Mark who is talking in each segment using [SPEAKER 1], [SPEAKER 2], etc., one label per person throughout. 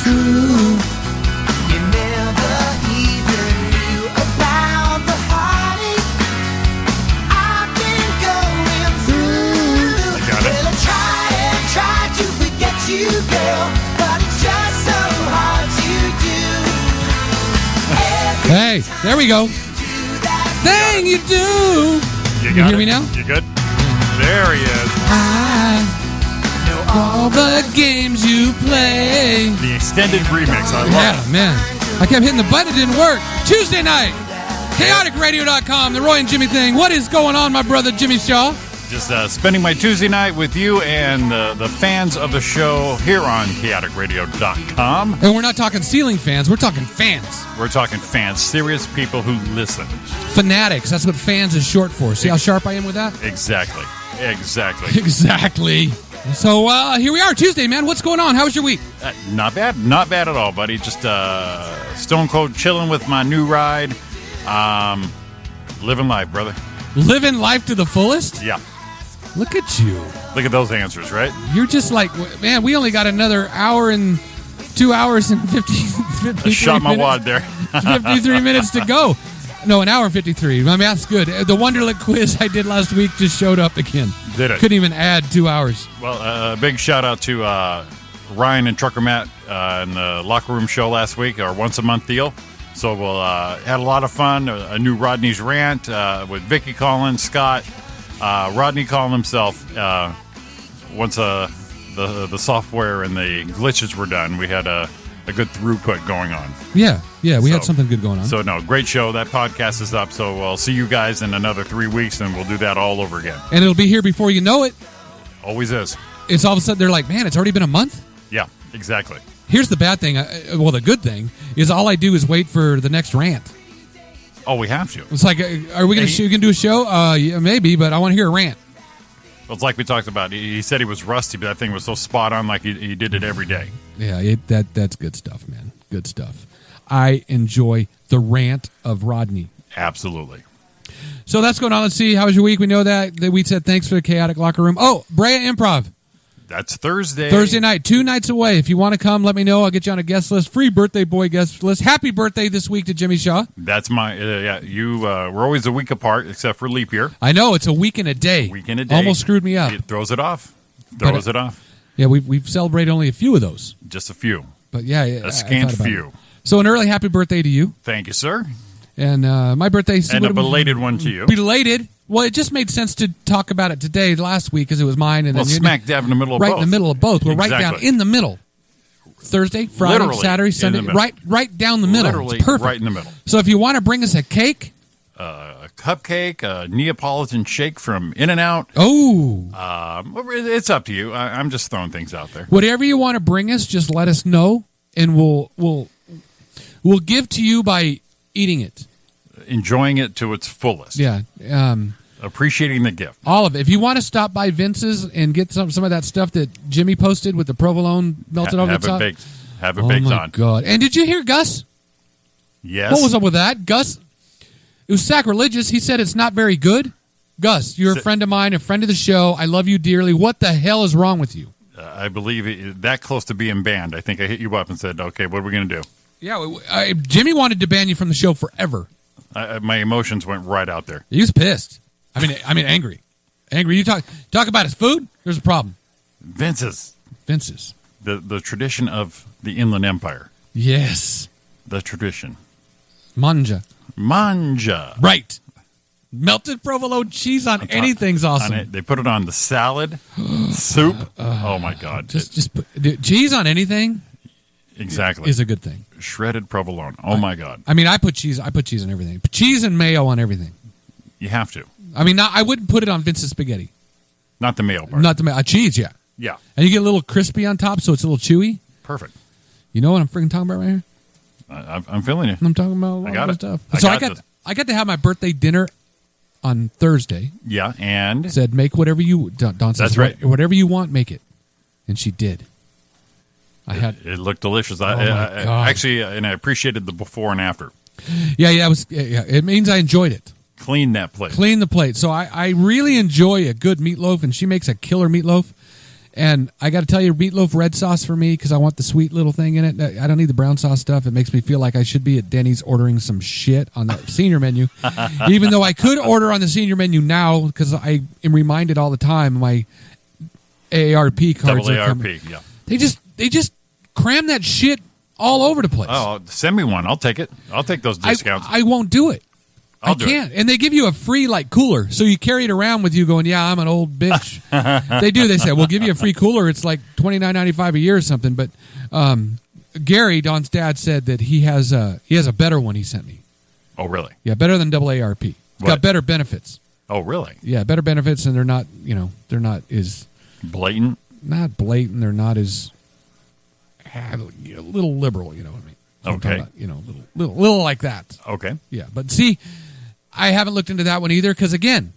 [SPEAKER 1] true. You never even knew about the heartache I've been going through.
[SPEAKER 2] I got it.
[SPEAKER 1] Well, I try to forget you, girl, but it's just so hard to do.
[SPEAKER 3] Hey, there we go. Thing you do.
[SPEAKER 2] You
[SPEAKER 3] hear me now?
[SPEAKER 2] You good? There he is.
[SPEAKER 3] I know all the games you play.
[SPEAKER 2] The extended remix. I love it.
[SPEAKER 3] Man. I kept hitting the button. It didn't work. Tuesday night. ChaoticRadio.com. The Roy and Jimmy thing. What is going on, my brother Jimmy Shaw?
[SPEAKER 2] Just spending my Tuesday night with you and the fans of the show here on ChaoticRadio.com.
[SPEAKER 3] And we're not talking ceiling fans. We're talking fans.
[SPEAKER 2] We're talking fans, serious people who listen.
[SPEAKER 3] Fanatics. That's what fans is short for. See how sharp I am with that?
[SPEAKER 2] Exactly.
[SPEAKER 3] Exactly. So here we are, Tuesday, man. What's going on? How was your week?
[SPEAKER 2] Not bad. Not bad at all, buddy. Just stone cold chilling with my new ride. Living life, brother.
[SPEAKER 3] Living life to the fullest?
[SPEAKER 2] Yeah.
[SPEAKER 3] Look at you.
[SPEAKER 2] Look at those answers, right?
[SPEAKER 3] You're just like, man, we only got another hour and 2 hours and 53
[SPEAKER 2] I shot my
[SPEAKER 3] minutes.
[SPEAKER 2] wad there.
[SPEAKER 3] 53 minutes to go. No, an hour and 53. My math's good. The Wonderlic quiz I did last week just showed up again.
[SPEAKER 2] Did it?
[SPEAKER 3] Couldn't even add 2 hours.
[SPEAKER 2] Well, big shout out to Ryan and Trucker Matt in the Locker Room show last week, our once-a-month deal. So we'll had a lot of fun. A new Rodney's Rant with Vicky Collins, Scott. Rodney calling himself. Once the software and the glitches were done, we had a good throughput going on.
[SPEAKER 3] Yeah, we had something good going on.
[SPEAKER 2] So, no, great show. That podcast is up. So I'll see you guys in another 3 weeks, and we'll do that all over again.
[SPEAKER 3] And it'll be here before you know it.
[SPEAKER 2] Always is.
[SPEAKER 3] It's all of a sudden, they're like, man, it's already been a month?
[SPEAKER 2] Yeah, exactly.
[SPEAKER 3] Here's the bad thing. Well, the good thing is all I do is wait for the next rant.
[SPEAKER 2] Oh, we have to.
[SPEAKER 3] It's like, are we going to do a show? Yeah, maybe, but I want to hear a rant.
[SPEAKER 2] Well, it's like we talked about. He said he was rusty, but that thing was so spot on, like he did it every day.
[SPEAKER 3] Yeah, that's good stuff, man. Good stuff. I enjoy the rant of Rodney.
[SPEAKER 2] Absolutely.
[SPEAKER 3] So that's going on. Let's see. How was your week? We know that we said thanks for the Chaotic Locker Room. Oh, Brea Improv.
[SPEAKER 2] That's Thursday.
[SPEAKER 3] Thursday night, 2 nights away. If you want to come, let me know. I'll get you on a guest list. Free birthday boy guest list. Happy birthday this week to Jimmy Shaw.
[SPEAKER 2] That's my, we're always a week apart, except for leap year.
[SPEAKER 3] I know, it's a week and a day. Almost screwed me up.
[SPEAKER 2] It throws it off.
[SPEAKER 3] Yeah, we've celebrated only a few of those.
[SPEAKER 2] Just a few.
[SPEAKER 3] But yeah.
[SPEAKER 2] A scant few.
[SPEAKER 3] It. So an early happy birthday to you.
[SPEAKER 2] Thank you, sir.
[SPEAKER 3] And my birthday.
[SPEAKER 2] And a belated one to you.
[SPEAKER 3] Belated. Well, it just made sense to talk about it today, last week, because it was mine. And
[SPEAKER 2] well,
[SPEAKER 3] then
[SPEAKER 2] smack dab in the middle of both.
[SPEAKER 3] Right in the middle of both. We're right down in the middle. Thursday, Friday,
[SPEAKER 2] Literally
[SPEAKER 3] Saturday, Sunday. Right down the middle.
[SPEAKER 2] Literally
[SPEAKER 3] it's perfect.
[SPEAKER 2] Right in the middle.
[SPEAKER 3] So if you want to bring us a cake.
[SPEAKER 2] A cupcake, a Neapolitan shake from In-N-Out.
[SPEAKER 3] Oh.
[SPEAKER 2] It's up to you. I'm just throwing things out there.
[SPEAKER 3] Whatever you want to bring us, just let us know, and we'll give to you by eating it.
[SPEAKER 2] Enjoying it to its fullest.
[SPEAKER 3] Yeah.
[SPEAKER 2] Appreciating the gift.
[SPEAKER 3] All of it. If you want to stop by Vince's and get some of that stuff that Jimmy posted with the provolone melted over the top.
[SPEAKER 2] Have it baked on.
[SPEAKER 3] Oh, my God. And did you hear Gus?
[SPEAKER 2] Yes.
[SPEAKER 3] What was up with that? Gus, it was sacrilegious. He said it's not very good. Gus, you're a friend of mine, a friend of the show. I love you dearly. What the hell is wrong with you?
[SPEAKER 2] I believe that close to being banned. I think I hit you up and said, okay, what are we going to do?
[SPEAKER 3] Yeah, Jimmy wanted to ban you from the show forever.
[SPEAKER 2] My emotions went right out there.
[SPEAKER 3] He was pissed. I mean, angry. Angry. You talk about his food, there's a problem.
[SPEAKER 2] Vince's. The tradition of the Inland Empire.
[SPEAKER 3] Yes.
[SPEAKER 2] The tradition.
[SPEAKER 3] Manja.
[SPEAKER 2] Right.
[SPEAKER 3] Melted provolone cheese on anything's awesome.
[SPEAKER 2] They put it on the salad, soup. Oh, my God.
[SPEAKER 3] Just put cheese on anything.
[SPEAKER 2] Exactly.
[SPEAKER 3] Is a good thing.
[SPEAKER 2] Shredded provolone. Oh, my God.
[SPEAKER 3] I mean, I put cheese on everything. Cheese and mayo on everything.
[SPEAKER 2] You have to.
[SPEAKER 3] I mean, I wouldn't put it on Vince's spaghetti.
[SPEAKER 2] Not the mayo part.
[SPEAKER 3] Not the mayo. Cheese, yeah.
[SPEAKER 2] Yeah.
[SPEAKER 3] And you get a little crispy on top, so it's a little chewy.
[SPEAKER 2] Perfect.
[SPEAKER 3] You know what I'm freaking talking about right here?
[SPEAKER 2] I'm feeling you.
[SPEAKER 3] I'm talking about a lot of stuff. So I got to have my birthday dinner on Thursday.
[SPEAKER 2] Yeah, and?
[SPEAKER 3] Said, make whatever you... Don says,
[SPEAKER 2] that's right.
[SPEAKER 3] Whatever you want, make it. And she did.
[SPEAKER 2] It looked delicious.
[SPEAKER 3] God.
[SPEAKER 2] Actually, and I appreciated the before and after.
[SPEAKER 3] Yeah, it means I enjoyed it.
[SPEAKER 2] Clean that plate.
[SPEAKER 3] Clean the plate. So I really enjoy a good meatloaf, and she makes a killer meatloaf. And I got to tell you, meatloaf red sauce for me because I want the sweet little thing in it. I don't need the brown sauce stuff. It makes me feel like I should be at Denny's ordering some shit on the senior menu, even though I could order on the senior menu now because I am reminded all the time my AARP cards
[SPEAKER 2] Double
[SPEAKER 3] are coming.
[SPEAKER 2] ARP, yeah.
[SPEAKER 3] They just cram that shit all over the place.
[SPEAKER 2] Oh, send me one. I'll take it. I'll take those discounts.
[SPEAKER 3] I won't do it.
[SPEAKER 2] I'll
[SPEAKER 3] I
[SPEAKER 2] do
[SPEAKER 3] can't. And they give you a free cooler, so you carry it around with you, going, "Yeah, I'm an old bitch." They do. They say, "We'll give you a free cooler. It's like $29.95 a year or something." But Gary, Don's dad, said that he has a better one he sent me.
[SPEAKER 2] Oh, really?
[SPEAKER 3] Yeah, better than AARP. It's got
[SPEAKER 2] What?
[SPEAKER 3] better benefits.
[SPEAKER 2] Oh, really?
[SPEAKER 3] Yeah, better benefits, and they're not as
[SPEAKER 2] Blatant?
[SPEAKER 3] not blatant. They're not as a little liberal. You know what I mean? So I'm talking
[SPEAKER 2] Okay.
[SPEAKER 3] about, little like that.
[SPEAKER 2] Okay.
[SPEAKER 3] Yeah, but see, I haven't looked into that one either because, again,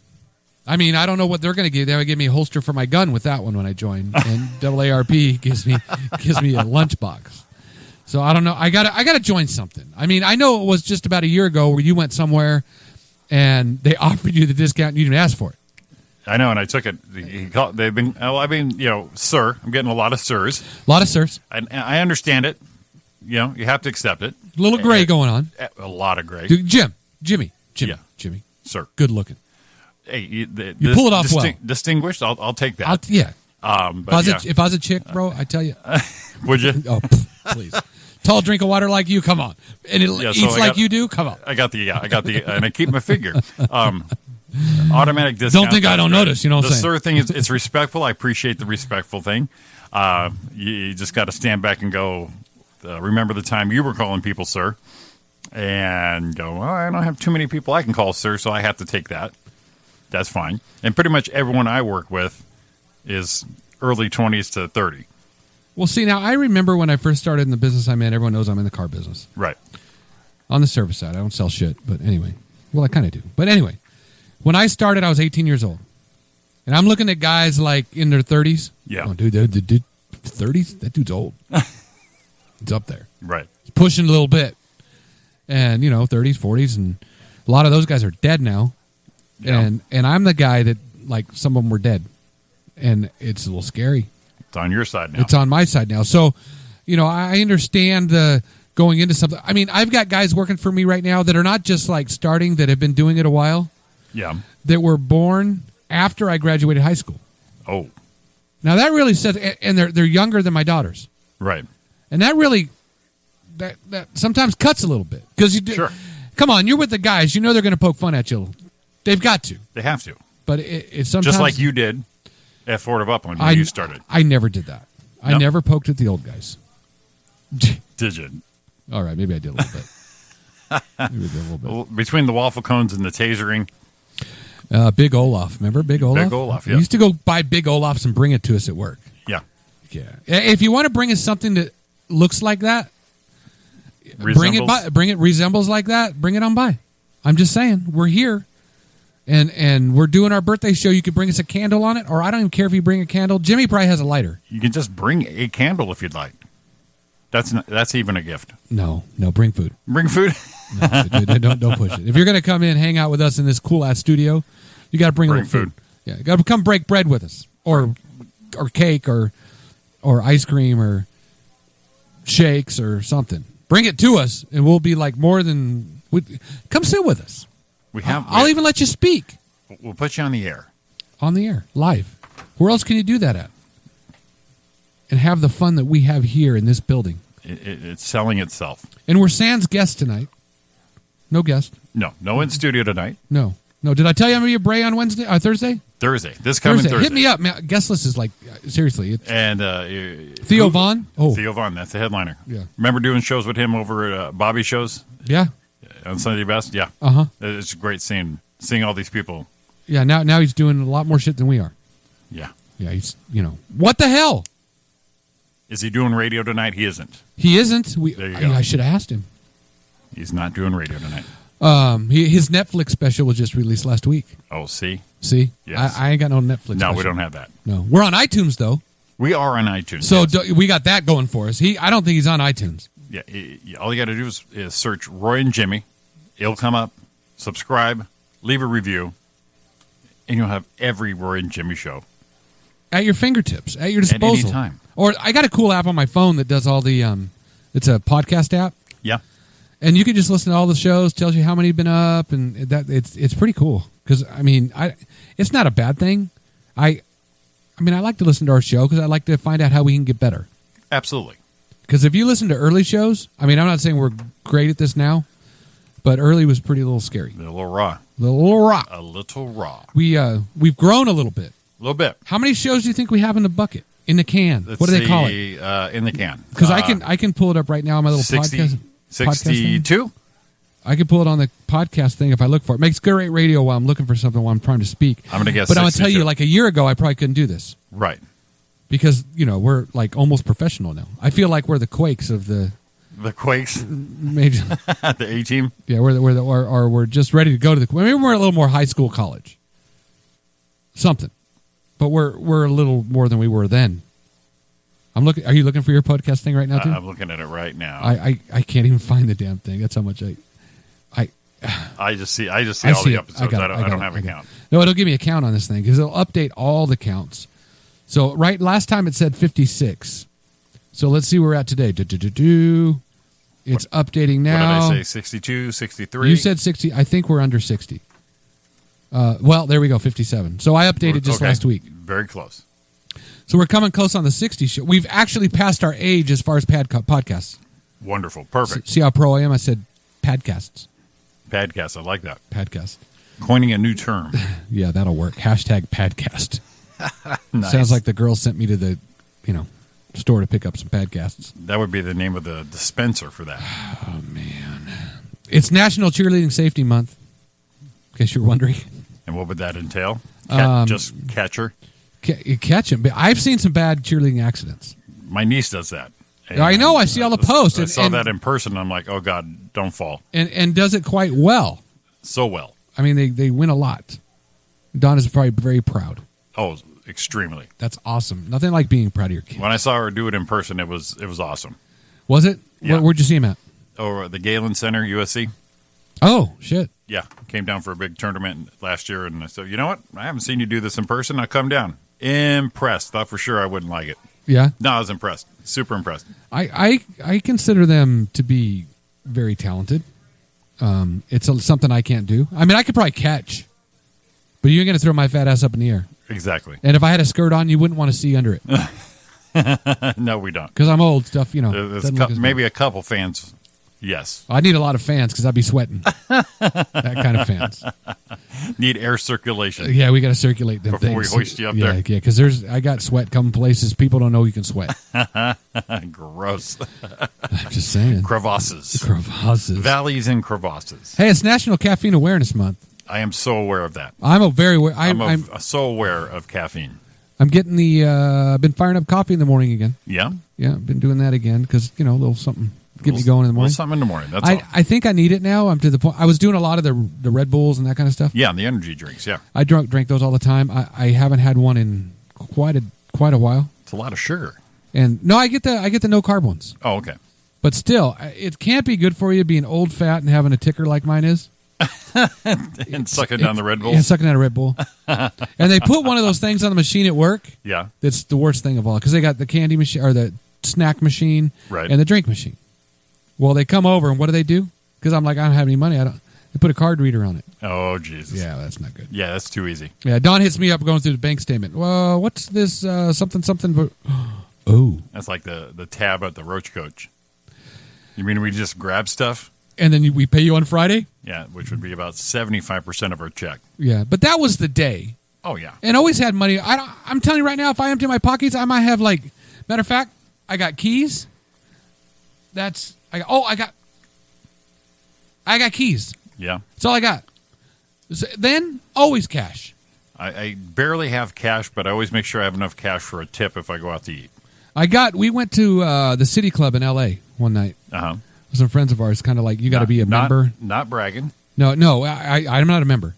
[SPEAKER 3] I mean, I don't know what they're going to give. They would give me a holster for my gun with that one when I join, and AARP gives me a lunchbox. So I don't know. I gotta join something. I mean, I know it was just about a year ago where you went somewhere and they offered you the discount and you didn't ask for it.
[SPEAKER 2] I know, and I took it. They've been, sir. I'm getting a lot of sirs.
[SPEAKER 3] A lot of sirs,
[SPEAKER 2] I understand it. You have to accept it.
[SPEAKER 3] a little gray going on.
[SPEAKER 2] A lot of gray.
[SPEAKER 3] Dude, Jimmy,
[SPEAKER 2] Yeah. Sir.
[SPEAKER 3] good looking.
[SPEAKER 2] Hey, you
[SPEAKER 3] pull it off well.
[SPEAKER 2] Distinguished, I'll take that.
[SPEAKER 3] But if I was a chick, bro, I tell you,
[SPEAKER 2] Would you?
[SPEAKER 3] oh, please, tall drink of water like you, come on, and it eats like you do, come on.
[SPEAKER 2] I got the, and I keep my figure. Automatic discount.
[SPEAKER 3] Don't think I don't notice. You know what I'm
[SPEAKER 2] The
[SPEAKER 3] saying?
[SPEAKER 2] sir thing is, it's respectful. I appreciate the respectful thing. You just got to stand back and go. Remember the time you were calling people sir, and go. Well, I don't have too many people I can call sir, so I have to take that. That's fine. And pretty much everyone I work with is early 20s to 30.
[SPEAKER 3] Well, see, now I remember when I first started in the business I'm in. Everyone knows I'm in the car business.
[SPEAKER 2] Right.
[SPEAKER 3] On the service side, I don't sell shit, but anyway, well, I kind of do. But anyway, when I started, I was 18 years old, and I'm looking at guys like in their 30s.
[SPEAKER 2] Yeah.
[SPEAKER 3] Oh, dude, 30s? That dude's old. It's up there.
[SPEAKER 2] Right.
[SPEAKER 3] It's pushing a little bit. And, 30s, 40s, and a lot of those guys are dead now.
[SPEAKER 2] Yeah.
[SPEAKER 3] And I'm the guy that, like, some of them were dead. And it's a little scary.
[SPEAKER 2] It's on your side now.
[SPEAKER 3] It's on my side now. So, I understand the going into something. I mean, I've got guys working for me right now that are not just, like, starting, that have been doing it a while,
[SPEAKER 2] Yeah.
[SPEAKER 3] that were born after I graduated high school.
[SPEAKER 2] Oh,
[SPEAKER 3] Now, that really says, and they're younger than my daughters.
[SPEAKER 2] right.
[SPEAKER 3] And that really, that sometimes cuts a little bit. Because you do.
[SPEAKER 2] Sure.
[SPEAKER 3] Come on, you're with the guys. You know they're going to poke fun at you. They've got to.
[SPEAKER 2] They have to.
[SPEAKER 3] But it's sometimes.
[SPEAKER 2] Just like you did at Fort of Upland when you started.
[SPEAKER 3] I never did that. I
[SPEAKER 2] No?
[SPEAKER 3] never poked at the old guys.
[SPEAKER 2] Did you?
[SPEAKER 3] All right, maybe I did a little bit. Maybe I did a little bit.
[SPEAKER 2] Well, between the waffle cones and the tasering,
[SPEAKER 3] Big Olaf. Remember Big Olaf?
[SPEAKER 2] Big Olaf,
[SPEAKER 3] We
[SPEAKER 2] yeah.
[SPEAKER 3] used to go buy Big Olafs and bring it to us at work.
[SPEAKER 2] yeah.
[SPEAKER 3] Yeah. If you want to bring us something that looks like that, bring it resembles like that, bring it on by. I'm just saying, we're here. And we're doing our birthday show. You could bring us a candle on it, or I don't even care if you bring a candle. Jimmy probably has a lighter.
[SPEAKER 2] You can just bring a candle if you'd like. That's even a gift.
[SPEAKER 3] No, bring food.
[SPEAKER 2] Bring food.
[SPEAKER 3] No, don't push it. If you're going to come in and hang out with us in this cool ass studio, you got to bring a
[SPEAKER 2] Bring
[SPEAKER 3] little food.
[SPEAKER 2] food.
[SPEAKER 3] Yeah, you got to come break bread with us, or cake, or ice cream, or shakes, or something. Bring it to us, and we'll be like more than. Come sit with us. I'll even let you speak
[SPEAKER 2] We'll put you on the air.
[SPEAKER 3] on the air live. Where else can you do that at? And have the fun that we have here in this building.
[SPEAKER 2] It's selling itself.
[SPEAKER 3] And we're Sans guest tonight. No guest.
[SPEAKER 2] No in studio tonight.
[SPEAKER 3] No. Did I tell you I'm going to be a Bray on Thursday?
[SPEAKER 2] Thursday. This coming Thursday.
[SPEAKER 3] Hit me up, man. Guest list is like seriously. It's
[SPEAKER 2] And
[SPEAKER 3] Theo Vaughn. Oh,
[SPEAKER 2] Theo Vaughn, that's the headliner.
[SPEAKER 3] Yeah.
[SPEAKER 2] Remember doing shows with him over at Bobby's shows
[SPEAKER 3] yeah.
[SPEAKER 2] on Sunday Best? Yeah.
[SPEAKER 3] Uh huh.
[SPEAKER 2] It's great seeing all these people.
[SPEAKER 3] Yeah. Now he's doing a lot more shit than we are.
[SPEAKER 2] Yeah.
[SPEAKER 3] Yeah. He's what the hell?
[SPEAKER 2] Is he doing radio tonight? He isn't.
[SPEAKER 3] He isn't.
[SPEAKER 2] There you go.
[SPEAKER 3] I should have asked him.
[SPEAKER 2] He's not doing radio tonight.
[SPEAKER 3] His Netflix special was just released last week.
[SPEAKER 2] Oh, see?
[SPEAKER 3] See,
[SPEAKER 2] Yes.
[SPEAKER 3] I ain't got no Netflix.
[SPEAKER 2] No,
[SPEAKER 3] special.
[SPEAKER 2] we don't have that.
[SPEAKER 3] No, we're on iTunes though.
[SPEAKER 2] We are on iTunes.
[SPEAKER 3] So
[SPEAKER 2] yes.
[SPEAKER 3] we got that going for us. I don't think he's on iTunes.
[SPEAKER 2] Yeah, all you got to do is search Roy and Jimmy. It'll come up. Subscribe, leave a review, and you'll have every Roy and Jimmy show.
[SPEAKER 3] at your fingertips, at your disposal.
[SPEAKER 2] any time.
[SPEAKER 3] Or I got a cool app on my phone that does all the. It's a podcast app,
[SPEAKER 2] Yeah.
[SPEAKER 3] and you can just listen to all the shows. Tells you how many have been up, and that it's pretty cool. Because I mean, it's not a bad thing. I mean, I like to listen to our show because I like to find out how we can get better.
[SPEAKER 2] Absolutely.
[SPEAKER 3] Because if you listen to early shows, I mean, I'm not saying we're great at this now, but early was pretty a little scary,
[SPEAKER 2] A little raw.
[SPEAKER 3] a little raw.
[SPEAKER 2] A little raw.
[SPEAKER 3] We've grown a little bit.
[SPEAKER 2] A little bit.
[SPEAKER 3] How many shows do you think we have in the bucket, in the can?
[SPEAKER 2] Let's
[SPEAKER 3] What do they call it?
[SPEAKER 2] see, in the can.
[SPEAKER 3] Because I can pull it up right now on my little
[SPEAKER 2] 60,
[SPEAKER 3] podcast. Podcast thing.
[SPEAKER 2] 62?
[SPEAKER 3] I can pull it on the podcast thing if I look for it. Makes great radio while I'm looking for something while I'm trying to speak.
[SPEAKER 2] I'm going to guess
[SPEAKER 3] But I'm going to tell
[SPEAKER 2] 62.
[SPEAKER 3] you, like a year ago, I probably couldn't do this
[SPEAKER 2] Right.
[SPEAKER 3] because we're like almost professional now. I feel like we're the Quakes of the
[SPEAKER 2] The Quakes,
[SPEAKER 3] major.
[SPEAKER 2] the A-team.
[SPEAKER 3] Yeah, we're just ready to go to the. Maybe we're a little more high school, college, something. But we're a little more than we were then. I'm looking. Are you looking for your podcast thing right now too?
[SPEAKER 2] I'm looking at it right now.
[SPEAKER 3] I can't even find the damn thing. That's how much
[SPEAKER 2] I just see all
[SPEAKER 3] I
[SPEAKER 2] the
[SPEAKER 3] see it.
[SPEAKER 2] episodes. I don't have a count.
[SPEAKER 3] No, it'll give me a count on this thing because it'll update all the counts. So last time it said 56. So let's see where we're at today. It's updating now.
[SPEAKER 2] What did I say? 62, 63?
[SPEAKER 3] You said 60. I think we're under 60. Well, there we go, 57. So I updated just
[SPEAKER 2] Okay.
[SPEAKER 3] last week.
[SPEAKER 2] Very close.
[SPEAKER 3] So we're coming close on the 60 show. We've actually passed our age as far as podcasts.
[SPEAKER 2] Wonderful. Perfect.
[SPEAKER 3] See how pro I am? I said podcasts.
[SPEAKER 2] Padcast. I like that.
[SPEAKER 3] Podcast.
[SPEAKER 2] Coining a new term.
[SPEAKER 3] Yeah, that'll work. Hashtag podcast.
[SPEAKER 2] Nice.
[SPEAKER 3] Sounds like the girl sent me to the, store to pick up some podcasts.
[SPEAKER 2] That would be the name of the dispenser for that.
[SPEAKER 3] It's National Cheerleading Safety Month, in case you're wondering.
[SPEAKER 2] And what would that entail? Just catch her?
[SPEAKER 3] Catch him. I've seen some bad cheerleading accidents.
[SPEAKER 2] My niece does that.
[SPEAKER 3] I know. I see all the posts.
[SPEAKER 2] I saw
[SPEAKER 3] and-
[SPEAKER 2] that in person. I'm like, oh, God, don't fall.
[SPEAKER 3] And does it quite well.
[SPEAKER 2] So well.
[SPEAKER 3] I mean, they win a lot. Don is probably very proud.
[SPEAKER 2] Oh, extremely.
[SPEAKER 3] That's awesome. Nothing like being proud of your kid.
[SPEAKER 2] When I saw her do it in person, it was awesome.
[SPEAKER 3] Was it?
[SPEAKER 2] Yeah.
[SPEAKER 3] Where'd you see him at?
[SPEAKER 2] Over at the Galen Center, USC.
[SPEAKER 3] Oh, shit.
[SPEAKER 2] Yeah, came down for a big tournament last year, and I said, you know what? I haven't seen you do this in person. I'll come down. Impressed. Thought for sure I wouldn't like it.
[SPEAKER 3] Yeah.
[SPEAKER 2] No, I was impressed. Super impressed.
[SPEAKER 3] I consider them to be very talented. It's something I can't do. I mean, I could probably catch, but you're going to throw my fat ass up in the air.
[SPEAKER 2] Exactly.
[SPEAKER 3] And if I had a skirt on, you wouldn't want to see under it
[SPEAKER 2] No, we don't.
[SPEAKER 3] because I'm old stuff.
[SPEAKER 2] There's
[SPEAKER 3] doesn't look as
[SPEAKER 2] maybe a couple fans. Yes.
[SPEAKER 3] good. I need a lot of fans because I'd be sweating. That kind of fans.
[SPEAKER 2] Need air circulation.
[SPEAKER 3] Yeah, we got to circulate them
[SPEAKER 2] Before we
[SPEAKER 3] things.
[SPEAKER 2] hoist you up
[SPEAKER 3] yeah,
[SPEAKER 2] there.
[SPEAKER 3] Yeah, because I got sweat coming places people don't know you can sweat.
[SPEAKER 2] Gross.
[SPEAKER 3] I'm just saying.
[SPEAKER 2] Crevasses.
[SPEAKER 3] Crevasses.
[SPEAKER 2] Valleys and crevasses.
[SPEAKER 3] Hey, it's National Caffeine Awareness Month.
[SPEAKER 2] I am so aware of that.
[SPEAKER 3] I'm aware.
[SPEAKER 2] I'm so aware of caffeine.
[SPEAKER 3] I'm getting the. I've been firing up coffee in the morning again.
[SPEAKER 2] Yeah?
[SPEAKER 3] Yeah, I've been doing that again because a little something get me
[SPEAKER 2] Little-
[SPEAKER 3] going in the
[SPEAKER 2] little
[SPEAKER 3] morning.
[SPEAKER 2] something in the morning. That's all.
[SPEAKER 3] I think I need it now. I'm to the point. I was doing a lot of the Red Bulls and that kind of stuff.
[SPEAKER 2] Yeah, the energy drinks. Yeah.
[SPEAKER 3] I drank those all the time. I haven't had one in quite a while.
[SPEAKER 2] It's a lot of sugar.
[SPEAKER 3] And no, I get the no carb ones.
[SPEAKER 2] Oh, okay.
[SPEAKER 3] But still, it can't be good for you being old, fat, and having a ticker like mine is.
[SPEAKER 2] And sucking down the Red Bull.
[SPEAKER 3] Yeah, sucking out a Red Bull. And they put one of those things on the machine at work.
[SPEAKER 2] Yeah.
[SPEAKER 3] That's the worst thing of all because they got the candy machine or the snack machine
[SPEAKER 2] Right.
[SPEAKER 3] and the drink machine. Well, they come over and what do? Because I'm like, I don't have any money. They put a card reader on it.
[SPEAKER 2] Oh, Jesus.
[SPEAKER 3] Yeah, that's not good.
[SPEAKER 2] Yeah, that's too easy.
[SPEAKER 3] Yeah, Don hits me up going through the bank statement. Well, what's this something? But oh,
[SPEAKER 2] That's like the tab at the Roach Coach. You mean we just grab stuff?
[SPEAKER 3] and then we pay you on Friday?
[SPEAKER 2] Yeah, which would be about 75% of our check.
[SPEAKER 3] Yeah, but that was the day.
[SPEAKER 2] Oh, yeah.
[SPEAKER 3] And always had money. I'm telling you right now, if I empty my pockets, I might have matter of fact, I got keys. I got keys.
[SPEAKER 2] Yeah.
[SPEAKER 3] That's all I got. Then always cash.
[SPEAKER 2] I barely have cash, but I always make sure I have enough cash for a tip if I go out to eat.
[SPEAKER 3] We went to the City Club in L.A. one night.
[SPEAKER 2] Uh-huh.
[SPEAKER 3] With some friends of ours, kind of like, you got to be a member.
[SPEAKER 2] Not bragging.
[SPEAKER 3] No, I'm not a member.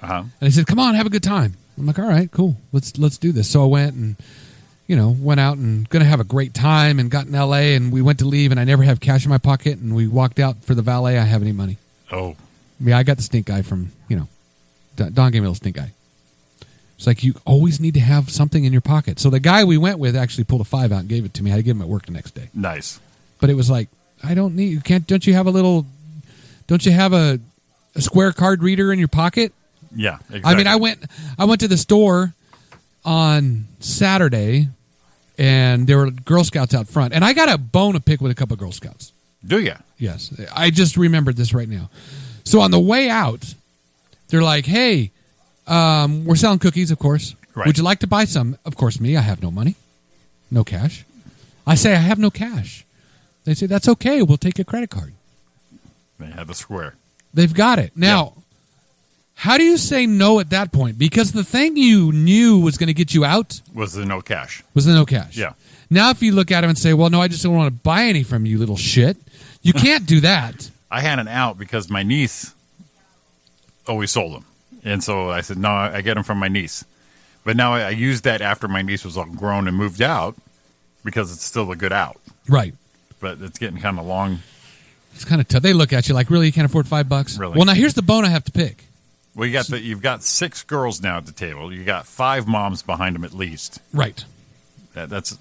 [SPEAKER 2] Uh-huh.
[SPEAKER 3] And they said, come on, have a good time. I'm like, all right, cool. Let's do this. So I went and, went out and going to have a great time and got in L.A. and we went to leave and I never have cash in my pocket and we walked out for the valet. I have any money.
[SPEAKER 2] Oh.
[SPEAKER 3] Yeah, I got the stink eye from, Don gave me a little stink eye. It's like you always need to have something in your pocket. So the guy we went with actually pulled a $5 out and gave it to me. I had to give him at work the next day.
[SPEAKER 2] Nice.
[SPEAKER 3] But it was like, I don't need. You can't. Don't you have a square card reader in your pocket?
[SPEAKER 2] Yeah, exactly.
[SPEAKER 3] I mean, I went to the store on Saturday, and there were Girl Scouts out front, and I got a bone to pick with a couple of Girl Scouts.
[SPEAKER 2] Do you?
[SPEAKER 3] Yes, I just remembered this right now. So on the way out, they're like, "Hey, we're selling cookies, of course.
[SPEAKER 2] Right.
[SPEAKER 3] Would you like to buy some?" Of course, me. I have no money, no cash. I say I have no cash. They say that's okay. We'll take a credit card.
[SPEAKER 2] They have the square.
[SPEAKER 3] They've got it now.
[SPEAKER 2] Yeah.
[SPEAKER 3] How do you say no at that point? Because the thing you knew was going to get you out
[SPEAKER 2] Was there no cash?
[SPEAKER 3] was the no cash.
[SPEAKER 2] Yeah.
[SPEAKER 3] Now, if you look at him and say, "Well, no, I just don't want to buy any from you, little shit," you can't do that.
[SPEAKER 2] I had an out because my niece always sold them. And so I said, no, I get them from my niece. But now I used that after my niece was all grown and moved out because it's still a good out.
[SPEAKER 3] Right.
[SPEAKER 2] But it's getting kind of long.
[SPEAKER 3] It's kind of tough. They look at you like, really, you can't afford $5?
[SPEAKER 2] Really?
[SPEAKER 3] Well, now here's the bone I have to pick.
[SPEAKER 2] Well, you've got 6 girls now at the table. You got 5 moms behind them at least.
[SPEAKER 3] Right.
[SPEAKER 2] That's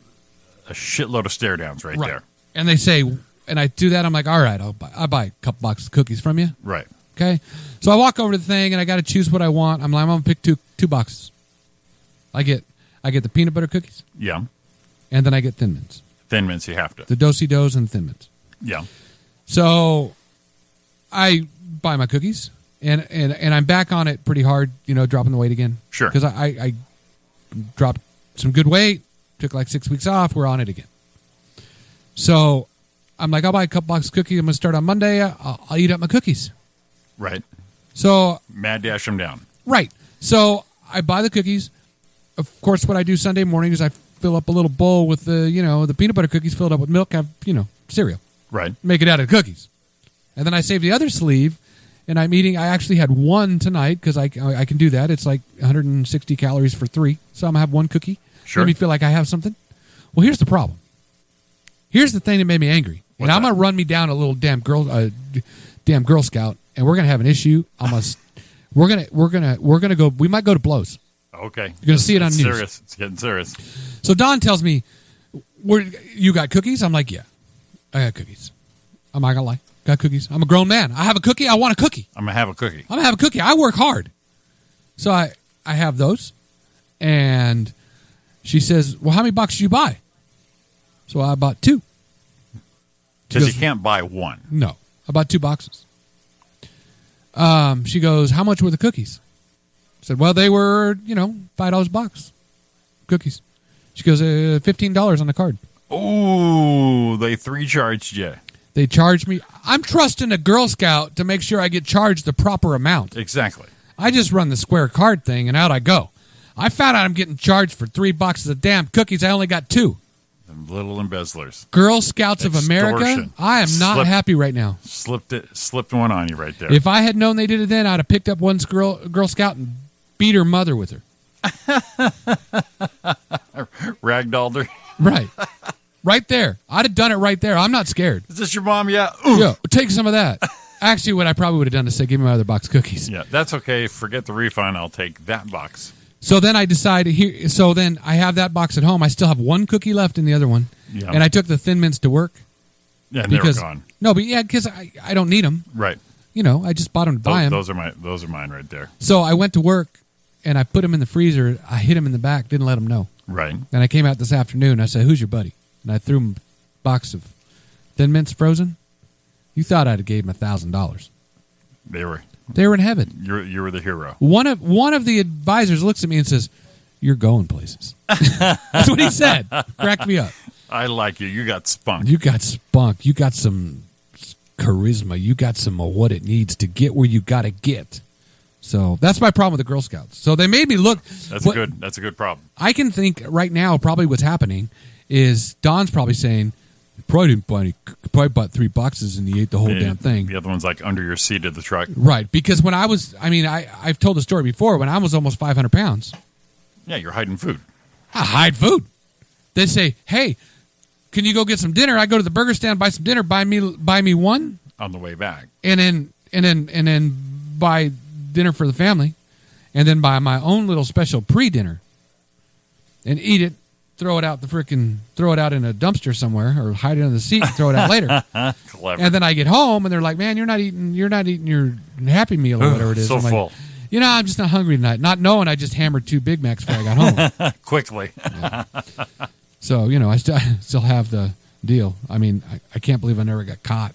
[SPEAKER 2] a shitload of stare downs right there.
[SPEAKER 3] And they say, and I do that, I'm like, all right, I'll buy a couple boxes of cookies from you.
[SPEAKER 2] Right.
[SPEAKER 3] Okay. So I walk over to the thing and I got to choose what I want. I'm like, I'm going to pick two boxes. I get the peanut butter cookies
[SPEAKER 2] Yeah.
[SPEAKER 3] and then I get Thin Mints.
[SPEAKER 2] Thin Mints, you have to.
[SPEAKER 3] The Do-Si-Dos and Thin Mints.
[SPEAKER 2] Yeah.
[SPEAKER 3] So I buy my cookies and I'm back on it pretty hard, dropping the weight again.
[SPEAKER 2] Sure.
[SPEAKER 3] Because I dropped some good weight, took like 6 weeks off, we're on it again. So I'm like, I'll buy a couple boxes of cookies. I'm going to start on Monday. I'll eat up my cookies.
[SPEAKER 2] Right.
[SPEAKER 3] So,
[SPEAKER 2] Mad dash them down.
[SPEAKER 3] right. So I buy the cookies. Of course, what I do Sunday morning is I fill up a little bowl with the peanut butter cookies filled up with milk, have, cereal.
[SPEAKER 2] Right.
[SPEAKER 3] Make it out of the cookies. And then I save the other sleeve, and I'm eating. I actually had one tonight because I can do that. It's like 160 calories for 3. So I'm going to have one cookie.
[SPEAKER 2] Sure.
[SPEAKER 3] Let me feel like I have something. Well, here's the problem. Here's the thing that made me angry.
[SPEAKER 2] What's
[SPEAKER 3] and I'm
[SPEAKER 2] that?
[SPEAKER 3] going to run me down a little damn Girl Scout, and we're going to have an issue. We're gonna go. We might go to blows.
[SPEAKER 2] Okay.
[SPEAKER 3] You're gonna see it on
[SPEAKER 2] It's
[SPEAKER 3] news.
[SPEAKER 2] serious. It's getting serious.
[SPEAKER 3] So Don tells me, "You got cookies?" I'm like, "Yeah, I got cookies." I'm not gonna lie, got cookies. I'm a grown man. I have a cookie. I want a cookie.
[SPEAKER 2] I'm going to have a cookie.
[SPEAKER 3] I'm gonna have a cookie. I work hard, so I have those. And she says, "Well, how many boxes did you buy?" So I bought 2.
[SPEAKER 2] Because
[SPEAKER 3] goes-
[SPEAKER 2] you can't buy one.
[SPEAKER 3] No, I bought 2 boxes. She goes, "How much were the cookies?" I said, "Well, they were, $5 a box. Cookies." She goes, $15 on the card.
[SPEAKER 2] Oh, they 3 charged you.
[SPEAKER 3] They charged me. I'm trusting a Girl Scout to make sure I get charged the proper amount.
[SPEAKER 2] Exactly.
[SPEAKER 3] I just run the square card thing, and out I go. I found out I'm getting charged for 3 boxes of damn cookies. I only got 2.
[SPEAKER 2] Them little embezzlers.
[SPEAKER 3] Girl Scouts of America,
[SPEAKER 2] Extortion.
[SPEAKER 3] I am not happy right now.
[SPEAKER 2] Slipped one on you right there.
[SPEAKER 3] If I had known they did it then, I'd have picked up one Girl Scout and beat her mother with her.
[SPEAKER 2] Ragdolled her.
[SPEAKER 3] Right. Right there. I'd have done it right there. I'm not scared.
[SPEAKER 2] Is this your mom? Yeah. Ooh.
[SPEAKER 3] Yeah, take some of that. Actually, what I probably would have done is say, give me my other box of cookies.
[SPEAKER 2] Yeah, that's okay. Forget the refund. I'll take that box.
[SPEAKER 3] So then I decided here. So then I have that box at home. I still have one cookie left in the other one,
[SPEAKER 2] Yeah.
[SPEAKER 3] and I took the Thin Mints to work
[SPEAKER 2] Yeah, and
[SPEAKER 3] because
[SPEAKER 2] they were gone.
[SPEAKER 3] no, but yeah, because I don't need them.
[SPEAKER 2] Right.
[SPEAKER 3] I just bought them to buy them.
[SPEAKER 2] Those are mine right there.
[SPEAKER 3] So I went to work, and I put them in the freezer. I hit them in the back. Didn't let them know.
[SPEAKER 2] Right.
[SPEAKER 3] And I came out this afternoon. I said, "Who's your buddy?" And I threw him a box of Thin Mints frozen. You thought I'd have gave him $1,000.
[SPEAKER 2] They were.
[SPEAKER 3] They were in heaven.
[SPEAKER 2] You were the hero.
[SPEAKER 3] One of the advisors looks at me and says, "You're going places." That's what he said. Cracked me up.
[SPEAKER 2] I like you. You got spunk.
[SPEAKER 3] You got spunk. You got some charisma. You got some of what it needs to get where you got to get. So that's my problem with the Girl Scouts. So they made me look.
[SPEAKER 2] That's a good problem.
[SPEAKER 3] I can think right now probably what's happening is Don's probably saying, "You probably didn't buy any. You probably bought 3 boxes and he ate the whole damn thing."
[SPEAKER 2] The other one's like under your seat of the truck.
[SPEAKER 3] Right. Because when I was, I've told the story before, when I was almost 500 pounds,
[SPEAKER 2] Yeah, you're hiding food.
[SPEAKER 3] I hide food. They say, "Hey, can you go get some dinner?" I go to the burger stand, buy some dinner, buy me one,
[SPEAKER 2] On the way back.
[SPEAKER 3] and then buy dinner for the family. and then buy my own little special pre-dinner and eat it, throw it out in a dumpster somewhere or hide it under the seat and throw it out later.
[SPEAKER 2] Clever.
[SPEAKER 3] And then I get home and they're like, "Man, you're not eating your Happy Meal or whatever it is."
[SPEAKER 2] So
[SPEAKER 3] I'm like,
[SPEAKER 2] full.
[SPEAKER 3] I'm just not hungry tonight. Not knowing I just hammered 2 Big Macs before I got home.
[SPEAKER 2] Quickly.
[SPEAKER 3] So, I still have the deal. I mean, I can't believe I never got caught.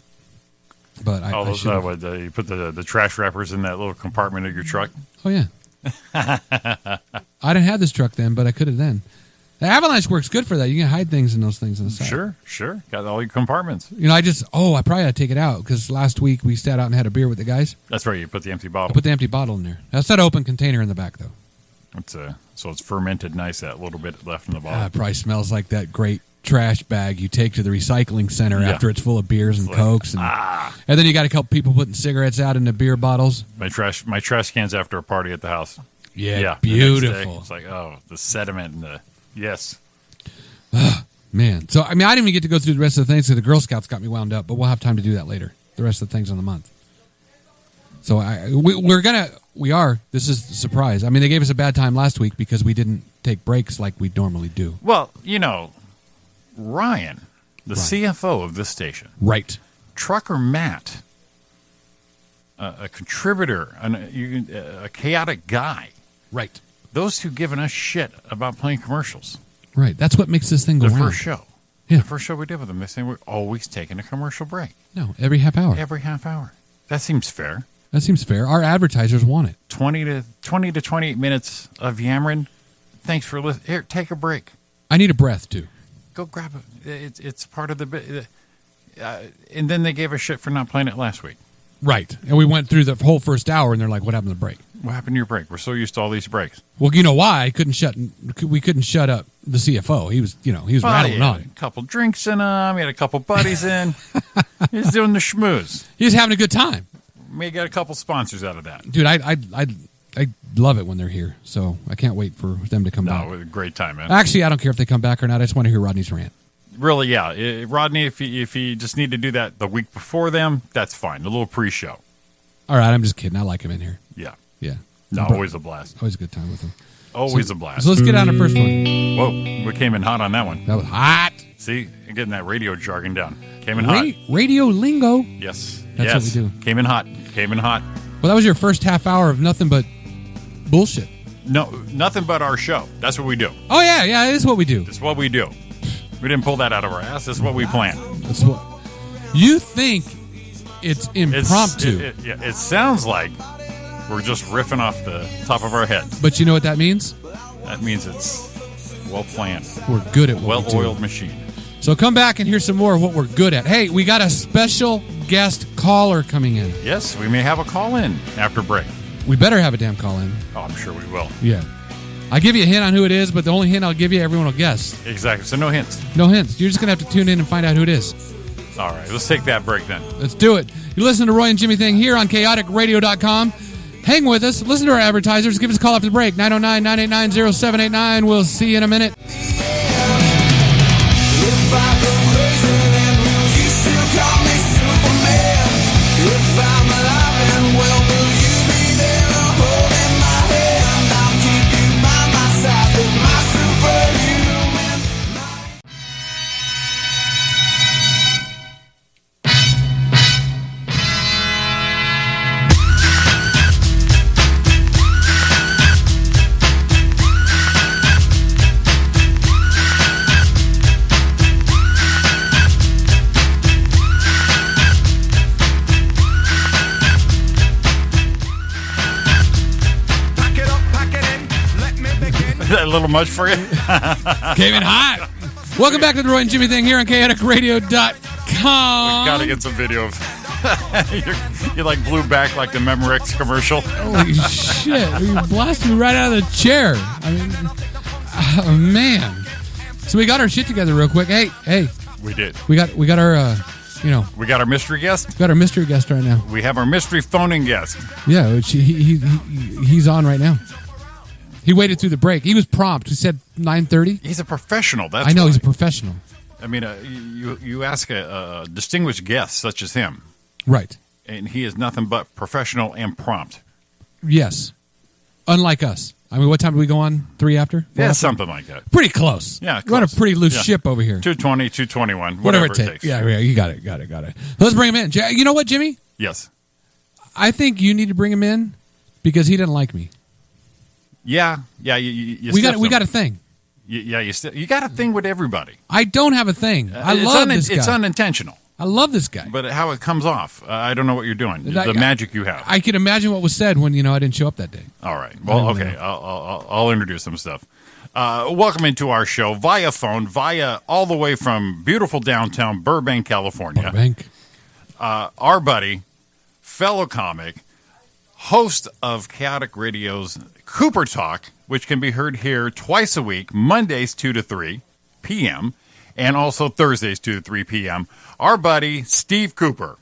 [SPEAKER 3] But I
[SPEAKER 2] Those,
[SPEAKER 3] should.
[SPEAKER 2] you put the trash wrappers in that little compartment of your truck.
[SPEAKER 3] Oh, yeah. I didn't have this truck then, but I could have then. The Avalanche works good for that. You can hide things in those things on the side.
[SPEAKER 2] Sure. Got all your compartments.
[SPEAKER 3] I probably had to take it out because last week we sat out and had a beer with the guys.
[SPEAKER 2] That's right. You put the empty
[SPEAKER 3] I
[SPEAKER 2] bottle.
[SPEAKER 3] put the empty bottle in there. That's that open container in the back, though.
[SPEAKER 2] So it's fermented nice, that little bit left in the bottle.
[SPEAKER 3] It probably smells like that great trash bag you take to the recycling center
[SPEAKER 2] Yeah.
[SPEAKER 3] after it's full of beers and
[SPEAKER 2] Like,
[SPEAKER 3] Cokes. And then you got a couple people putting cigarettes out in the beer bottles.
[SPEAKER 2] My trash cans after a party at the house.
[SPEAKER 3] Yeah,
[SPEAKER 2] the next
[SPEAKER 3] beautiful.
[SPEAKER 2] day, it's like, the sediment and the, yes.
[SPEAKER 3] Man. So, I didn't even get to go through the rest of the things because the Girl Scouts got me wound up, but we'll have time to do that later. The rest of the things on the month. So, this is the surprise. They gave us a bad time last week because we didn't take breaks like we normally do.
[SPEAKER 2] Well, Ryan, the CFO of this station,
[SPEAKER 3] Right.
[SPEAKER 2] Trucker Matt, a contributor, a chaotic guy,
[SPEAKER 3] Right.
[SPEAKER 2] those two giving us shit about playing commercials.
[SPEAKER 3] Right. That's what makes this thing go
[SPEAKER 2] The
[SPEAKER 3] round.
[SPEAKER 2] first show.
[SPEAKER 3] Yeah.
[SPEAKER 2] The first show we did with them, they say we're always taking a commercial break.
[SPEAKER 3] No, every half hour.
[SPEAKER 2] Every half hour. That seems fair.
[SPEAKER 3] That seems fair. Our advertisers want it.
[SPEAKER 2] 20 to 28 minutes of yammering. Thanks for listening. Here, take a break.
[SPEAKER 3] I need a breath, too.
[SPEAKER 2] Go grab it. It's part of the bit. And then they gave us shit for not playing it last week.
[SPEAKER 3] Right. And we went through the whole first hour, and they're like, what happened to the break?
[SPEAKER 2] What happened to your break? We're so used to all these breaks.
[SPEAKER 3] Well, you know why? We couldn't shut up the CFO. He was rattling
[SPEAKER 2] he had
[SPEAKER 3] on.
[SPEAKER 2] a couple drinks in him. He had a couple buddies in. He was doing the schmooze.
[SPEAKER 3] He was having a good time.
[SPEAKER 2] May get a couple sponsors out of that.
[SPEAKER 3] Dude, I love it when they're here, so I can't wait for them to come back.
[SPEAKER 2] No, it was a great time, man.
[SPEAKER 3] Actually, I don't care if they come back or not. I just want to hear Rodney's rant.
[SPEAKER 2] Really, yeah. Rodney, if you just need to do that the week before them, that's fine. A little pre-show.
[SPEAKER 3] All right, I'm just kidding. I like him in here.
[SPEAKER 2] Yeah.
[SPEAKER 3] Yeah.
[SPEAKER 2] No, always a blast.
[SPEAKER 3] Always a good time with him.
[SPEAKER 2] Always a blast.
[SPEAKER 3] So let's get on the first one.
[SPEAKER 2] Whoa, we came in hot on that one.
[SPEAKER 3] That was hot.
[SPEAKER 2] See, you're getting that radio jargon down. Came in hot.
[SPEAKER 3] Radio lingo.
[SPEAKER 2] Yes.
[SPEAKER 3] That's what we do.
[SPEAKER 2] Came in hot. Came in hot.
[SPEAKER 3] Well, that was your first half hour of nothing but bullshit.
[SPEAKER 2] No, nothing but our show. That's what we do.
[SPEAKER 3] Oh, yeah, it is what we do.
[SPEAKER 2] That's what we do. We didn't pull that out of our ass. That's what we planned.
[SPEAKER 3] That's what you think. It's impromptu,
[SPEAKER 2] It sounds like we're just riffing off the top of our heads.
[SPEAKER 3] but you know what that means?
[SPEAKER 2] That means it's well planned,
[SPEAKER 3] We're good at what we do.
[SPEAKER 2] well-oiled machine.
[SPEAKER 3] So come back and hear some more of what we're good at. Hey, we got a special guest caller coming in.
[SPEAKER 2] Yes, we may have a call in after break.
[SPEAKER 3] We better have a damn call in.
[SPEAKER 2] Oh, I'm sure we will.
[SPEAKER 3] Yeah. I'll give you a hint on who it is, but the only hint I'll give you, everyone will guess.
[SPEAKER 2] Exactly. So no hints.
[SPEAKER 3] No hints. You're just going to have to tune in and find out who it is.
[SPEAKER 2] All right, let's take that break then.
[SPEAKER 3] Let's do it. You listen to Roy and Jimmy Thing here on chaoticradio.com. Hang with us. Listen to our advertisers. Give us a call after the break. 909-989-0789. We'll see you in a minute.
[SPEAKER 1] If I go crazy, then will you still call me Superman? If I'm alive and well, will you be there holding my hand? I'll keep you by my side with my superhuman. Pack it up, pack it in, let me begin.
[SPEAKER 2] Is that a little much for you?
[SPEAKER 3] Came in hot. Welcome back to the Roy and Jimmy Thing here on chaoticradio.com.
[SPEAKER 2] Gotta get some video of you like blew back like the Memorex commercial.
[SPEAKER 3] Holy shit. You blasted me right out of the chair. I mean, oh, man. So we got our shit together real quick. Hey,
[SPEAKER 2] We did.
[SPEAKER 3] we got our,
[SPEAKER 2] We got our mystery guest.
[SPEAKER 3] got our mystery guest right now.
[SPEAKER 2] We have our mystery phoning guest.
[SPEAKER 3] Yeah, he's on right now. He waited through the break. He was prompt. He said 9:30.
[SPEAKER 2] He's a professional. That's
[SPEAKER 3] I know
[SPEAKER 2] why.
[SPEAKER 3] he's a professional.
[SPEAKER 2] I mean, you ask a distinguished guest such as him,
[SPEAKER 3] Right.
[SPEAKER 2] and he is nothing but professional and prompt.
[SPEAKER 3] Yes. unlike us. I mean, what time do we go on? 3 after? 4
[SPEAKER 2] Yeah,
[SPEAKER 3] after?
[SPEAKER 2] something like that.
[SPEAKER 3] Pretty close.
[SPEAKER 2] Yeah,
[SPEAKER 3] We're on a
[SPEAKER 2] close.
[SPEAKER 3] pretty loose
[SPEAKER 2] Yeah.
[SPEAKER 3] ship over here.
[SPEAKER 2] 220, 221,
[SPEAKER 3] Whatever
[SPEAKER 2] whatever
[SPEAKER 3] it takes. Yeah, you got it. Let's bring him in. You know what, Jimmy?
[SPEAKER 2] Yes.
[SPEAKER 3] I think you need to bring him in because he doesn't like me.
[SPEAKER 2] Yeah. You
[SPEAKER 3] We
[SPEAKER 2] stiffed
[SPEAKER 3] got
[SPEAKER 2] him.
[SPEAKER 3] a thing.
[SPEAKER 2] You got a thing with everybody.
[SPEAKER 3] I don't have a thing. I
[SPEAKER 2] It's
[SPEAKER 3] love this guy.
[SPEAKER 2] It's unintentional,
[SPEAKER 3] I love this guy.
[SPEAKER 2] but how it comes off, I don't know what you're doing.
[SPEAKER 3] I-
[SPEAKER 2] The magic you have.
[SPEAKER 3] I can imagine what was said when I didn't show up that day.
[SPEAKER 2] All right. Well,
[SPEAKER 3] I don't
[SPEAKER 2] okay. I'll introduce some stuff. Welcome into our show via phone, all the way from beautiful downtown Burbank, California.
[SPEAKER 3] Burbank.
[SPEAKER 2] Our buddy, fellow comic, host of Chaotic Radio's Cooper Talk, which can be heard here twice a week, Mondays 2 to 3 p.m., and also Thursdays 2 to 3 p.m., our buddy, Steve Cooper.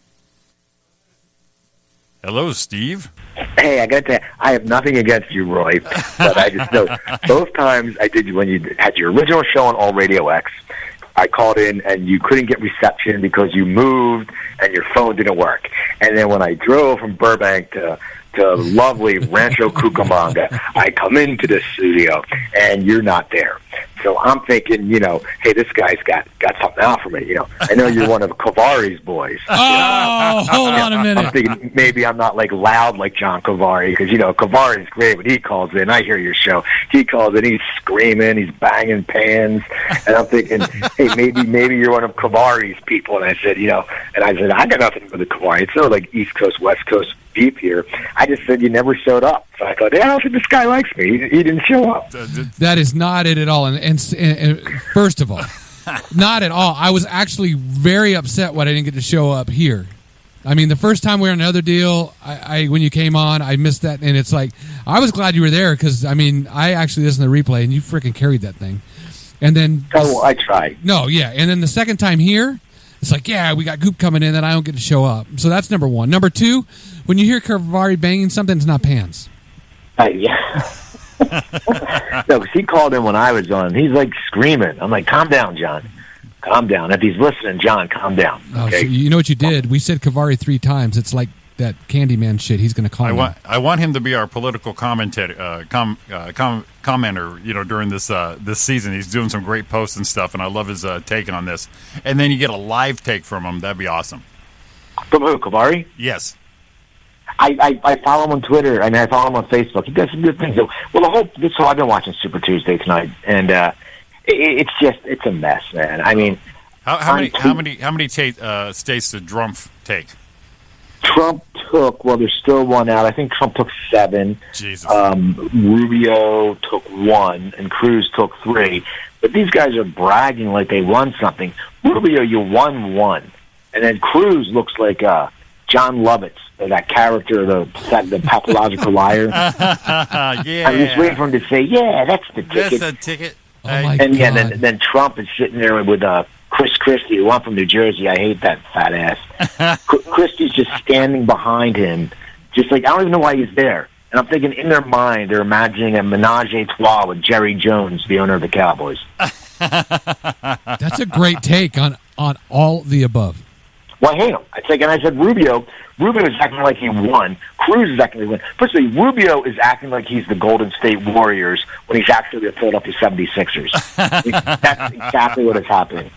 [SPEAKER 2] Hello, Steve.
[SPEAKER 4] Hey, I got to. I have nothing against you, Roy, but I just know both times I did when you had your original show on All Radio X. I called in and you couldn't get reception because you moved and your phone didn't work. And then when I drove from Burbank to lovely Rancho Cucamonga, I come into the studio and you're not there. So I'm thinking, hey, this guy's got something out for me. I know you're one of Kavari's boys.
[SPEAKER 3] Oh, hold on a
[SPEAKER 4] I'm
[SPEAKER 3] minute.
[SPEAKER 4] thinking maybe I'm not like loud like John Kavari because Kavari's great when he calls in. I hear your show. He calls in, he's screaming, he's banging pans, and I'm thinking, hey, maybe you're one of Kavari's people. And I said, I got nothing for the Kavari. It's not like East Coast, West Coast beef here. I just said you never showed up. So I thought, I don't think this guy likes me. He didn't show up.
[SPEAKER 3] That is not it at all. And first of all, not at all. I was actually very upset when I didn't get to show up here. I mean, the first time we were on another deal, I when you came on, I missed that, and it's like I was glad you were there because I actually listened to the replay, and you freaking carried that thing. And then
[SPEAKER 4] I tried.
[SPEAKER 3] No, yeah, and then the second time here, it's like, yeah, we got Goop coming in, and I don't get to show up. So that's number one. Number two, when you hear Kavari banging something, it's not pans.
[SPEAKER 4] Yeah. No, because he called in when I was on. He's like screaming. I'm like, calm down, John. Calm down. If he's listening, John, calm down.
[SPEAKER 3] Oh,
[SPEAKER 4] Okay.
[SPEAKER 3] so you know what you did? We said Kavari 3 times. It's like that Candyman shit. He's going to call me.
[SPEAKER 2] I want him to be our political commentator, commenter. During this season, he's doing some great posts and stuff, and I love his take on this. And then you get a live take from him. That'd be awesome.
[SPEAKER 4] From who, Kavari?
[SPEAKER 2] Yes.
[SPEAKER 4] I follow him on Twitter. I follow him on Facebook. He does some good things. So I've been watching Super Tuesday tonight, and it's a mess, man. I mean,
[SPEAKER 2] How many states did Trump take?
[SPEAKER 4] Trump took. Well, there's still one out. I think Trump took 7.
[SPEAKER 2] Jesus.
[SPEAKER 4] Rubio took 1, and Cruz took 3. But these guys are bragging like they won something. Rubio, you won 1, and then Cruz looks like John Lovitz, that character, the pathological liar.
[SPEAKER 2] Yeah.
[SPEAKER 4] I'm just waiting for him to say, "Yeah, that's the ticket."
[SPEAKER 2] That's a ticket.
[SPEAKER 3] Oh, my
[SPEAKER 4] And yeah,
[SPEAKER 3] God.
[SPEAKER 4] then Trump is sitting there with Chris Christie, who I'm from New Jersey. I hate that fat ass. Christie's just standing behind him, just like I don't even know why he's there. And I'm thinking, in their mind, they're imagining a menage a trois with Jerry Jones, the owner of the Cowboys.
[SPEAKER 3] That's a great take on all the above.
[SPEAKER 4] Well, I hate him. And I said, Rubio is acting like he won. Cruz is acting like he won. Firstly, Rubio is acting like he's the Golden State Warriors when he's actually the Philadelphia 76ers. That's exactly what is happening.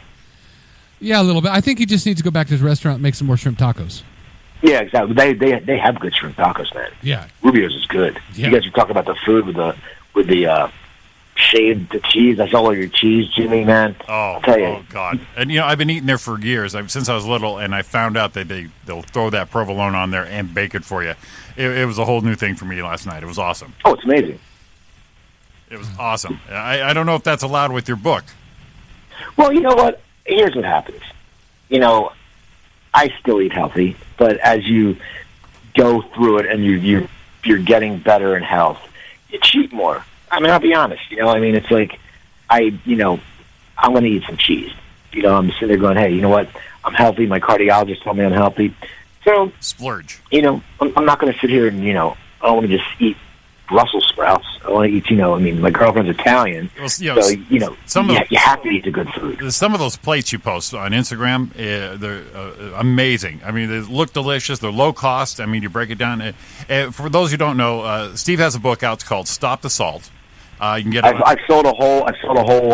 [SPEAKER 3] Yeah, a little bit. I think he just needs to go back to his restaurant and make some more shrimp tacos.
[SPEAKER 4] Yeah, exactly. They have good shrimp tacos, man.
[SPEAKER 3] Yeah.
[SPEAKER 4] Rubio's is good.
[SPEAKER 3] Yeah.
[SPEAKER 4] You guys were talking about the food with the shaved the cheese. I saw all your cheese, Jimmy, man.
[SPEAKER 2] Oh,
[SPEAKER 4] I'll tell you.
[SPEAKER 2] oh God! And I've been eating there for years. Since I was little, and I found out that they'll throw that provolone on there and bake it for you. It was a whole new thing for me last night. It was awesome.
[SPEAKER 4] Oh, it's amazing.
[SPEAKER 2] It was awesome. I don't know if that's allowed with your book.
[SPEAKER 4] Well, you know what? Here's what happens. I still eat healthy, but as you go through it and you're getting better in health, you cheat more. I'll be honest. It's like I'm going to eat some cheese. I'm sitting there going, hey, you know what? I'm healthy. My cardiologist told me I'm healthy. So,
[SPEAKER 2] Splurge.
[SPEAKER 4] I'm not going to sit here and, I don't want to just eat Brussels sprouts. I want to eat, I mean, my girlfriend's Italian,
[SPEAKER 2] Well,
[SPEAKER 4] so, you have to eat the good food.
[SPEAKER 2] Some of those plates you post on Instagram, they're amazing. I mean, they look delicious. They're low cost. I mean, you break it down. For those who don't know, Steve has a book out. It's called Stop the Salt. You can get it.
[SPEAKER 4] I've sold a whole.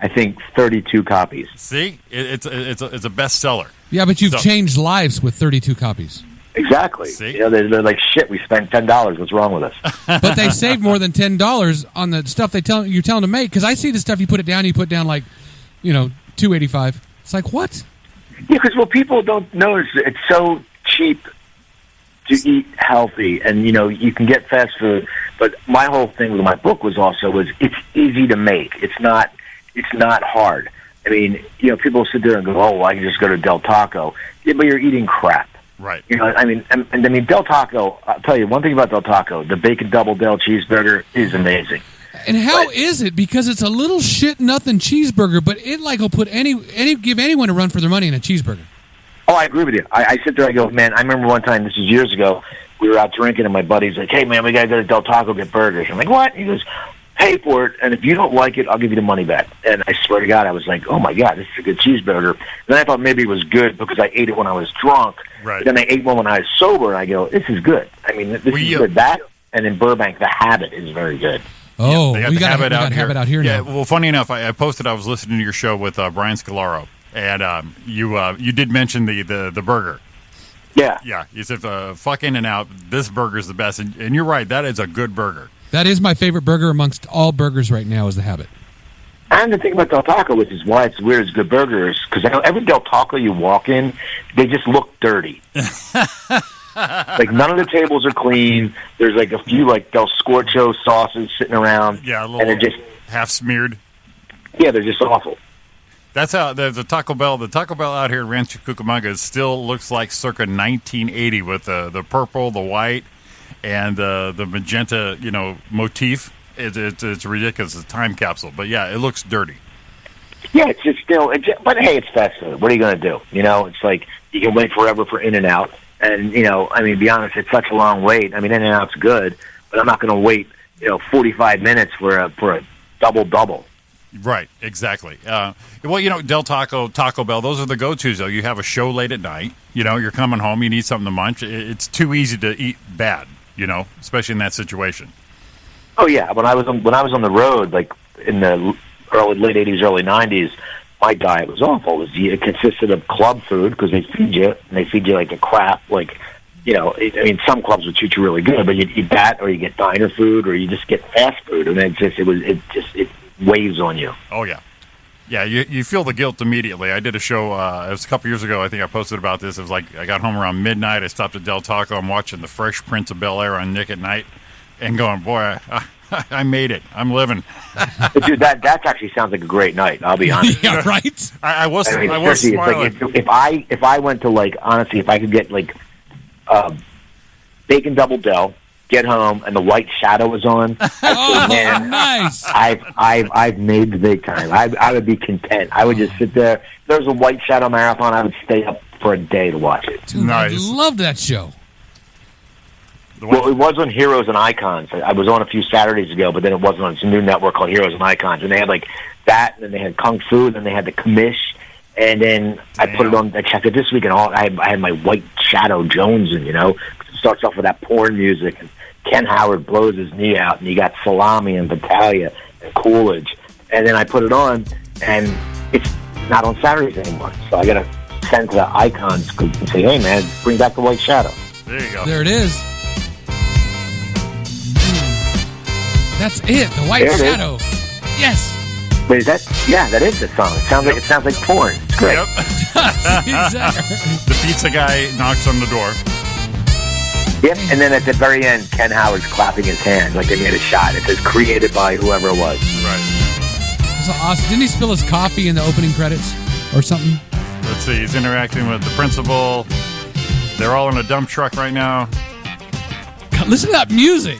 [SPEAKER 4] I think 32 copies.
[SPEAKER 2] See, it's a bestseller.
[SPEAKER 3] Yeah, but you've
[SPEAKER 2] So-
[SPEAKER 3] changed lives with 32 copies.
[SPEAKER 4] Exactly.
[SPEAKER 2] See?
[SPEAKER 4] They're like, shit, we spent $10. What's wrong with us?
[SPEAKER 3] But they save more than $10 on the stuff you tell them to make. Because I see the stuff you put down like, $2.85. It's like, what?
[SPEAKER 4] Yeah, because what people don't know is it's so cheap to eat healthy, and you can get fast food. But my whole thing with my book was it's easy to make. It's not hard. I mean, people sit there and go, oh, well, I can just go to Del Taco. Yeah, but you're eating crap.
[SPEAKER 2] Right.
[SPEAKER 4] I mean, Del Taco, I'll tell you one thing about Del Taco, the bacon double Del cheeseburger is amazing.
[SPEAKER 3] And how is it? Because it's a little shit nothing cheeseburger, but it will put give anyone a run for their money in a cheeseburger.
[SPEAKER 4] Oh, I agree with you. I sit there, I go, man, I remember one time, this was years ago, we were out drinking, and my buddy's like, hey, man, we got to go to Del Taco get burgers. I'm like, what? He goes, pay for it, and if you don't like it, I'll give you the money back. And I swear to God, I was like, oh, my God, this is a good cheeseburger. And then I thought maybe it was good because I ate it when I was drunk.
[SPEAKER 2] Right.
[SPEAKER 4] But then I ate one when I was sober, and I go, this is good. I mean, this is good. That, and in Burbank, The Habit is very good.
[SPEAKER 3] Oh,
[SPEAKER 2] they got
[SPEAKER 3] we
[SPEAKER 2] the
[SPEAKER 3] got
[SPEAKER 2] Habit out
[SPEAKER 3] Habit out here
[SPEAKER 2] yeah,
[SPEAKER 3] now.
[SPEAKER 2] well, funny enough, I posted I was listening to your show with Brian Scalaro, and you did mention the burger.
[SPEAKER 4] Yeah.
[SPEAKER 2] Yeah, you said fuck In-N-Out, this burger's the best, and you're right, that is a good burger.
[SPEAKER 3] That is my favorite burger amongst all burgers right now is the Habit.
[SPEAKER 4] And the thing about Del Taco, which is why it's weird as good burgers, because I know every Del Taco you walk in, they just look dirty. Like, none of the tables are clean. There's, like, a few, like, Del Scorcho sauces sitting around.
[SPEAKER 2] Yeah, a little
[SPEAKER 4] and they're just,
[SPEAKER 2] half smeared.
[SPEAKER 4] yeah, they're just awful.
[SPEAKER 2] That's how the Taco Bell out here in Rancho Cucamonga still looks like circa 1980 with the purple, the white, and the magenta, motif. It's ridiculous. It's a time capsule. But, yeah, it looks dirty.
[SPEAKER 4] Yeah, it's just still, but hey, it's fast food. What are you going to do? It's like you can wait forever for In-N-Out. And, be honest, it's such a long wait. I mean, In-N-Out's good, but I'm not going to wait, 45 minutes for a double-double.
[SPEAKER 2] Right, exactly. Well, Del Taco, Taco Bell, those are the go-tos, though. You have a show late at night. You're coming home, you need something to munch. It's too easy to eat bad, especially in that situation.
[SPEAKER 4] Oh, yeah. When I was on the road, like in the late 80s, early 90s, my diet was awful. It consisted of club food because they feed you, and they feed you like a crap. Like, some clubs would treat you really good, but you'd eat that, or you get diner food, or you just get fast food, and it weighs on you.
[SPEAKER 2] Oh yeah, yeah. You feel the guilt immediately. I did a show. It was a couple years ago. I think I posted about this. It was like I got home around midnight. I stopped at Del Taco. I'm watching The Fresh Prince of Bel-Air on Nick at Night, and going, boy, I made it. I'm living.
[SPEAKER 4] But dude, that actually sounds like a great night. I'll be honest.
[SPEAKER 3] Yeah, right?
[SPEAKER 2] I was
[SPEAKER 4] seriously,
[SPEAKER 2] smiling.
[SPEAKER 4] It's like if I went to, like, honestly, if I could get like bacon double Del, get home, and the White Shadow was on.
[SPEAKER 3] Oh,
[SPEAKER 4] man,
[SPEAKER 3] nice.
[SPEAKER 4] I've made the big time. I would be content. I would just sit there. If there was a White Shadow marathon, I would stay up for a day to watch it.
[SPEAKER 3] Dude,
[SPEAKER 2] Nice.
[SPEAKER 3] I love that show.
[SPEAKER 4] Well, it was on Heroes and Icons. I was on a few Saturdays ago, but then it wasn't on some new network called Heroes and Icons. And they had like that, and then they had Kung Fu, and then they had the Commish. And then I put it on, I checked it this week, and I had my White Shadow Jones, and it starts off with that porn music, and Ken Howard blows his knee out, and you got Salami and Battaglia and Coolidge. And then I put it on, and it's not on Saturdays anymore. So I got to send to the Icons and say, hey, man, bring back the White Shadow.
[SPEAKER 2] There you go.
[SPEAKER 3] There it is. That's it. The White
[SPEAKER 4] There it is.
[SPEAKER 3] Shadow. Yes.
[SPEAKER 4] Wait, is that? Yeah, that is the song. It sounds like porn. It's great.
[SPEAKER 2] Yep.
[SPEAKER 3] Exactly.
[SPEAKER 2] The pizza guy knocks on the door.
[SPEAKER 4] Yep. And then at the very end, Ken Howard's clapping his hand like they made a shot. It says created by whoever it was.
[SPEAKER 2] Right.
[SPEAKER 3] So awesome. Didn't he spill his coffee in the opening credits or something?
[SPEAKER 2] Let's see. He's interacting with the principal. They're all in a dump truck right now.
[SPEAKER 3] God, listen to that music.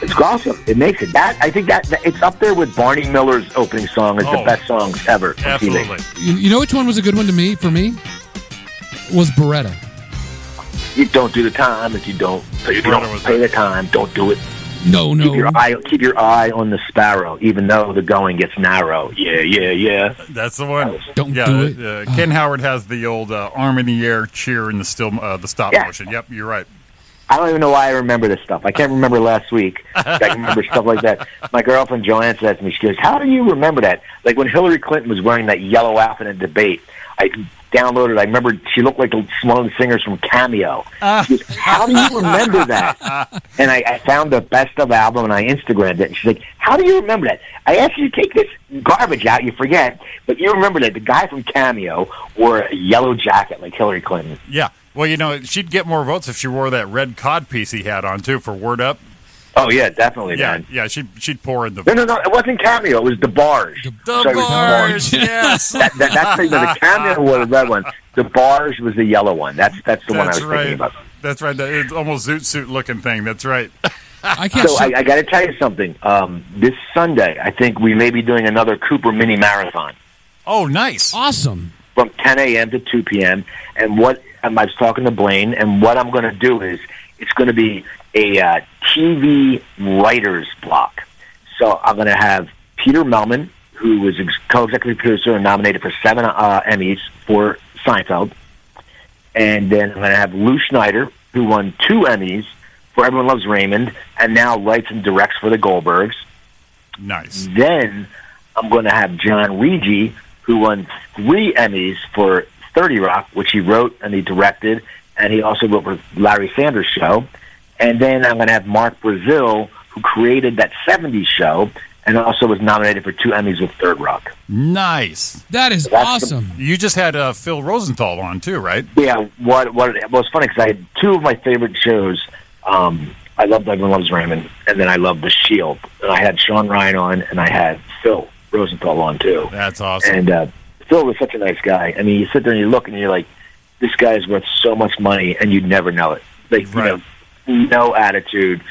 [SPEAKER 4] It's awesome. It makes it. I think that it's up there with Barney Miller's opening song as the best songs ever from
[SPEAKER 2] Absolutely.
[SPEAKER 4] TV.
[SPEAKER 3] You know which one was a good one for me? Was Beretta.
[SPEAKER 4] You don't do the time if you don't. So you
[SPEAKER 2] Beretta
[SPEAKER 4] don't
[SPEAKER 2] was
[SPEAKER 4] pay
[SPEAKER 2] good.
[SPEAKER 4] the time. Don't do it.
[SPEAKER 3] No.
[SPEAKER 4] Keep your eye on the sparrow, even though the going gets narrow. Yeah.
[SPEAKER 2] That's the one.
[SPEAKER 3] Don't
[SPEAKER 2] yeah,
[SPEAKER 3] do it.
[SPEAKER 2] Ken Howard has the old arm in the air cheer in the stop
[SPEAKER 4] Yeah.
[SPEAKER 2] motion. Yep, you're right.
[SPEAKER 4] I don't even know why I remember this stuff. I can't remember last week. I can remember stuff like that. My girlfriend Joanne says to me, she goes, "How do you remember that?" Like when Hillary Clinton was wearing that yellow outfit in a debate, I downloaded. I remember she looked like one of the singers from Cameo. She goes, "How do you remember that?" And I found the best of album and I Instagrammed it. And she's like, "How do you remember that?" I asked you to take this garbage out, you forget, but you remember that the guy from Cameo wore a yellow jacket like Hillary Clinton.
[SPEAKER 2] Yeah. Well, she'd get more votes if she wore that red cod piece he had on too for Word Up.
[SPEAKER 4] Oh yeah, definitely,
[SPEAKER 2] Yeah,
[SPEAKER 4] man.
[SPEAKER 2] yeah. She'd pour in the
[SPEAKER 4] No, it wasn't Cameo. It was the bars.
[SPEAKER 2] the
[SPEAKER 4] Sorry, it was
[SPEAKER 2] bars. Yes,
[SPEAKER 4] That's the Cameo was the red one. The bars was the yellow one. That's the one I was
[SPEAKER 2] that's right.
[SPEAKER 4] thinking about.
[SPEAKER 2] That's right. It's almost zoot suit looking thing. That's right.
[SPEAKER 3] I can't.
[SPEAKER 4] So I got to tell you something. This Sunday, I think we may be doing another Cooper mini marathon
[SPEAKER 2] Oh, nice.
[SPEAKER 3] awesome.
[SPEAKER 4] from 10 a.m. to 2 p.m. And what I was talking to Blaine, and what I'm going to do is it's going to be a TV writer's block. So I'm going to have Peter Melman, who was co-executive producer and nominated for 7 Emmys for Seinfeld. And then I'm going to have Lou Schneider, who won 2 Emmys for Everyone Loves Raymond, and now writes and directs for the Goldbergs.
[SPEAKER 2] Nice.
[SPEAKER 4] Then I'm going to have John Rigi, who won 3 Emmys for 30 Rock, which he wrote and he directed, and he also wrote for Larry Sanders Show. And then I'm going to have Mark Brazil, who created that 70s show, and also was nominated for 2 Emmys with Third Rock.
[SPEAKER 2] Nice.
[SPEAKER 3] That is
[SPEAKER 4] That's
[SPEAKER 3] awesome.
[SPEAKER 2] You just had Phil Rosenthal on too, right?
[SPEAKER 4] Yeah, what was funny because I had 2 of my favorite shows. I loved Everyone Loves Raymond, and then I loved The Shield. And I had Sean Ryan on, and I had Phil Rosenthal on too.
[SPEAKER 2] That's awesome.
[SPEAKER 4] And Phil was such a nice guy. I mean, you sit there and you look, and you're like, this guy is worth so much money, and you'd never know it. Like,
[SPEAKER 2] Right.
[SPEAKER 4] no attitude.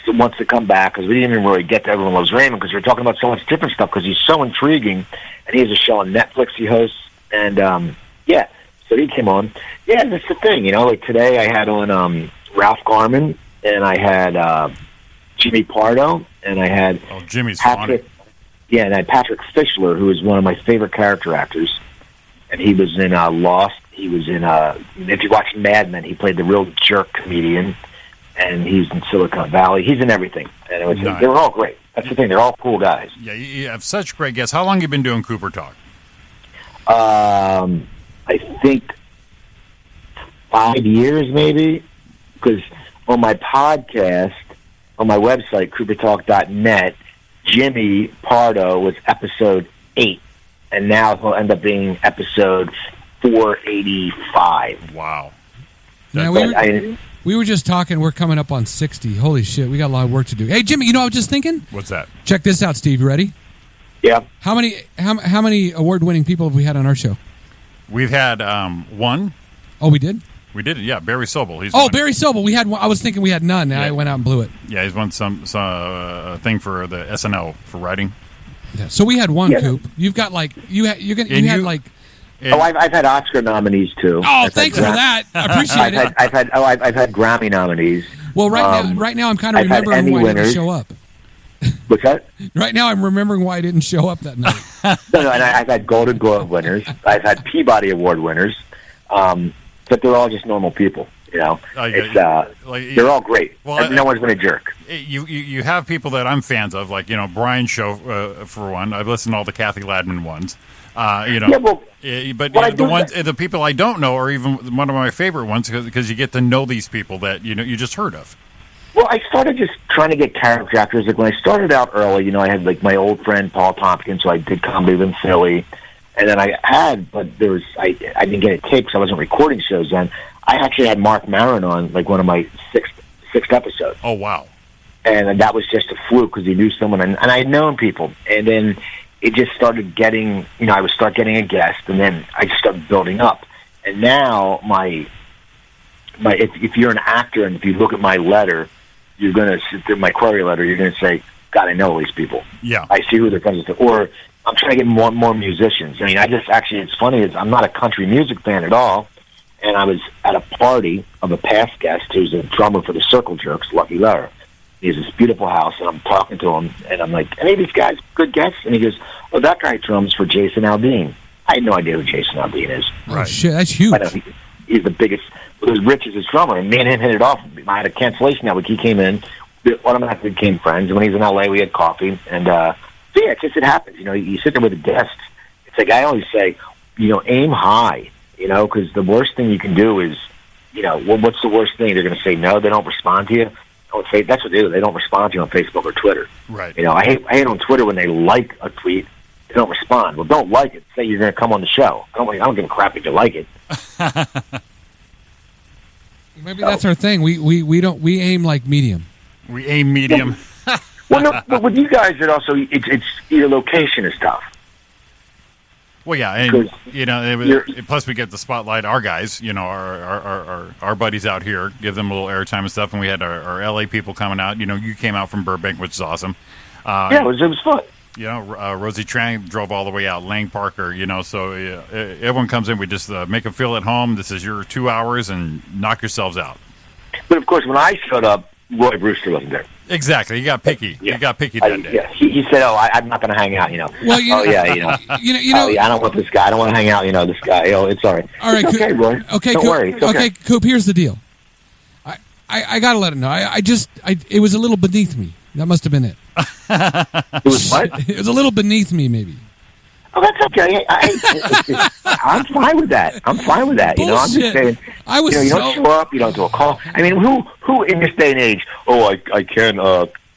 [SPEAKER 4] So wants to come back because we didn't even really get to Everyone Loves Raymond because we were talking about so much different stuff because he's so intriguing, and he has a show on Netflix he hosts, and so he came on. Yeah, that's the thing, like today I had on Ralph Garman, and I had Jimmy Pardo, and I had
[SPEAKER 2] Oh, Jimmy's
[SPEAKER 4] Patrick.
[SPEAKER 2] funny.
[SPEAKER 4] Yeah, and I had Patrick Fischler, who is one of my favorite character actors, and he was in Lost. He was in if you watch Mad Men, he played the real jerk comedian, and he's in Silicon Valley. He's in everything, and
[SPEAKER 2] Nice.
[SPEAKER 4] they were all great. That's the thing; they're all cool guys.
[SPEAKER 2] Yeah, you have such great guests. How long have you been doing Cooper Talk?
[SPEAKER 4] I think 5 years, maybe, because on my podcast, on my website, CooperTalk.net, Jimmy Pardo was episode 8, and now he'll end up being episode 485.
[SPEAKER 2] Wow.
[SPEAKER 3] Yeah, we were just talking. We're coming up on 60. Holy shit, we got a lot of work to do. Hey, Jimmy, I was just thinking.
[SPEAKER 2] What's that?
[SPEAKER 3] Check this out, Steve. You ready?
[SPEAKER 4] Yeah.
[SPEAKER 3] How many award-winning people have we had on our show?
[SPEAKER 2] We've had one.
[SPEAKER 3] Oh, we did.
[SPEAKER 2] We did it. Yeah, Barry Sobel. He's
[SPEAKER 3] Oh,
[SPEAKER 2] won-
[SPEAKER 3] Barry Sobel. We had one. I was thinking we had none. And I went out and blew it.
[SPEAKER 2] Yeah, he's won some thing for the SNL for writing.
[SPEAKER 3] Yeah. So we had one,
[SPEAKER 4] Yeah.
[SPEAKER 3] Coop. You've got like you had
[SPEAKER 2] you-
[SPEAKER 3] like.
[SPEAKER 2] And-
[SPEAKER 4] I've had Oscar nominees too.
[SPEAKER 3] Oh,
[SPEAKER 4] I've had
[SPEAKER 3] thanks for that. I appreciate it.
[SPEAKER 4] I've had Grammy nominees.
[SPEAKER 3] Well, right now I'm kind of
[SPEAKER 4] I've had
[SPEAKER 3] remembering
[SPEAKER 4] Emmy
[SPEAKER 3] why I didn't
[SPEAKER 4] winners.
[SPEAKER 3] show up.
[SPEAKER 4] What's that?
[SPEAKER 3] Right now I'm remembering why I didn't show up that night.
[SPEAKER 4] No, and I've had Golden Globe winners. I've had Peabody Award winners. But they're all just normal people.
[SPEAKER 2] yeah,
[SPEAKER 4] It's
[SPEAKER 2] like-
[SPEAKER 4] they're all great.
[SPEAKER 2] Well,
[SPEAKER 4] No one's been a jerk.
[SPEAKER 2] You have people that I'm fans of, like Brian's show for one. I've listened to all the Kathy Ladman ones.
[SPEAKER 4] Yeah, well,
[SPEAKER 2] But
[SPEAKER 4] what I
[SPEAKER 2] the
[SPEAKER 4] do-
[SPEAKER 2] ones, the people I don't know are even one of my favorite ones because you get to know these people that you just heard of.
[SPEAKER 4] Well, I started just trying to get character actors. Like when I started out early, I had like my old friend Paul Tompkins, so I did comedy with him, Philly, and then I didn't get a tape because I wasn't recording shows then. I actually had Mark Maron on like one of my sixth episodes,
[SPEAKER 2] Oh wow!
[SPEAKER 4] and that was just a fluke because he knew someone, and I had known people, and then it just started getting, I would start getting a guest, and then I just started building up, and now if you're an actor and if you look at my letter, you're going to sit there, my query letter, you're going to say, God, I know all these people.
[SPEAKER 2] Yeah,
[SPEAKER 4] I see who they're friends with. Or I'm trying to get more musicians. I mean, it's funny, I'm not a country music fan at all, and I was at a party of a past guest who's a drummer for the Circle Jerks, Lucky Larry. He has this beautiful house, and I'm talking to him, and I'm like, any of these guys good guests? And he goes, oh, that guy drums for Jason Aldean. I had no idea who Jason Aldean is.
[SPEAKER 3] Oh, shit, that's huge.
[SPEAKER 4] I know he's the biggest. Well, Rich is his drummer, and me and him hit it off. I had a cancellation that week. He came in. Automatically became friends. And when he's in L.A., we had coffee. And, yeah, it happens. You know, you sit there with a guest. It's like I always say, you know, aim high, you know, because the worst thing you can do is, you know, well, what's the worst thing? They're going to say no, they don't respond to you. That's what they do. They don't respond to you on Facebook or Twitter.
[SPEAKER 2] Right.
[SPEAKER 4] You know, I hate on Twitter when they like a tweet, they don't respond. Well, don't like it. Say you're going to come on the show. I don't give a crap if you like it.
[SPEAKER 3] Maybe that's our thing. We aim like medium.
[SPEAKER 2] We aim medium.
[SPEAKER 4] Well, no, but with you guys, it's your location is tough.
[SPEAKER 2] Well, yeah, and you know, plus we get the spotlight. Our guys, you know, our buddies out here, give them a little airtime and stuff. And we had our LA people coming out. You know, you came out from Burbank, which is awesome.
[SPEAKER 4] Yeah, it was fun.
[SPEAKER 2] You know, Rosie Trang drove all the way out. Lang Parker, you know, so everyone comes in. We just make them feel at home. This is your 2 hours, and knock yourselves out.
[SPEAKER 4] But of course, when I showed up, Roy Brewster wasn't there.
[SPEAKER 2] Exactly, you got picky.
[SPEAKER 4] Yeah.
[SPEAKER 2] You got picky that day.
[SPEAKER 4] Yeah, he said, "Oh, I'm not going to hang out." You know.
[SPEAKER 3] Well, you know,
[SPEAKER 4] you know. I don't want this guy. I don't want to hang out. You know, this guy. You know, it's all right.
[SPEAKER 3] All right,
[SPEAKER 4] it's okay, Roy.
[SPEAKER 3] Okay,
[SPEAKER 4] don't worry. It's okay.
[SPEAKER 3] Coop. Here's the deal. I got to let him know. It was a little beneath me. That must have been it.
[SPEAKER 4] It was what?
[SPEAKER 3] It was a little beneath me, maybe.
[SPEAKER 4] Oh, that's okay. I'm fine with that. You know, I'm just saying.
[SPEAKER 3] I was
[SPEAKER 4] you don't show up. You don't do a call. I mean, who in this day and age? Oh, I can't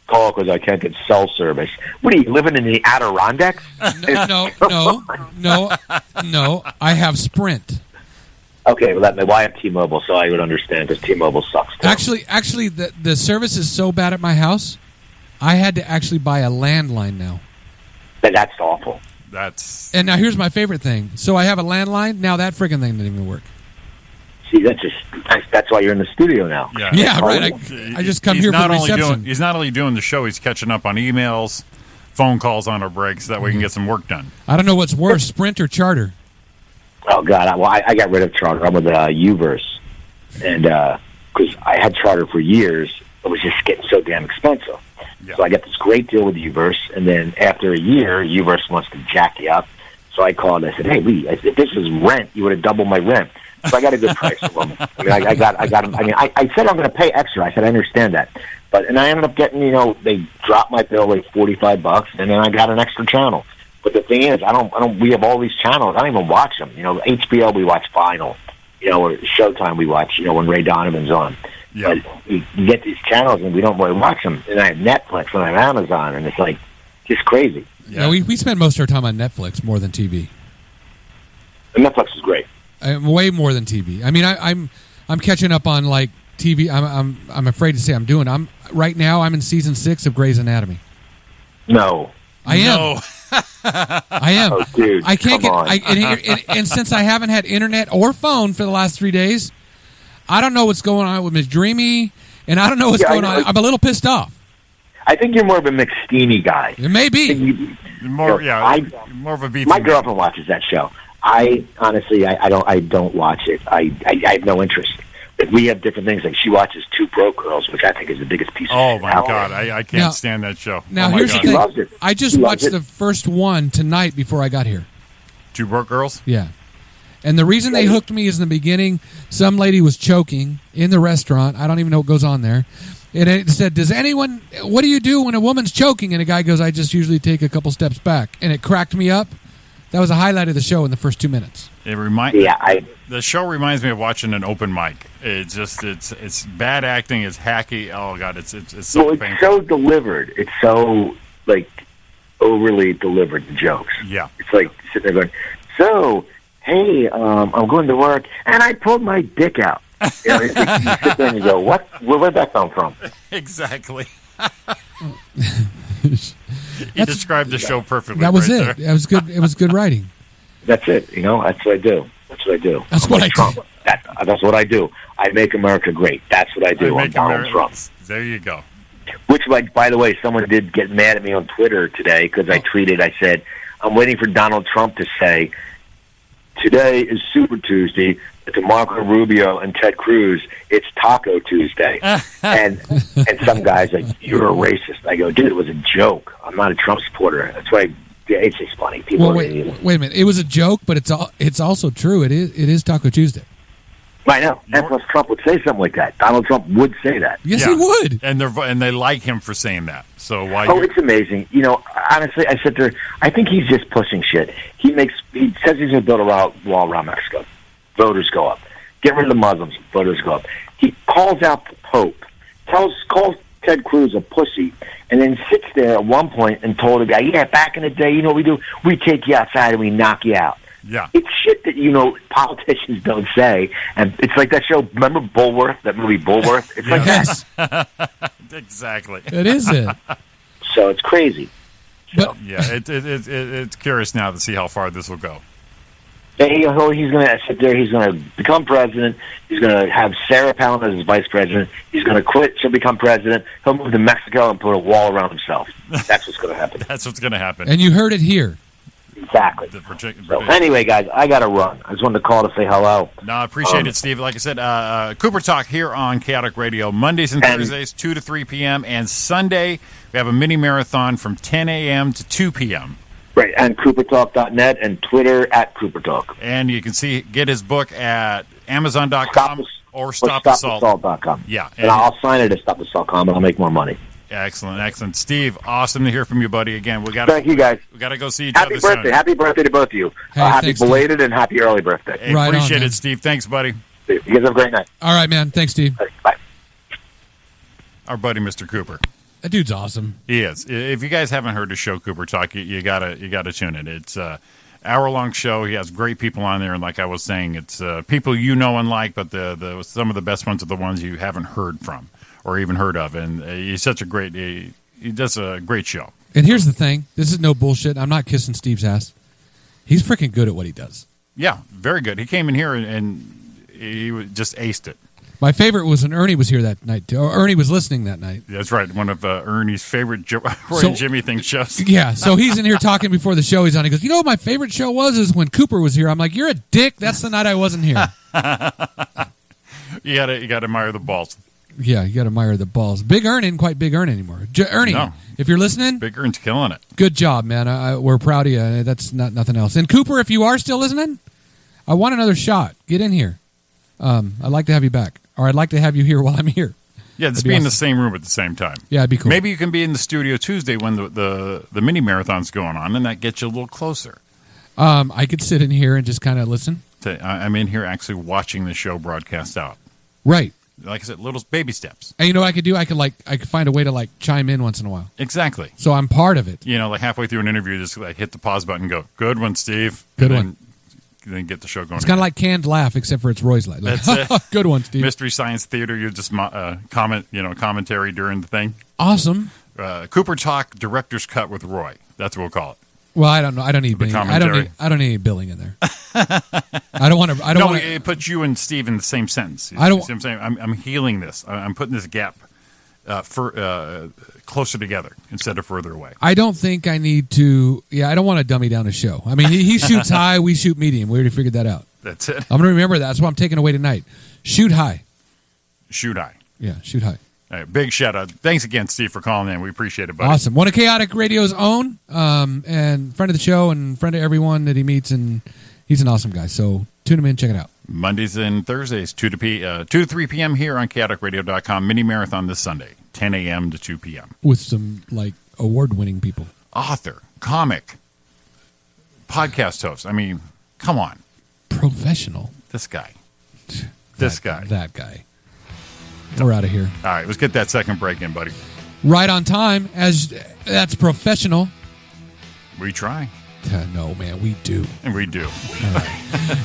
[SPEAKER 4] call because I can't get cell service. What are you living in the Adirondacks?
[SPEAKER 3] No. I have Sprint.
[SPEAKER 4] Okay, well, I have T-Mobile, so I would understand because T-Mobile sucks. Too.
[SPEAKER 3] Actually, the service is so bad at my house, I had to actually buy a landline now.
[SPEAKER 4] That's awful.
[SPEAKER 3] And now here's my favorite thing. So I have a landline. Now that friggin' thing didn't even work.
[SPEAKER 4] See, that's why you're in the studio now.
[SPEAKER 3] Yeah, right. I just come here for reception.
[SPEAKER 2] He's not only doing the show, he's catching up on emails, phone calls on our breaks, so that we can get some work done.
[SPEAKER 3] I don't know what's worse, Sprint or Charter.
[SPEAKER 4] Oh, God. I got rid of Charter. I'm with Uverse. And because I had Charter for years, it was just getting so damn expensive. Yeah. So I got this great deal with Uverse, and then after a year, Uverse wants to jack you up. So I called and I said, hey, Lee, if this was rent, you would have doubled my rent. So I got a good price for them. I mean, I got them. I mean, I said I'm going to pay extra. I said, I understand that. And I ended up getting, you know, they dropped my bill like $45, and then I got an extra channel. But the thing is, we have all these channels. I don't even watch them. You know, HBO, we watch Final. You know, or Showtime, we watch, you know, when Ray Donovan's on. Yeah. But you get these channels, and we don't really watch them. And I have Netflix, and I have Amazon, and it's like just crazy.
[SPEAKER 3] Yeah, we spend most of our time on Netflix more than TV.
[SPEAKER 4] And Netflix is great.
[SPEAKER 3] Way more than TV. I mean, I'm catching up on like TV. I'm afraid to say I'm right now. I'm in season 6 of Grey's Anatomy.
[SPEAKER 4] No,
[SPEAKER 3] I am.
[SPEAKER 2] No.
[SPEAKER 3] I am.
[SPEAKER 4] Oh, dude,
[SPEAKER 3] I can't
[SPEAKER 4] come
[SPEAKER 3] get. And since I haven't had internet or phone for the last 3 days, I don't know what's going on with Miss Dreamy, and I don't know what's going on. I'm a little pissed off.
[SPEAKER 4] I think you're more of a McSteamy guy.
[SPEAKER 3] It may be.
[SPEAKER 2] More of a beef.
[SPEAKER 4] My girlfriend watches that show. I honestly, I don't watch it. I have no interest. But we have different things. Like she watches Two Broke Girls, which I think is the biggest piece of
[SPEAKER 2] Oh
[SPEAKER 4] shit
[SPEAKER 2] my
[SPEAKER 4] out
[SPEAKER 2] God,
[SPEAKER 4] there.
[SPEAKER 2] I can't stand that show.
[SPEAKER 3] Now
[SPEAKER 2] my
[SPEAKER 3] here's
[SPEAKER 2] God.
[SPEAKER 3] the thing.
[SPEAKER 4] She loves it.
[SPEAKER 3] I just watched the first one tonight before I got here.
[SPEAKER 2] Two Broke Girls?
[SPEAKER 3] Yeah. And the reason they hooked me is in the beginning, some lady was choking in the restaurant. I don't even know what goes on there. And it said, what do you do when a woman's choking? And a guy goes, I just usually take a couple steps back. And it cracked me up. That was a highlight of the show in the first 2 minutes.
[SPEAKER 2] The show reminds me of watching an open mic. It's just it's bad acting. It's hacky. Oh God, it's so painful.
[SPEAKER 4] It's so delivered. It's so like overly delivered. The jokes.
[SPEAKER 2] Yeah,
[SPEAKER 4] it's like sitting there going, so hey, I'm going to work and I pulled my dick out. You know, it's like you sit there and you go, what? Where'd that come from?
[SPEAKER 2] Exactly. You described the show perfectly.
[SPEAKER 3] That was
[SPEAKER 2] right
[SPEAKER 3] it. It was good. It was good writing.
[SPEAKER 4] That's it. You know, that's what I do. That's what I do.
[SPEAKER 3] That's what I do.
[SPEAKER 4] That's what I do. I make America great. That's what I do. I'm Donald Trump.
[SPEAKER 2] There you go.
[SPEAKER 4] Which, like, by the way, someone did get mad at me on Twitter today because I tweeted. I said, I'm waiting for Donald Trump to say, today is Super Tuesday. to Marco Rubio and Ted Cruz, it's Taco Tuesday. and some guy's like, you're a racist. I go, dude, it was a joke. I'm not a Trump supporter. That's why it's just funny. People
[SPEAKER 3] Well, wait a minute. It was a joke, but it's also true. It is Taco Tuesday.
[SPEAKER 4] I know. And plus Trump would say something like that. Donald Trump would say that.
[SPEAKER 3] Yes,
[SPEAKER 2] Yeah.
[SPEAKER 3] he would.
[SPEAKER 2] And they like him for saying that. So why?
[SPEAKER 4] Oh, it's amazing. You know, honestly, I sit there. I think he's just pushing shit. He says he's going to build a wall around Mexico. Voters go up. Get rid of the Muslims. Voters go up. He calls out the Pope. Calls Ted Cruz a pussy, and then sits there at one point and told a guy, "Yeah, back in the day, you know what we do? We take you outside and we knock you out."
[SPEAKER 2] Yeah.
[SPEAKER 4] It's shit that, politicians don't say. And it's like that show, remember Bulworth, that movie Bulworth? It's like
[SPEAKER 3] Yes,
[SPEAKER 2] Exactly.
[SPEAKER 3] it is it.
[SPEAKER 4] that. So it's crazy.
[SPEAKER 3] But
[SPEAKER 2] Yeah, it's curious now to see how far this will go.
[SPEAKER 4] And he's going to sit there. He's going to become president. He's going to have Sarah Palin as his vice president. He's going to quit. She'll become president. He'll move to Mexico and put a wall around himself. That's what's going to happen.
[SPEAKER 2] That's what's going to happen.
[SPEAKER 3] and you heard it here.
[SPEAKER 4] Exactly. So anyway, guys, I got to run. I just wanted to call to say hello.
[SPEAKER 2] No, I appreciate it, Steve. Like I said, Cooper Talk here on Chaotic Radio, Mondays and Thursdays, 2 to 3 p.m. And Sunday, we have a mini marathon from 10 a.m. to 2 p.m.
[SPEAKER 4] Right, and CooperTalk.net and Twitter at CooperTalk.
[SPEAKER 2] And you can get his book at Amazon.com or
[SPEAKER 4] StopTheSalt.com.
[SPEAKER 2] Yeah.
[SPEAKER 4] And I'll sign it at StopTheSalt.com, and I'll make more money.
[SPEAKER 2] Excellent. Steve, awesome to hear from you, buddy. Again,
[SPEAKER 4] Thank you, guys.
[SPEAKER 2] We got to go see each
[SPEAKER 4] Happy
[SPEAKER 2] other
[SPEAKER 4] birthday.
[SPEAKER 2] soon.
[SPEAKER 4] Happy birthday to both of you.
[SPEAKER 3] Hey,
[SPEAKER 4] happy
[SPEAKER 3] thanks,
[SPEAKER 4] belated and happy early birthday.
[SPEAKER 2] Hey,
[SPEAKER 3] Right on,
[SPEAKER 2] appreciate
[SPEAKER 3] man.
[SPEAKER 2] it, Steve. Thanks, buddy.
[SPEAKER 4] You guys have a great night.
[SPEAKER 3] All right, man. Thanks, Steve.
[SPEAKER 4] Bye.
[SPEAKER 2] Our buddy, Mr. Cooper.
[SPEAKER 3] That dude's awesome.
[SPEAKER 2] He is. If you guys haven't heard his show, Cooper Talk, you gotta tune in. It's a hour-long show. He has great people on there, and like I was saying, it's people you know and like, but the some of the best ones are the ones you haven't heard from or even heard of. And he's such a great. He does a great show.
[SPEAKER 3] And here's the thing. This is no bullshit. I'm not kissing Steve's ass. He's freaking good at what he does.
[SPEAKER 2] Yeah, very good. He came in here and he just aced it.
[SPEAKER 3] My favorite was when Ernie was here that night, too. Or Ernie was listening that night.
[SPEAKER 2] That's right. One of Ernie's favorite Roy
[SPEAKER 3] So-
[SPEAKER 2] and Jimmy thing shows.
[SPEAKER 3] Yeah, so he's in here talking before the show he's on. He goes, what my favorite show was when Cooper was here. I'm like, you're a dick. That's the night I wasn't here.
[SPEAKER 2] You gotta admire the balls.
[SPEAKER 3] Yeah, you got to admire the balls. Big Ern isn't quite Big Ern anymore. Ernie,
[SPEAKER 2] No.
[SPEAKER 3] if you're listening,
[SPEAKER 2] Big Ern's killing it.
[SPEAKER 3] good job, man. We're proud of you. That's nothing else. And Cooper, if you are still listening, I want another shot. Get in here. I'd like to have you back. Or I'd like to have you here while I'm here.
[SPEAKER 2] Yeah, just
[SPEAKER 3] That'd be
[SPEAKER 2] be in the
[SPEAKER 3] awesome.
[SPEAKER 2] same room at the same time.
[SPEAKER 3] Yeah, it'd be cool.
[SPEAKER 2] Maybe you can be in the studio Tuesday when the mini marathon's going on, and that gets you a little closer.
[SPEAKER 3] I could sit in here and just kind of listen.
[SPEAKER 2] I'm in here actually watching the show broadcast out.
[SPEAKER 3] Right.
[SPEAKER 2] Like I said, little baby steps.
[SPEAKER 3] And you know what I could do? I could find a way to chime in once in a while.
[SPEAKER 2] Exactly.
[SPEAKER 3] So I'm part of it.
[SPEAKER 2] You know, like halfway through an interview, just hit the pause button and go, good one, Steve.
[SPEAKER 3] Good
[SPEAKER 2] And
[SPEAKER 3] one.
[SPEAKER 2] Then get the show going.
[SPEAKER 3] It's kind of like canned laugh, except for it's Roy's laugh.
[SPEAKER 2] That's it.
[SPEAKER 3] Good one, Steve.
[SPEAKER 2] Mystery Science Theater. You just commentary during the thing.
[SPEAKER 3] Awesome.
[SPEAKER 2] Cooper Talk Director's Cut with Roy. That's what we'll call it.
[SPEAKER 3] Well, I don't know. I don't need billing. I don't need any billing in there. I don't want to. I don't
[SPEAKER 2] No,
[SPEAKER 3] want to.
[SPEAKER 2] it puts you and Steve in the same sentence.
[SPEAKER 3] I don't-
[SPEAKER 2] You see what I'm saying? I'm healing this. I'm putting this gap closer together instead of further away.
[SPEAKER 3] I don't think I need to. Yeah, I don't want to dummy down his show. I mean, he shoots high, we shoot medium. We already figured that out.
[SPEAKER 2] That's it.
[SPEAKER 3] I'm going to remember that. That's what I'm taking away tonight. Shoot high.
[SPEAKER 2] Shoot high.
[SPEAKER 3] Yeah, shoot high.
[SPEAKER 2] All right, big shout out. Thanks again, Steve, for calling in. We appreciate it, buddy.
[SPEAKER 3] Awesome. One of Chaotic Radio's own, and friend of the show and friend of everyone that he meets, and he's an awesome guy. So tune him in, check it out.
[SPEAKER 2] Mondays and Thursdays, 2 to 3 p.m. here on chaoticradio.com. Mini marathon this Sunday, 10 a.m. to 2 p.m.
[SPEAKER 3] With some award-winning people.
[SPEAKER 2] Author, comic, podcast host. I mean, come on.
[SPEAKER 3] Professional.
[SPEAKER 2] This guy. This guy.
[SPEAKER 3] That guy. We're out of here.
[SPEAKER 2] All right, let's get that second break in, buddy.
[SPEAKER 3] Right on time, as that's professional.
[SPEAKER 2] We try,
[SPEAKER 3] No, man, we do.
[SPEAKER 2] and we do.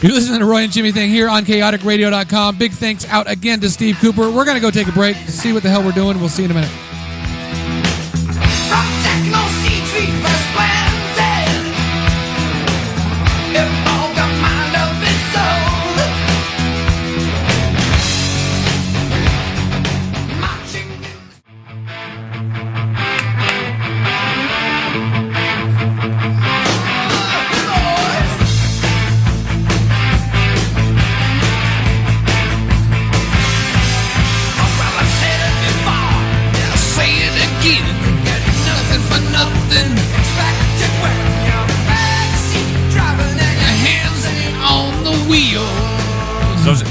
[SPEAKER 3] You're listening to Roy and Jimmy Thing here on chaoticradio.com. Big thanks out again to Steve Cooper. We're going to go take a break, see what the hell we're doing. We'll see you in a minute.
[SPEAKER 1] From techno C3 first planted. If all got mind of its own. Marching in. Boys.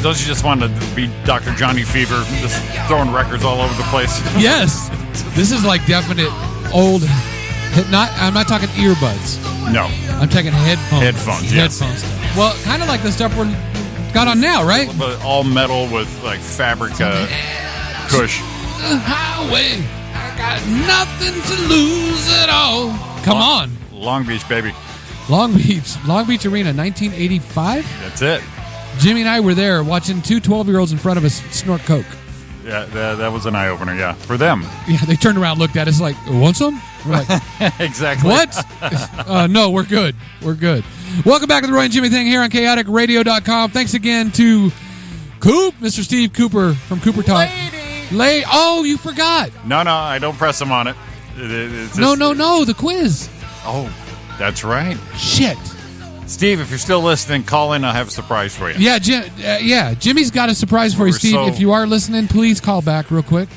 [SPEAKER 2] Don't you just want to be Dr. Johnny Fever, just throwing records all over the place?
[SPEAKER 3] Yes. This is like definite old. I'm not talking earbuds.
[SPEAKER 2] No.
[SPEAKER 3] I'm talking headphones.
[SPEAKER 2] Headphones, yes.
[SPEAKER 3] Headphone stuff. Well, kind of like the stuff we're got on now, right?
[SPEAKER 2] But all metal with like fabric cush.
[SPEAKER 3] Highway. I got nothing to lose at all. Come on.
[SPEAKER 2] Long Beach, baby.
[SPEAKER 3] Long Beach Arena, 1985.
[SPEAKER 2] That's it.
[SPEAKER 3] Jimmy and I were there watching two 12-year-olds in front of us snort coke.
[SPEAKER 2] Yeah, that was an eye-opener, yeah. For them.
[SPEAKER 3] Yeah, they turned around, looked at us like, want some? We're like,
[SPEAKER 2] Exactly.
[SPEAKER 3] what? No, we're good. We're good. Welcome back to the Roy and Jimmy thing here on chaoticradio.com. Thanks again to Mr. Steve Cooper from Cooper Talk. Oh, you forgot.
[SPEAKER 2] No, I don't press them on it. It's just-
[SPEAKER 3] No, the quiz.
[SPEAKER 2] Oh, that's right.
[SPEAKER 3] Shit.
[SPEAKER 2] Steve, if you're still listening, call in. I'll have a surprise for you.
[SPEAKER 3] Yeah, Jimmy's got a surprise for you,
[SPEAKER 2] We're
[SPEAKER 3] Steve.
[SPEAKER 2] so-
[SPEAKER 3] If you are listening, please call back real quick.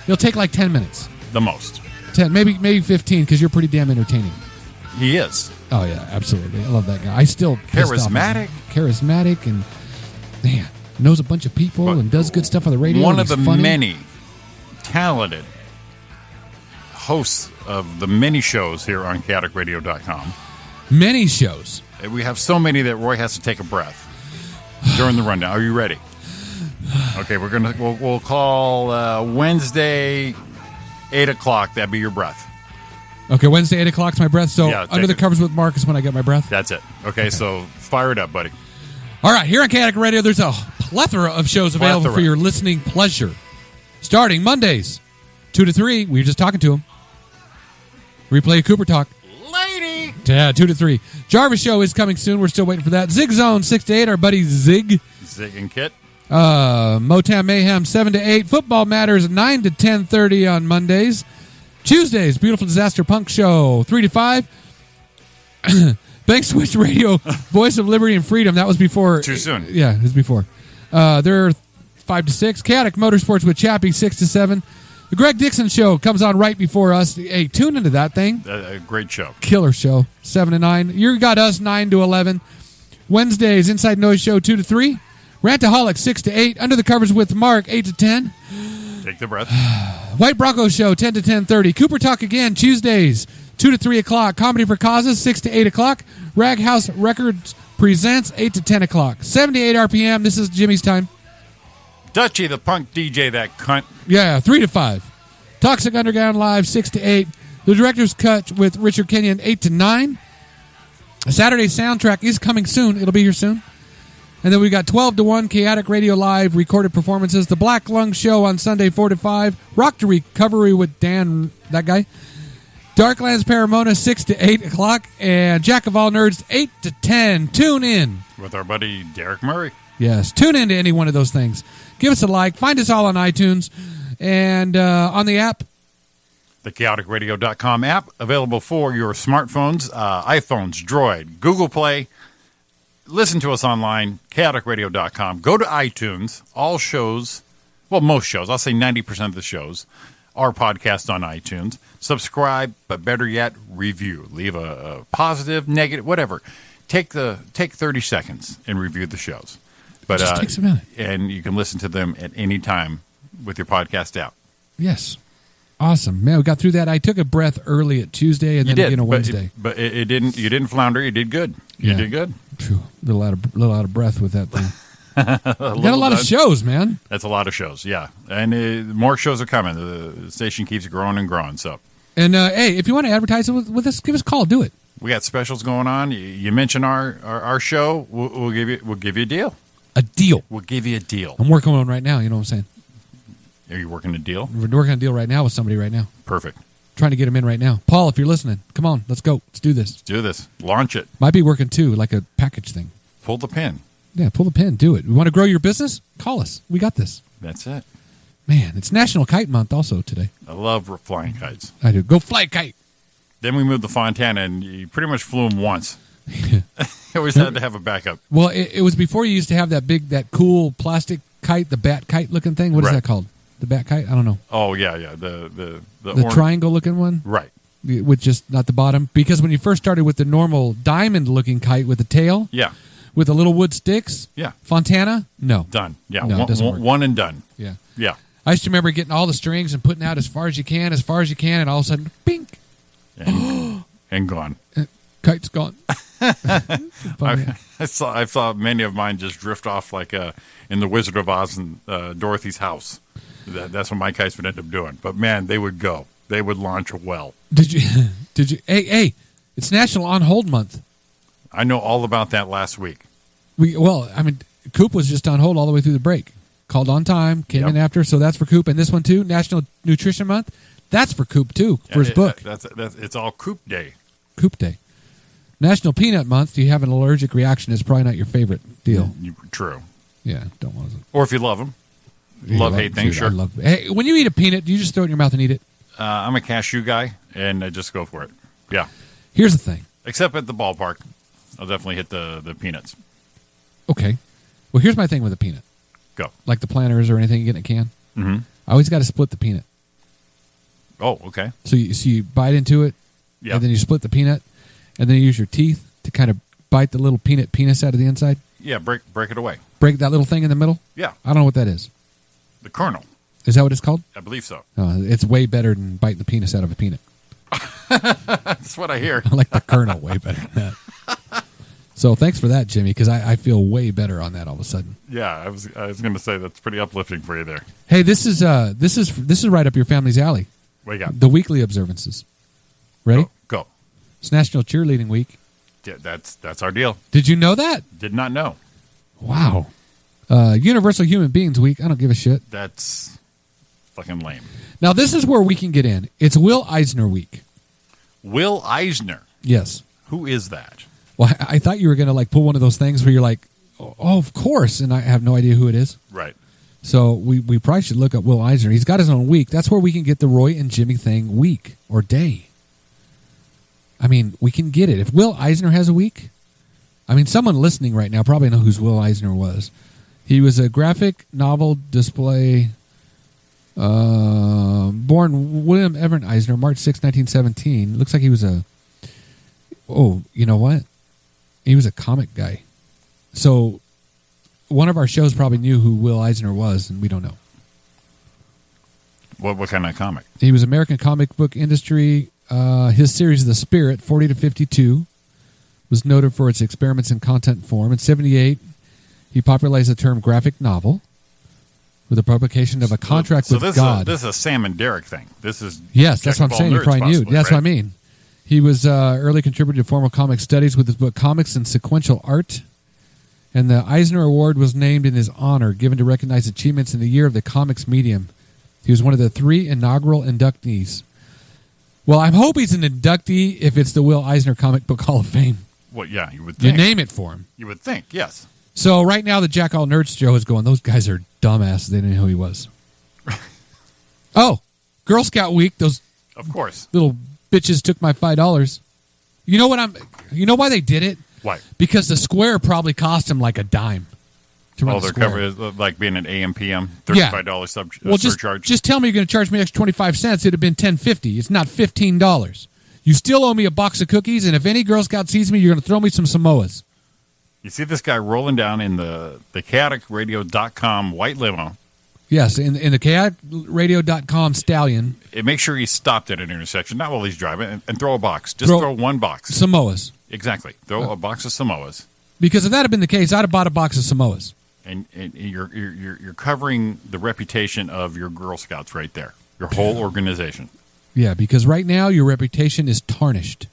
[SPEAKER 3] It'll take like 10 minutes.
[SPEAKER 2] The most.
[SPEAKER 3] 10, maybe 15, because you're pretty damn entertaining.
[SPEAKER 2] He is.
[SPEAKER 3] Oh, yeah, absolutely. I love that guy. I still pissed off at him. Charismatic, and man, knows a bunch of people and does good stuff on the radio.
[SPEAKER 2] One
[SPEAKER 3] and
[SPEAKER 2] of the
[SPEAKER 3] he's funny.
[SPEAKER 2] many talented hosts of the many shows here on chaoticradio.com.
[SPEAKER 3] Many shows.
[SPEAKER 2] We have so many that Roy has to take a breath during the rundown. Are you ready? Okay, we'll call Wednesday 8 o'clock. That'd be your breath.
[SPEAKER 3] Okay, Wednesday, 8 o'clock's my breath. So
[SPEAKER 2] Yeah,
[SPEAKER 3] under
[SPEAKER 2] take
[SPEAKER 3] the
[SPEAKER 2] it.
[SPEAKER 3] covers with Mark is when I get my breath.
[SPEAKER 2] That's it. Okay, so fire it up, buddy.
[SPEAKER 3] All right, here on Chaotic Radio, there's a plethora of shows available
[SPEAKER 2] Plethora.
[SPEAKER 3] for your listening pleasure. Starting Mondays, 2 to 3. We were just talking to him. Replay of Cooper Talk.
[SPEAKER 2] Lady!
[SPEAKER 3] Yeah, 2 to 3. Jarvis Show is coming soon. We're still waiting for that. Zig Zone, 6 to 8. Our buddy Zig.
[SPEAKER 2] Zig and Kit.
[SPEAKER 3] Motown Mayhem, 7 to 8. Football Matters, 9 to 10:30 on Mondays. Tuesdays, Beautiful Disaster Punk Show, 3 to 5. Bank Switch Radio, Voice of Liberty and Freedom. That was before.
[SPEAKER 2] Too soon.
[SPEAKER 3] Yeah, it was before. They're 5 to 6. Chaotic Motorsports with Chappie, 6 to 7. The Greg Dixon Show comes on right before us. Hey, tune into that thing.
[SPEAKER 2] A great show.
[SPEAKER 3] Killer show, 7 to 9. You got us, 9 to 11. Wednesdays, Inside Noise Show, 2 to 3. Rantaholic, 6 to 8. Under the Covers with Mark, 8 to 10.
[SPEAKER 2] Take the breath.
[SPEAKER 3] White Bronco Show, 10 to 10:30. Cooper Talk again, Tuesdays, 2 to 3 o'clock. Comedy for Causes, 6 to 8 o'clock. Rag House Records presents, 8 to 10 o'clock. 78 RPM. This is Jimmy's time.
[SPEAKER 2] Dutchie, the punk DJ, that cunt.
[SPEAKER 3] Yeah, 3 to 5. Toxic Underground Live, 6 to 8. The Director's Cut with Richard Kenyon, 8 to 9. Saturday Soundtrack is coming soon. It'll be here soon. And then we got 12 to 1, Chaotic Radio Live, recorded performances. The Black Lung Show on Sunday, 4 to 5. Rock to Recovery with Dan, that guy. Darklands Paramona, 6 to 8 o'clock. And Jack of All Nerds, 8 to 10. Tune in.
[SPEAKER 2] With our buddy Derek Murray.
[SPEAKER 3] Yes, tune into any one of those things. Give us a like. Find us all on iTunes and on the app.
[SPEAKER 2] The chaoticradio.com app, available for your smartphones, iPhones, Droid, Google Play. Listen to us online, chaoticradio.com. Go to iTunes. All shows, well, most shows, I'll say 90% of the shows, are podcast on iTunes. Subscribe, but better yet, review. Leave a positive, negative, whatever. Take 30 seconds and review the shows. But
[SPEAKER 3] Just takes a minute.
[SPEAKER 2] And you can listen to them at any time with your podcast app.
[SPEAKER 3] Yes. Awesome. Man, we got through that. I took a breath early at Tuesday and
[SPEAKER 2] You
[SPEAKER 3] then
[SPEAKER 2] did,
[SPEAKER 3] again on
[SPEAKER 2] but
[SPEAKER 3] Wednesday.
[SPEAKER 2] it didn't. You didn't flounder. You did good. You
[SPEAKER 3] Yeah.
[SPEAKER 2] did good.
[SPEAKER 3] Phew, little out of breath with that thing. Got a lot of shows, man.
[SPEAKER 2] That's a lot of shows, yeah. And more shows are coming. The station keeps growing and growing. So
[SPEAKER 3] And hey, if you want to advertise it with us, give us a call. Do it.
[SPEAKER 2] we got specials going on. You mention our show, we'll give you a deal.
[SPEAKER 3] A deal.
[SPEAKER 2] We'll give you a deal.
[SPEAKER 3] I'm working on one right now. You know what I'm saying?
[SPEAKER 2] Are you working a deal?
[SPEAKER 3] We're working on a deal right now with somebody right now.
[SPEAKER 2] Perfect.
[SPEAKER 3] Trying to get him in right now. Paul, if you're listening, come on. Let's go. Let's do this.
[SPEAKER 2] Let's do this. Launch it.
[SPEAKER 3] Might be working too, like a package thing.
[SPEAKER 2] Pull the pin.
[SPEAKER 3] Yeah, pull the pin. Do it. You want to grow your business? Call us. We got this.
[SPEAKER 2] That's it.
[SPEAKER 3] Man, it's National Kite Month also today.
[SPEAKER 2] I love flying kites.
[SPEAKER 3] I do. Go fly a kite.
[SPEAKER 2] Then we moved to Fontana, and you pretty much flew them once. You always had to have a backup.
[SPEAKER 3] Well, it was before you used to have that cool plastic kite, the bat kite looking thing. What is
[SPEAKER 2] Right.
[SPEAKER 3] that called? The bat kite? I don't know.
[SPEAKER 2] Oh yeah. The
[SPEAKER 3] Triangle looking one?
[SPEAKER 2] Right.
[SPEAKER 3] With just not the bottom. Because when you first started with the normal diamond looking kite with the tail,
[SPEAKER 2] Yeah.
[SPEAKER 3] with the little wood sticks.
[SPEAKER 2] Yeah.
[SPEAKER 3] Fontana? No.
[SPEAKER 2] Done. Yeah,
[SPEAKER 3] No, it doesn't work.
[SPEAKER 2] one and done.
[SPEAKER 3] Yeah.
[SPEAKER 2] Yeah.
[SPEAKER 3] I used to remember getting all the strings and putting out as far as you can, and all of a sudden, bink,
[SPEAKER 2] And gone.
[SPEAKER 3] kite's gone.
[SPEAKER 2] I saw many of mine just drift off like in the Wizard of Oz and Dorothy's house. That's what my kites would end up doing. But man, they would go. They would launch well.
[SPEAKER 3] Did you? Hey, it's National On Hold Month.
[SPEAKER 2] I know all about that last week.
[SPEAKER 3] Coop was just on hold all the way through the break. Called on time, came in after, so that's for Coop. And this one too, National Nutrition Month, that's for Coop too, for his book.
[SPEAKER 2] It's all Coop Day.
[SPEAKER 3] Coop Day. National Peanut Month, do you have an allergic reaction? Is probably not your favorite deal.
[SPEAKER 2] True.
[SPEAKER 3] Yeah, don't want to.
[SPEAKER 2] Or if you love them. Hate things, sure.
[SPEAKER 3] Hey, when you eat a peanut, do you just throw it in your mouth and eat it?
[SPEAKER 2] I'm a cashew guy, and I just go for it. Yeah.
[SPEAKER 3] Here's the thing.
[SPEAKER 2] Except at the ballpark. I'll definitely hit the peanuts.
[SPEAKER 3] Okay. Well, here's my thing with a peanut.
[SPEAKER 2] Go.
[SPEAKER 3] Like the Planters or anything you get in a can.
[SPEAKER 2] Mm-hmm.
[SPEAKER 3] I always got to split the peanut.
[SPEAKER 2] Oh, okay.
[SPEAKER 3] So you bite into it, and then you split the peanut, and then you use your teeth to kind of bite the little penis out of the inside.
[SPEAKER 2] Yeah, break it away.
[SPEAKER 3] Break that little thing in the middle?
[SPEAKER 2] Yeah.
[SPEAKER 3] I don't know what that is.
[SPEAKER 2] The kernel.
[SPEAKER 3] Is that what it's called?
[SPEAKER 2] I believe so.
[SPEAKER 3] It's way better than biting the penis out of a peanut.
[SPEAKER 2] That's what I hear.
[SPEAKER 3] I like the kernel way better than that. So thanks for that, Jimmy, because I feel way better on that all of a sudden.
[SPEAKER 2] Yeah, I was going to say that's pretty uplifting for you there.
[SPEAKER 3] Hey, this is right up your family's alley.
[SPEAKER 2] What you got?
[SPEAKER 3] The weekly observances. Ready?
[SPEAKER 2] Go.
[SPEAKER 3] It's National Cheerleading Week.
[SPEAKER 2] Yeah, that's our deal.
[SPEAKER 3] Did you know that?
[SPEAKER 2] Did not know.
[SPEAKER 3] Wow. Universal Human Beings Week. I don't give a shit.
[SPEAKER 2] That's fucking lame.
[SPEAKER 3] Now, this is where we can get in. It's Will Eisner Week.
[SPEAKER 2] Will Eisner.
[SPEAKER 3] Yes.
[SPEAKER 2] Who is that?
[SPEAKER 3] Well, I thought you were going to pull one of those things where you're like, oh, of course, and I have no idea who it is.
[SPEAKER 2] Right.
[SPEAKER 3] So we probably should look up Will Eisner. He's got his own week. That's where we can get the Roy and Jimmy thing week or day. I mean, we can get it. If Will Eisner has a week, I mean, someone listening right now probably know who Will Eisner was. He was a graphic novel display, born William Everett Eisner, March 6, 1917. Looks like he was you know what? He was a comic guy. So one of our shows probably knew who Will Eisner was, and we don't know.
[SPEAKER 2] What kind of comic?
[SPEAKER 3] He was American comic book industry. His series, The Spirit, 40 to 52, was noted for its experiments in content form. In 78, he popularized the term graphic novel with the publication of A Contract with God.
[SPEAKER 2] This is a Sam and Derek thing. This is
[SPEAKER 3] yes, that's what I'm saying. You probably knew. That's
[SPEAKER 2] right?
[SPEAKER 3] what I mean. He was early contributor to formal comic studies with his book Comics and Sequential Art. And the Eisner Award was named in his honor, given to recognize achievements in the year of the comics medium. He was one of the 3 inaugural inductees. Well, I hope he's an inductee if it's the Will Eisner Comic Book Hall of Fame.
[SPEAKER 2] Well, yeah, you would think.
[SPEAKER 3] You name it for him.
[SPEAKER 2] You would think, yes.
[SPEAKER 3] So right now the Jack All Nerds show is going, those guys are dumbasses. They didn't know who he was. Oh, Girl Scout Week, those
[SPEAKER 2] of course
[SPEAKER 3] little bitches took my $5. You know why they did it?
[SPEAKER 2] Why?
[SPEAKER 3] Because the square probably cost them like a dime to run the
[SPEAKER 2] they're
[SPEAKER 3] square.
[SPEAKER 2] covered like being an AM/PM $35 surcharge.
[SPEAKER 3] Just tell me you're going to charge me an extra 25 cents. It'd have been $10.50. It's not $15. You still owe me a box of cookies, and if any Girl Scout sees me, you're going to throw me some Samoas.
[SPEAKER 2] You see this guy rolling down in the chaoticradio.com white limo.
[SPEAKER 3] Yes, in the chaoticradio.com stallion.
[SPEAKER 2] Make sure he's stopped at an intersection, not while he's driving, and throw a box. Just throw one box.
[SPEAKER 3] Samoas.
[SPEAKER 2] Exactly. Throw a box of Samoas.
[SPEAKER 3] Because if that had been the case, I'd have bought a box of Samoas.
[SPEAKER 2] And you're covering the reputation of your Girl Scouts right there. Your whole organization.
[SPEAKER 3] Yeah, because right now your reputation is tarnished.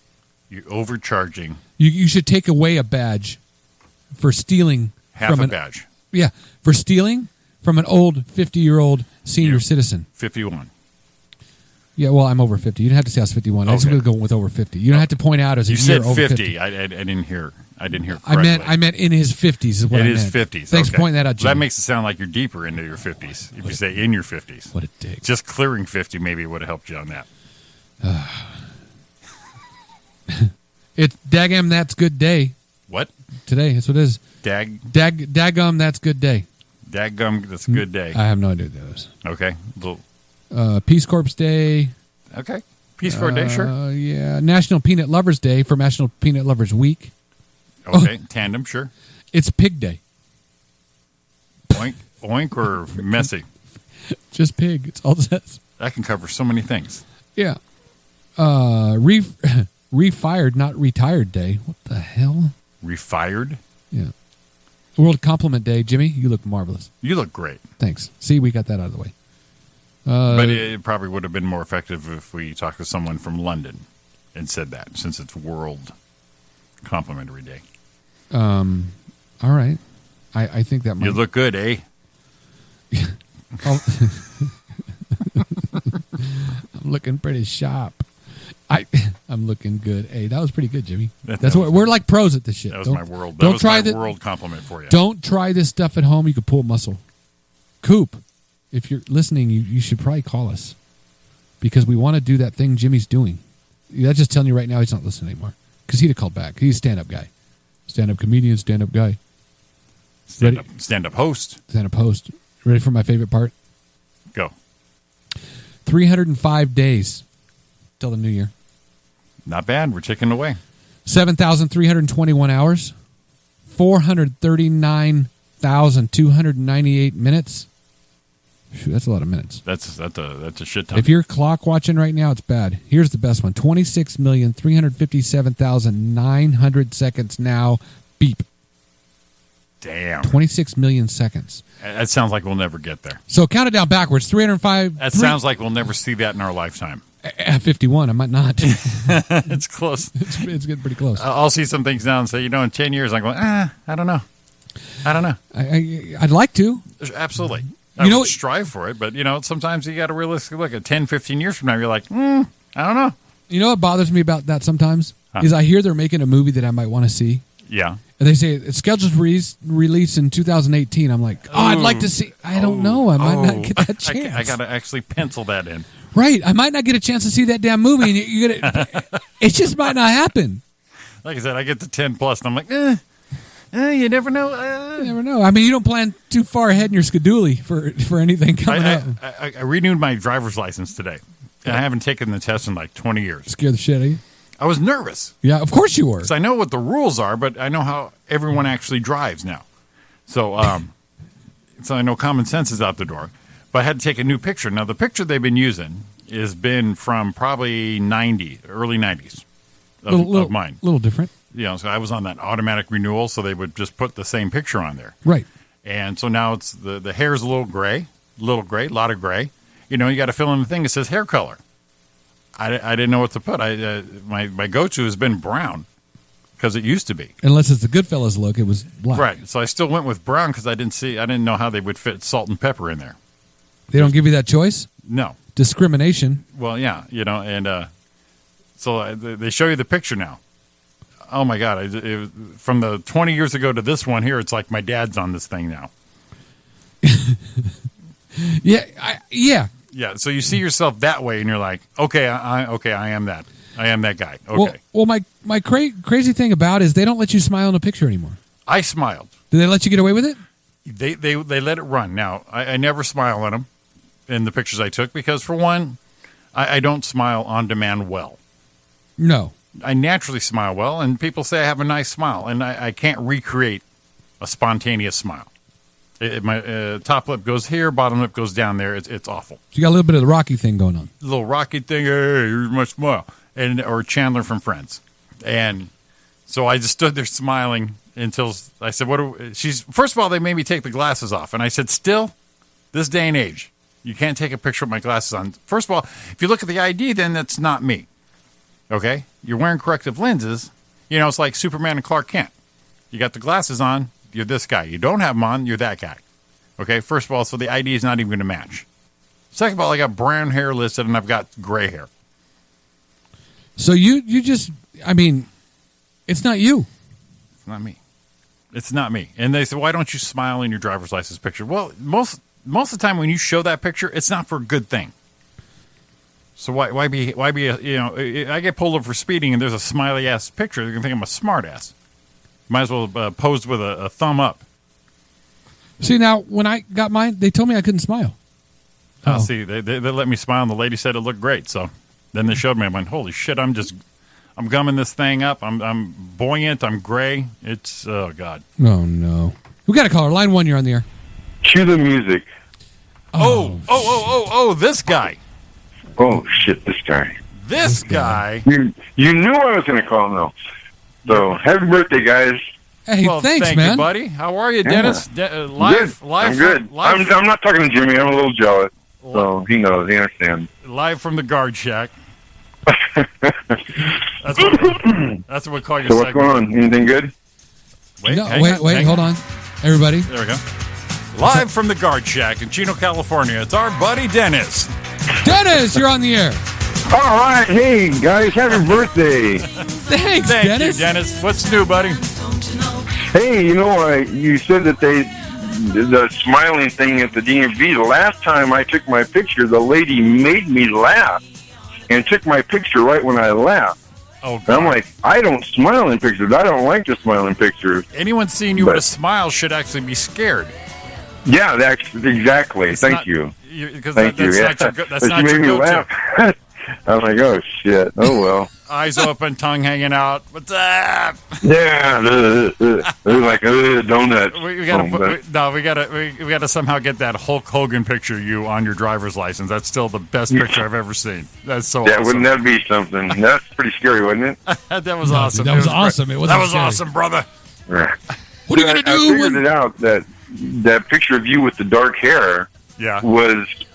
[SPEAKER 2] You're overcharging.
[SPEAKER 3] You should take away a badge for stealing
[SPEAKER 2] Half a badge.
[SPEAKER 3] Yeah, for stealing from an old 50-year-old senior citizen.
[SPEAKER 2] 51.
[SPEAKER 3] Yeah, well, I'm over 50. You didn't have to say I was 51. I was going to go with over 50. You don't have to point out as a
[SPEAKER 2] you
[SPEAKER 3] year
[SPEAKER 2] said
[SPEAKER 3] over
[SPEAKER 2] 50. I didn't hear. I correctly.
[SPEAKER 3] I meant in his 50s is what I meant.
[SPEAKER 2] It is 50s.
[SPEAKER 3] Thanks for pointing that out, Jimmy.
[SPEAKER 2] That makes it sound like you're deeper into your 50s. If you say in your 50s.
[SPEAKER 3] What a dick.
[SPEAKER 2] Just clearing 50 maybe would have helped you on that.
[SPEAKER 3] It's daggum, that's good day.
[SPEAKER 2] What?
[SPEAKER 3] Today, that's what it is. Daggum, that's good day.
[SPEAKER 2] Daggum, that's a good day.
[SPEAKER 3] I have no idea what that is.
[SPEAKER 2] Okay.
[SPEAKER 3] Peace Corps Day.
[SPEAKER 2] Okay. Peace Corps Day, sure.
[SPEAKER 3] Yeah. National Peanut Lovers Day for National Peanut Lovers Week.
[SPEAKER 2] Okay. Tandem, sure.
[SPEAKER 3] It's pig day.
[SPEAKER 2] Oink, oink, or messy.
[SPEAKER 3] Just pig. It's all it says.
[SPEAKER 2] That can cover so many things.
[SPEAKER 3] Yeah. Refired, not retired day. What the hell?
[SPEAKER 2] Refired?
[SPEAKER 3] Yeah. World Compliment Day. Jimmy, you look marvelous.
[SPEAKER 2] You look great.
[SPEAKER 3] Thanks. See, we got that out of the way.
[SPEAKER 2] But it probably would have been more effective if we talked to someone from London and said that, since it's World Complimentary Day.
[SPEAKER 3] All right. I think that might.
[SPEAKER 2] You look good, eh?
[SPEAKER 3] Oh. I'm looking pretty sharp. I'm looking good. Hey, that was pretty good, Jimmy. That's what we're like pros at this shit.
[SPEAKER 2] That was
[SPEAKER 3] Don't-
[SPEAKER 2] my world.
[SPEAKER 3] Don't
[SPEAKER 2] That was
[SPEAKER 3] try
[SPEAKER 2] my world compliment for you.
[SPEAKER 3] Don't try this stuff at home. You could pull muscle. Coop, if you're listening, you should probably call us because we want to do that thing Jimmy's doing. That's just telling you right now he's not listening anymore because he'd have called back. He's a stand-up guy, stand-up comedian, stand-up guy,
[SPEAKER 2] Stand-up host.
[SPEAKER 3] stand-up host. Ready for my favorite part?
[SPEAKER 2] Go.
[SPEAKER 3] 305 days till the new year.
[SPEAKER 2] Not bad. We're ticking away.
[SPEAKER 3] 7,321 hours. 439,298 minutes. Shoot, that's a lot of minutes.
[SPEAKER 2] That's a shit ton.
[SPEAKER 3] If you're clock watching right now, it's bad. Here's the best one. 26,357,900 seconds now. Beep.
[SPEAKER 2] Damn.
[SPEAKER 3] 26 million seconds.
[SPEAKER 2] That sounds like we'll never get there.
[SPEAKER 3] So count it down backwards. 305.
[SPEAKER 2] That sounds like we'll never see that in our lifetime.
[SPEAKER 3] At 51, I might not.
[SPEAKER 2] It's close.
[SPEAKER 3] It's getting pretty close.
[SPEAKER 2] I'll see some things now and say, in 10 years, I'm going, I don't know.
[SPEAKER 3] I'd like to.
[SPEAKER 2] Absolutely.
[SPEAKER 3] You know
[SPEAKER 2] would strive for it, but, sometimes you got to realistically look at 10, 15 years from now. You're like, I don't know.
[SPEAKER 3] You know what bothers me about that sometimes?
[SPEAKER 2] Huh.
[SPEAKER 3] Is I hear they're making a movie that I might want to see.
[SPEAKER 2] Yeah.
[SPEAKER 3] And they say it's scheduled to release in 2018. I'm like, I'd like to see. I don't know. I might not get that chance.
[SPEAKER 2] I got to actually pencil that in.
[SPEAKER 3] Right. I might not get a chance to see that damn movie. And you get it just might not happen.
[SPEAKER 2] Like I said, I get to 10 plus, and I'm like, you never know.
[SPEAKER 3] You never know. I mean, you don't plan too far ahead in your schedule for anything coming up.
[SPEAKER 2] I renewed my driver's license today, and I haven't taken the test in like 20 years.
[SPEAKER 3] Scare the shit out of you.
[SPEAKER 2] I was nervous.
[SPEAKER 3] Yeah, of course you were.
[SPEAKER 2] Because I know what the rules are, but I know how everyone actually drives now. So, so I know common sense is out the door. But I had to take a new picture. Now, the picture they've been using has been from probably early 90s of mine.
[SPEAKER 3] A little different.
[SPEAKER 2] So I was on that automatic renewal, so they would just put the same picture on there.
[SPEAKER 3] Right.
[SPEAKER 2] And so now it's the hair's a lot of gray. You got to fill in the thing that says hair color. I didn't know what to put. My go-to has been brown because it used to be.
[SPEAKER 3] Unless it's the Goodfellas look, it was black.
[SPEAKER 2] Right. So I still went with brown because I didn't know how they would fit salt and pepper in there.
[SPEAKER 3] They don't give you that choice?
[SPEAKER 2] No.
[SPEAKER 3] Discrimination.
[SPEAKER 2] Well, yeah, and so they show you the picture now. Oh my God! From the 20 years ago to this one here, it's like my dad's on this thing now.
[SPEAKER 3] Yeah.
[SPEAKER 2] Yeah. So you see yourself that way, and you're like, okay, I am that. I am that guy. Okay.
[SPEAKER 3] Well, my crazy thing about it is they don't let you smile in a picture anymore.
[SPEAKER 2] I smiled.
[SPEAKER 3] Do they let you get away with it?
[SPEAKER 2] They let it run. Now I never smile at them in the pictures I took because, for one, I don't smile on demand well.
[SPEAKER 3] No.
[SPEAKER 2] I naturally smile well, and people say I have a nice smile, and I can't recreate a spontaneous smile. My top lip goes here, bottom lip goes down there. It's awful.
[SPEAKER 3] So you got a little bit of the Rocky thing going on.
[SPEAKER 2] A little Rocky thing. Hey, here's my smile, or Chandler from Friends, and so I just stood there smiling until I said, First of all, they made me take the glasses off, and I said, still, this day and age, you can't take a picture with my glasses on. First of all, if you look at the ID, then that's not me. Okay? You're wearing corrective lenses. It's like Superman and Clark Kent. You got the glasses on, you're this guy. You don't have them on, you're that guy. Okay? First of all, so the ID is not even going to match. Second of all, I got brown hair listed, and I've got gray hair.
[SPEAKER 3] So you just, it's not you.
[SPEAKER 2] It's not me. It's not me. And they said, why don't you smile in your driver's license picture? Well, most of the time when you show that picture, it's not for a good thing. So why be I get pulled over for speeding and there's a smiley ass picture. They're going to think I'm a smart ass. Might as well pose with a thumb up.
[SPEAKER 3] See, now, when I got mine, they told me I couldn't smile.
[SPEAKER 2] See, they let me smile and the lady said it looked great. So then they showed me. I went, holy shit, I'm I'm gumming this thing up. I'm buoyant. I'm gray. It's oh god.
[SPEAKER 3] Oh no. We got a caller. Line 1, you're on the air.
[SPEAKER 5] Cue the music.
[SPEAKER 2] Oh, this guy.
[SPEAKER 5] Oh, shit, this guy.
[SPEAKER 2] This guy.
[SPEAKER 5] You knew I was going to call him, though. So, happy birthday, guys.
[SPEAKER 3] Hey,
[SPEAKER 2] Well,
[SPEAKER 3] thanks,
[SPEAKER 2] thank
[SPEAKER 3] man.
[SPEAKER 2] you, buddy. How are you,
[SPEAKER 5] Yeah.
[SPEAKER 2] Dennis? Live,
[SPEAKER 5] Good.
[SPEAKER 2] live,
[SPEAKER 5] I'm good.
[SPEAKER 2] Live,
[SPEAKER 5] I'm not talking to Jimmy. I'm a little jealous. So, he knows. He understands.
[SPEAKER 2] live from the guard shack. That's what we call your
[SPEAKER 5] So, what's
[SPEAKER 2] segment.
[SPEAKER 5] going on? Anything good?
[SPEAKER 2] Wait,
[SPEAKER 3] No,
[SPEAKER 2] hang
[SPEAKER 3] wait,
[SPEAKER 2] hang
[SPEAKER 3] hold on. Everybody.
[SPEAKER 2] There we go. Live from the guard shack in Chino, California. It's our buddy Dennis.
[SPEAKER 3] Dennis, you're on the air.
[SPEAKER 5] All right. Hey, guys. Happy birthday.
[SPEAKER 3] Thanks,
[SPEAKER 2] Thank
[SPEAKER 3] Dennis.
[SPEAKER 2] you, Dennis. What's new, buddy?
[SPEAKER 5] Hey, you said that the smiling thing at the DMV, the last time I took my picture, the lady made me laugh and took my picture right when I laughed.
[SPEAKER 2] Oh,
[SPEAKER 5] And I'm like, I don't smile in pictures. I don't like to smile in pictures.
[SPEAKER 2] anyone seeing you with a smile should actually be scared.
[SPEAKER 5] Yeah, that's exactly.
[SPEAKER 2] It's
[SPEAKER 5] Thank
[SPEAKER 2] not-
[SPEAKER 5] you.
[SPEAKER 2] Because
[SPEAKER 5] Thank you.
[SPEAKER 2] that's
[SPEAKER 5] Yeah.
[SPEAKER 2] not your, that's
[SPEAKER 5] But
[SPEAKER 2] not
[SPEAKER 5] you
[SPEAKER 2] your
[SPEAKER 5] made me
[SPEAKER 2] go-to.
[SPEAKER 5] laugh. I was like, oh, shit. Oh, well.
[SPEAKER 2] Eyes open, tongue hanging out. What's up?
[SPEAKER 5] Yeah. It was like, donuts.
[SPEAKER 2] We gotta
[SPEAKER 5] Oh,
[SPEAKER 2] put,
[SPEAKER 5] but-
[SPEAKER 2] we gotta somehow get that Hulk Hogan picture of you on your driver's license. That's still the best picture I've ever seen. That's so
[SPEAKER 5] yeah,
[SPEAKER 2] awesome.
[SPEAKER 5] wouldn't that be something? That's pretty scary, wouldn't it?
[SPEAKER 2] That was
[SPEAKER 3] No,
[SPEAKER 2] awesome.
[SPEAKER 3] dude, that was
[SPEAKER 2] great.
[SPEAKER 3] awesome. It wasn't
[SPEAKER 2] that was
[SPEAKER 3] scary.
[SPEAKER 2] awesome, brother.
[SPEAKER 5] Yeah.
[SPEAKER 3] What are you going to
[SPEAKER 5] I
[SPEAKER 3] do?
[SPEAKER 5] figured it out that picture of you with the dark hair
[SPEAKER 2] Yeah.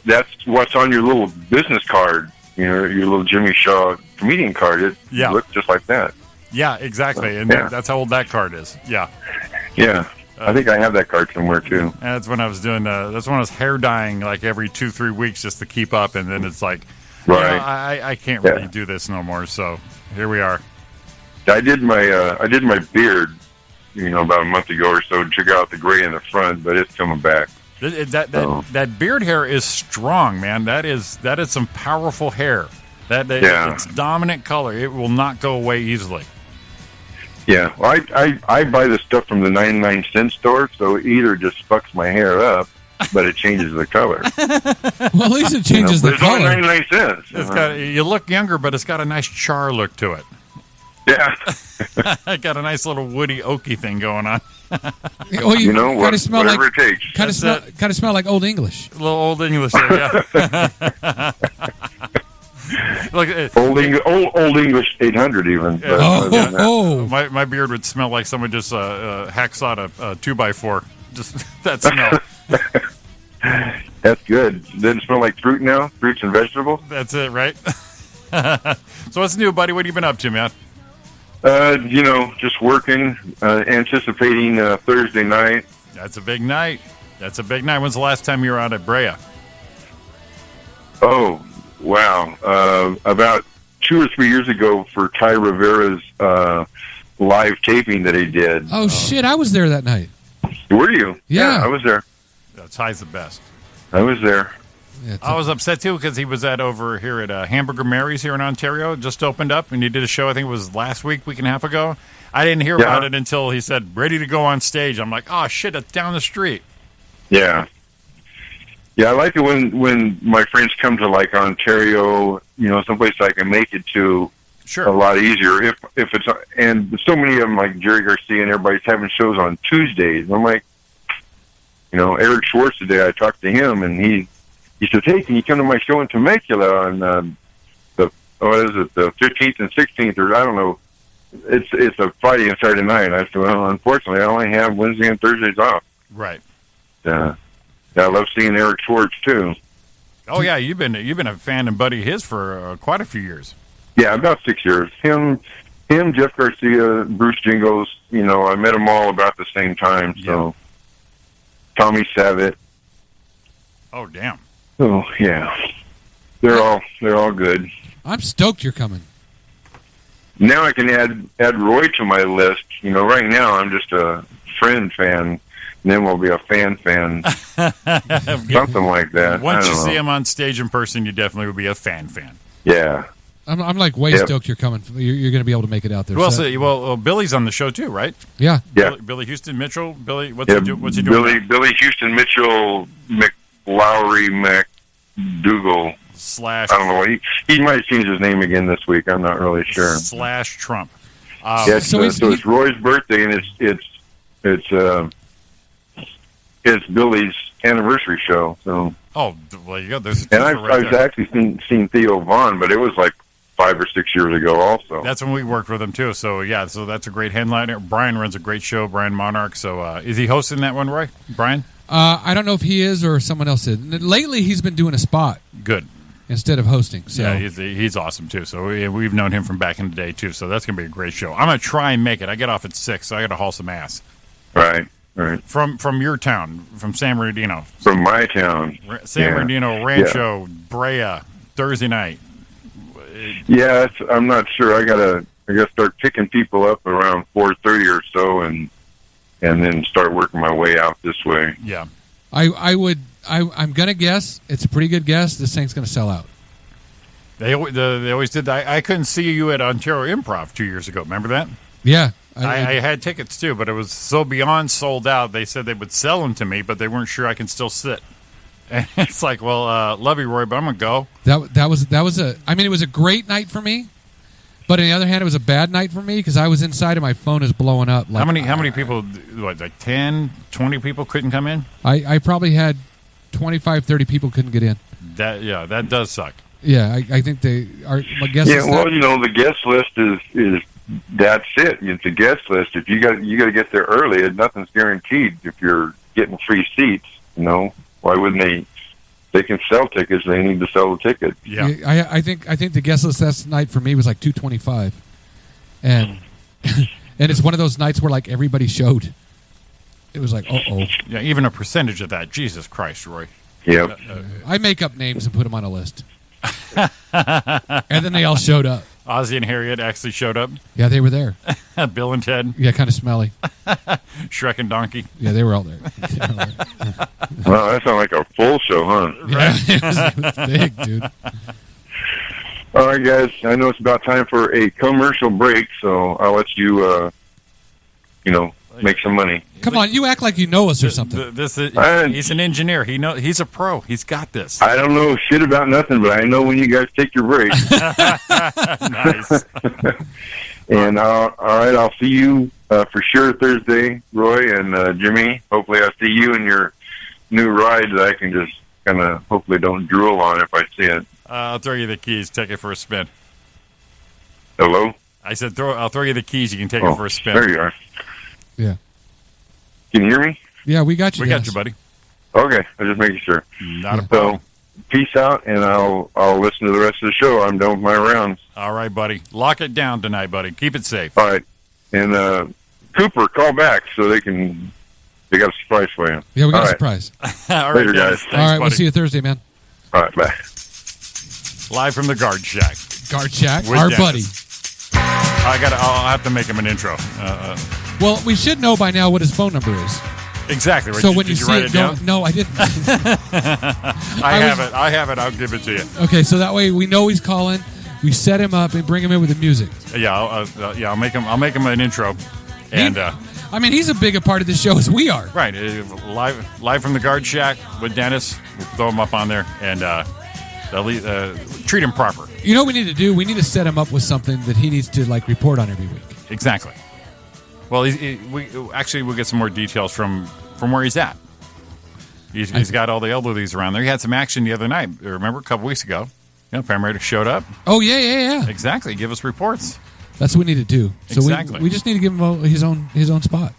[SPEAKER 5] that's what's on your little business card, your little Jimmy Shaw comedian card. It
[SPEAKER 2] Yeah.
[SPEAKER 5] looked just like that.
[SPEAKER 2] Yeah, exactly. And
[SPEAKER 5] Yeah.
[SPEAKER 2] that's how old that card is. Yeah.
[SPEAKER 5] Yeah. I think I have that card somewhere, too.
[SPEAKER 2] And that's when I was doing. That's when I was hair dyeing like every 2-3 weeks just to keep up. And then it's like, you know,
[SPEAKER 5] Right.
[SPEAKER 2] I can't
[SPEAKER 5] Yeah.
[SPEAKER 2] really do this no more. So here we are.
[SPEAKER 5] I did my beard, about a month ago or so, took out the gray in the front, but it's coming back.
[SPEAKER 2] That beard hair is strong, man. That is some powerful hair.
[SPEAKER 5] Yeah.
[SPEAKER 2] It's dominant color. It will not go away easily.
[SPEAKER 5] Yeah, well, I buy the stuff from the 99-cent store, so it either just fucks my hair up, but it changes the color.
[SPEAKER 3] Well, at least it changes
[SPEAKER 5] But
[SPEAKER 3] the
[SPEAKER 5] it's only
[SPEAKER 3] color.
[SPEAKER 5] 99 cents.
[SPEAKER 2] It's got you look younger, but it's got a nice char look to it.
[SPEAKER 5] Yeah.
[SPEAKER 2] It got a nice little woody oaky thing going on.
[SPEAKER 3] Well, you kind
[SPEAKER 5] What,
[SPEAKER 3] of smell
[SPEAKER 5] whatever
[SPEAKER 3] like
[SPEAKER 5] it takes.
[SPEAKER 3] kind of smell like Old English.
[SPEAKER 2] A little old English there, yeah. Look,
[SPEAKER 5] Old English 800 even. But other than that-
[SPEAKER 3] Oh,
[SPEAKER 2] my beard would smell like someone just hacksawed a 2x4. Just that smell.
[SPEAKER 5] That's good. Doesn't it smell like fruit now? Fruits and vegetables?
[SPEAKER 2] That's it, right? So what's new, buddy? What have you been up to, man?
[SPEAKER 5] Just working, anticipating Thursday night.
[SPEAKER 2] That's a big night. That's a big night. When's the last time you were out at Brea?
[SPEAKER 5] Oh, wow. About 2 or 3 years ago for Ty Rivera's live taping that he did.
[SPEAKER 3] oh shit! I was there that night.
[SPEAKER 5] Were you?
[SPEAKER 3] Yeah.
[SPEAKER 5] I was there.
[SPEAKER 2] Ty's the best.
[SPEAKER 5] I was there.
[SPEAKER 3] Yeah, it's
[SPEAKER 2] I was upset too because he was at over here at Hamburger Mary's here in Ontario. It just opened up, and he did a show. I think it was last week and a half ago. I didn't hear about it until he said ready to go on stage. I'm like, oh shit, it's down the street.
[SPEAKER 5] Yeah. Yeah, I like it when my friends come to like Ontario, someplace I can make it to
[SPEAKER 2] Sure.
[SPEAKER 5] a lot easier. If it's and so many of them like Jerry Garcia and everybody's having shows on Tuesdays. And I'm like, Eric Schwartz today. I talked to him and he said, "Hey, can you come to my show in Temecula on the 15th and 16th or I don't know. It's a Friday and Saturday night." I said, "Well, unfortunately, I only have Wednesday and Thursdays off."
[SPEAKER 2] Right.
[SPEAKER 5] I love seeing Eric Schwartz too.
[SPEAKER 2] Oh yeah, you've been a fan and buddy of his for quite a few years.
[SPEAKER 5] Yeah, about 6 years. Him, Jeff Garcia, Bruce Jingles. I met them all about the same time. So, Tommy Savitt.
[SPEAKER 2] Oh damn.
[SPEAKER 5] Oh yeah, they're all good.
[SPEAKER 3] I'm stoked you're coming.
[SPEAKER 5] Now I can add Roy to my list. Right now I'm just a friend fan. And then we'll be a fan, something like that.
[SPEAKER 2] Once
[SPEAKER 5] I
[SPEAKER 2] you
[SPEAKER 5] don't
[SPEAKER 2] see
[SPEAKER 5] know.
[SPEAKER 2] him on stage in person, you definitely would be a fan.
[SPEAKER 5] Yeah.
[SPEAKER 3] I'm like way
[SPEAKER 5] Yep.
[SPEAKER 3] stoked you're coming. You're going to be able to make it out there.
[SPEAKER 2] Well,
[SPEAKER 3] So-
[SPEAKER 2] well, Billy's on the show too, right?
[SPEAKER 3] yeah.
[SPEAKER 5] Yeah.
[SPEAKER 2] Billy Houston Mitchell. Billy, what's
[SPEAKER 5] Yeah,
[SPEAKER 2] he doing? now?
[SPEAKER 5] Billy Houston Mitchell McLowry McDougal.
[SPEAKER 2] slash
[SPEAKER 5] I don't know what he might have changed his name again this week. I'm not really sure.
[SPEAKER 2] slash Trump.
[SPEAKER 5] Yeah,
[SPEAKER 3] So
[SPEAKER 5] so it's Roy's birthday, and it's Billy's anniversary show. So,
[SPEAKER 2] Oh, well, you go. There's a
[SPEAKER 5] and
[SPEAKER 2] twofer right
[SPEAKER 5] I've
[SPEAKER 2] there.
[SPEAKER 5] actually seen Theo Vaughn, but it was like 5 or 6 years ago. Also,
[SPEAKER 2] That's when we worked with him too. So yeah, so that's a great headliner. Brian runs a great show, Brian Monarch. So is he hosting that one, Roy? Brian?
[SPEAKER 3] I don't know if he is or someone else is. Lately, he's been doing a spot
[SPEAKER 2] Good.
[SPEAKER 3] instead of hosting. So
[SPEAKER 2] Yeah, he's awesome too. So we've known him from back in the day too. So that's gonna be a great show. I'm gonna try and make it. I get off at 6, so I got to haul some ass
[SPEAKER 5] right.
[SPEAKER 2] from your town, from San Bernardino,
[SPEAKER 5] From my town.
[SPEAKER 2] San
[SPEAKER 5] Yeah.
[SPEAKER 2] Bernardino Rancho, Brea, Thursday night.
[SPEAKER 5] Yeah, I'm not sure. I gotta start picking people up around 4:30 or so, and then start working my way out this way.
[SPEAKER 2] Yeah,
[SPEAKER 3] I'm gonna guess it's a pretty good guess. This thing's gonna sell out.
[SPEAKER 2] they always did. I couldn't see you at Ontario Improv 2 years ago. Remember that?
[SPEAKER 3] Yeah,
[SPEAKER 2] I had tickets too, but it was so beyond sold out. They said they would sell them to me, but they weren't sure I can still sit. And it's like, well, love you, Roy, but I'm gonna go.
[SPEAKER 3] that was a. I mean, it was a great night for me, but on the other hand, it was a bad night for me because I was inside and my phone is blowing up. Like,
[SPEAKER 2] How many people? What, like 10, 20 people couldn't come in?
[SPEAKER 3] I probably had 25, 30 people couldn't get in.
[SPEAKER 2] That does suck.
[SPEAKER 3] Yeah, I think they are. My guess
[SPEAKER 5] Yeah,
[SPEAKER 3] is
[SPEAKER 5] well,
[SPEAKER 3] that,
[SPEAKER 5] the guest list is that's it. It's a guest list. If you got to get there early, and nothing's guaranteed. If you're getting free seats, why wouldn't they? They can sell tickets. They need to sell the ticket.
[SPEAKER 2] Yeah.
[SPEAKER 3] I think the guest list that night for me was like 225, and and it's one of those nights where like everybody showed. It was like,
[SPEAKER 2] Yeah, even a percentage of that. Jesus Christ, Roy.
[SPEAKER 5] Yep.
[SPEAKER 3] I make up names and put them on a list, and then they all showed up.
[SPEAKER 2] Ozzy and Harriet actually showed up.
[SPEAKER 3] Yeah, they were there.
[SPEAKER 2] Bill and Ted,
[SPEAKER 3] Yeah, kind of smelly.
[SPEAKER 2] Shrek and Donkey.
[SPEAKER 3] Yeah, they were all there.
[SPEAKER 5] Well, that sounds like a full show, huh?
[SPEAKER 3] Yeah, it was big, dude.
[SPEAKER 5] All right, guys. I know it's about time for a commercial break, so I'll let you, make some money.
[SPEAKER 3] Come on, you act like you know us or something.
[SPEAKER 2] He's an engineer. He's a pro. He's got this.
[SPEAKER 5] I don't know shit about nothing, but I know when you guys take your break.
[SPEAKER 2] Nice.
[SPEAKER 5] And all right, I'll see you for sure Thursday, Roy and Jimmy. Hopefully, I'll see you in your new ride that I can just kind of hopefully don't drool on if I see it.
[SPEAKER 2] I'll throw you the keys. Take it for a spin.
[SPEAKER 5] Hello?
[SPEAKER 2] I said, I'll throw you the keys. You can take it for a spin.
[SPEAKER 5] There you are.
[SPEAKER 3] Yeah,
[SPEAKER 5] Can you hear me?
[SPEAKER 3] yeah, we got you.
[SPEAKER 2] We got
[SPEAKER 3] guys.
[SPEAKER 2] you, buddy.
[SPEAKER 5] Okay, I'm just making sure.
[SPEAKER 2] Not a
[SPEAKER 5] So,
[SPEAKER 2] problem.
[SPEAKER 5] peace out, and I'll listen to the rest of the show. I'm done with my rounds.
[SPEAKER 2] All right, buddy. Lock it down tonight, buddy. Keep it safe.
[SPEAKER 5] All right, and Cooper, call back so they got a surprise for you.
[SPEAKER 3] Yeah, we got
[SPEAKER 5] All
[SPEAKER 3] a
[SPEAKER 5] right.
[SPEAKER 3] surprise.
[SPEAKER 2] All right,
[SPEAKER 5] Later,
[SPEAKER 2] Dennis.
[SPEAKER 5] guys.
[SPEAKER 2] Thanks,
[SPEAKER 3] All right,
[SPEAKER 2] buddy.
[SPEAKER 3] we'll see you Thursday, man.
[SPEAKER 5] All right, bye.
[SPEAKER 2] Live from the guard shack.
[SPEAKER 3] Guard Shack,
[SPEAKER 2] With
[SPEAKER 3] our
[SPEAKER 2] Dennis.
[SPEAKER 3] buddy.
[SPEAKER 2] I'll have to make him an intro.
[SPEAKER 3] Well, we should know by now what his phone number is.
[SPEAKER 2] Exactly.
[SPEAKER 3] So when
[SPEAKER 2] Did
[SPEAKER 3] you see
[SPEAKER 2] write
[SPEAKER 3] it,
[SPEAKER 2] down?
[SPEAKER 3] don't. No, I didn't.
[SPEAKER 2] I have it. I'll give it to you.
[SPEAKER 3] Okay, so that way we know he's calling. We set him up and bring him in with the music.
[SPEAKER 2] Yeah, I'll make him an intro. And
[SPEAKER 3] I mean, he's as big a part of the show as we are.
[SPEAKER 2] right, live from the guard shack with Dennis. We'll throw him up on there and treat him proper.
[SPEAKER 3] You know what we need to do? We need to set him up with something that he needs to like report on every week.
[SPEAKER 2] Exactly. Well, we'll get some more details from where he's at. He's got all the elderlies around there. He had some action the other night. Remember, a couple weeks ago. Paramedics showed up.
[SPEAKER 3] Oh yeah.
[SPEAKER 2] Exactly. Give us reports.
[SPEAKER 3] That's what we need to do. So
[SPEAKER 2] Exactly.
[SPEAKER 3] we just need to give him his own spot.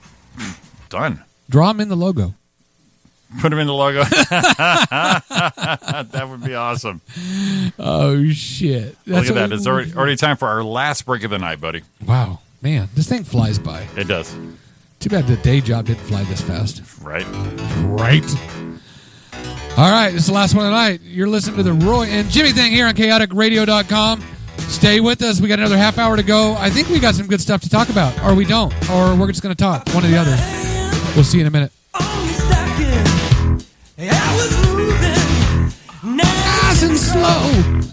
[SPEAKER 2] Done.
[SPEAKER 3] Draw him in the logo.
[SPEAKER 2] Put him in the logo. That would be awesome.
[SPEAKER 3] Oh shit!
[SPEAKER 2] Look at that. It's already time for our last break of the night, buddy.
[SPEAKER 3] Wow, man, this thing flies by.
[SPEAKER 2] It does.
[SPEAKER 3] Too bad the day job didn't fly this fast.
[SPEAKER 2] Right.
[SPEAKER 3] Right. All right, this is the last one of the night. You're listening to the Roy and Jimmy thing here on chaoticradio.com. Stay with us. We got another half hour to go. I think we got some good stuff to talk about, or we don't, or we're just going to talk. One or the other. We'll see you in a minute. Nice and slow.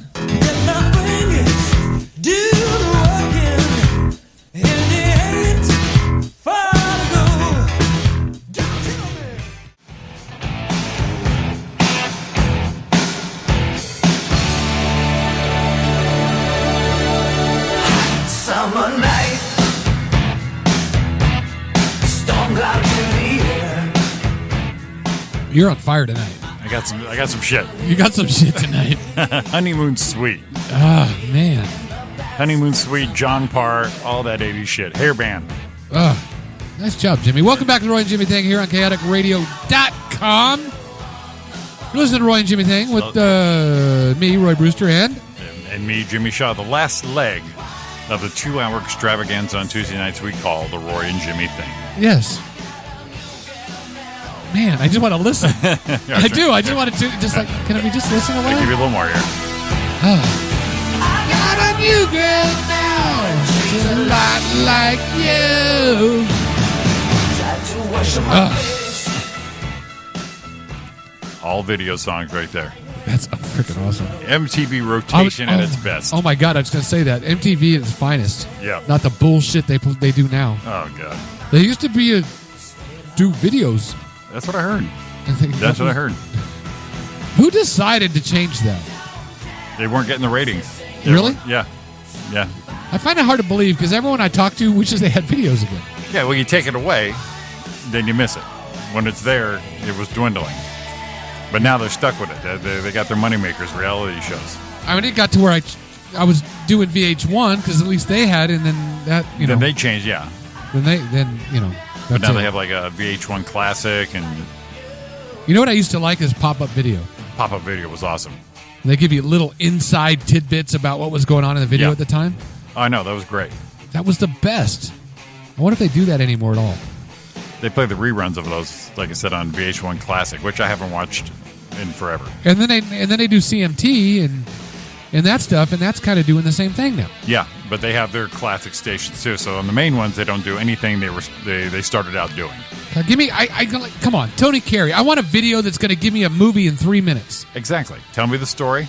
[SPEAKER 3] You're on fire tonight.
[SPEAKER 2] I got some shit.
[SPEAKER 3] You got some shit tonight.
[SPEAKER 2] Honeymoon Suite.
[SPEAKER 3] Ah, man.
[SPEAKER 2] Honeymoon Suite, John Parr, all that 80s shit. Hairband.
[SPEAKER 3] Nice job, Jimmy. Welcome back to the Roy and Jimmy Thing here on chaoticradio.com. You're listening to Roy and Jimmy Thing with me, Roy Brewster, and
[SPEAKER 2] me, Jimmy Shaw. The last leg of the 2-hour extravaganza on Tuesday nights we call the Roy and Jimmy Thing.
[SPEAKER 3] yes. Man, I just want to listen. I do. I just want to just like, can we just listen a
[SPEAKER 2] I'll give
[SPEAKER 3] while?
[SPEAKER 2] you a little more here.
[SPEAKER 3] I got a new girl now. She's a lot like you.
[SPEAKER 2] All video songs right there.
[SPEAKER 3] That's freaking awesome.
[SPEAKER 2] MTV rotation at its best.
[SPEAKER 3] Oh my God, I was going to say that. MTV at its finest.
[SPEAKER 2] Yeah.
[SPEAKER 3] Not the bullshit they do now.
[SPEAKER 2] Oh, God.
[SPEAKER 3] They used to do videos.
[SPEAKER 2] That's what I heard.
[SPEAKER 3] I think
[SPEAKER 2] That's what I heard.
[SPEAKER 3] Who decided to change that?
[SPEAKER 2] They weren't getting the ratings.
[SPEAKER 3] Really?
[SPEAKER 2] Yeah. Yeah.
[SPEAKER 3] I find it hard to believe because everyone I talk to wishes they had videos again.
[SPEAKER 2] Yeah, well, you take it away, then you miss it. When it's there, it was dwindling. But now they're stuck with it. They got their moneymakers, reality shows.
[SPEAKER 3] I mean, it got to where I was doing VH1 because at least they had, and then that,
[SPEAKER 2] Then they changed, yeah.
[SPEAKER 3] then
[SPEAKER 2] But now
[SPEAKER 3] it.
[SPEAKER 2] they have like a VH1 Classic, and
[SPEAKER 3] You know what I used to like is pop-up video.
[SPEAKER 2] pop-up video was awesome.
[SPEAKER 3] They give you little inside tidbits about what was going on in the video
[SPEAKER 2] Yeah.
[SPEAKER 3] at the time.
[SPEAKER 2] Oh, I know, that was great.
[SPEAKER 3] That was the best. I wonder if they do that anymore at all.
[SPEAKER 2] They play the reruns of those, like I said, on VH1 Classic, which I haven't watched in forever.
[SPEAKER 3] And then they do CMT and that stuff, and that's kind of doing the same thing now.
[SPEAKER 2] Yeah, but they have their classic stations too. So on the main ones, they don't do anything they started out doing.
[SPEAKER 3] Give me, come on, Tony Carey. I want a video that's going to give me a movie in 3 minutes.
[SPEAKER 2] Exactly. Tell me the story.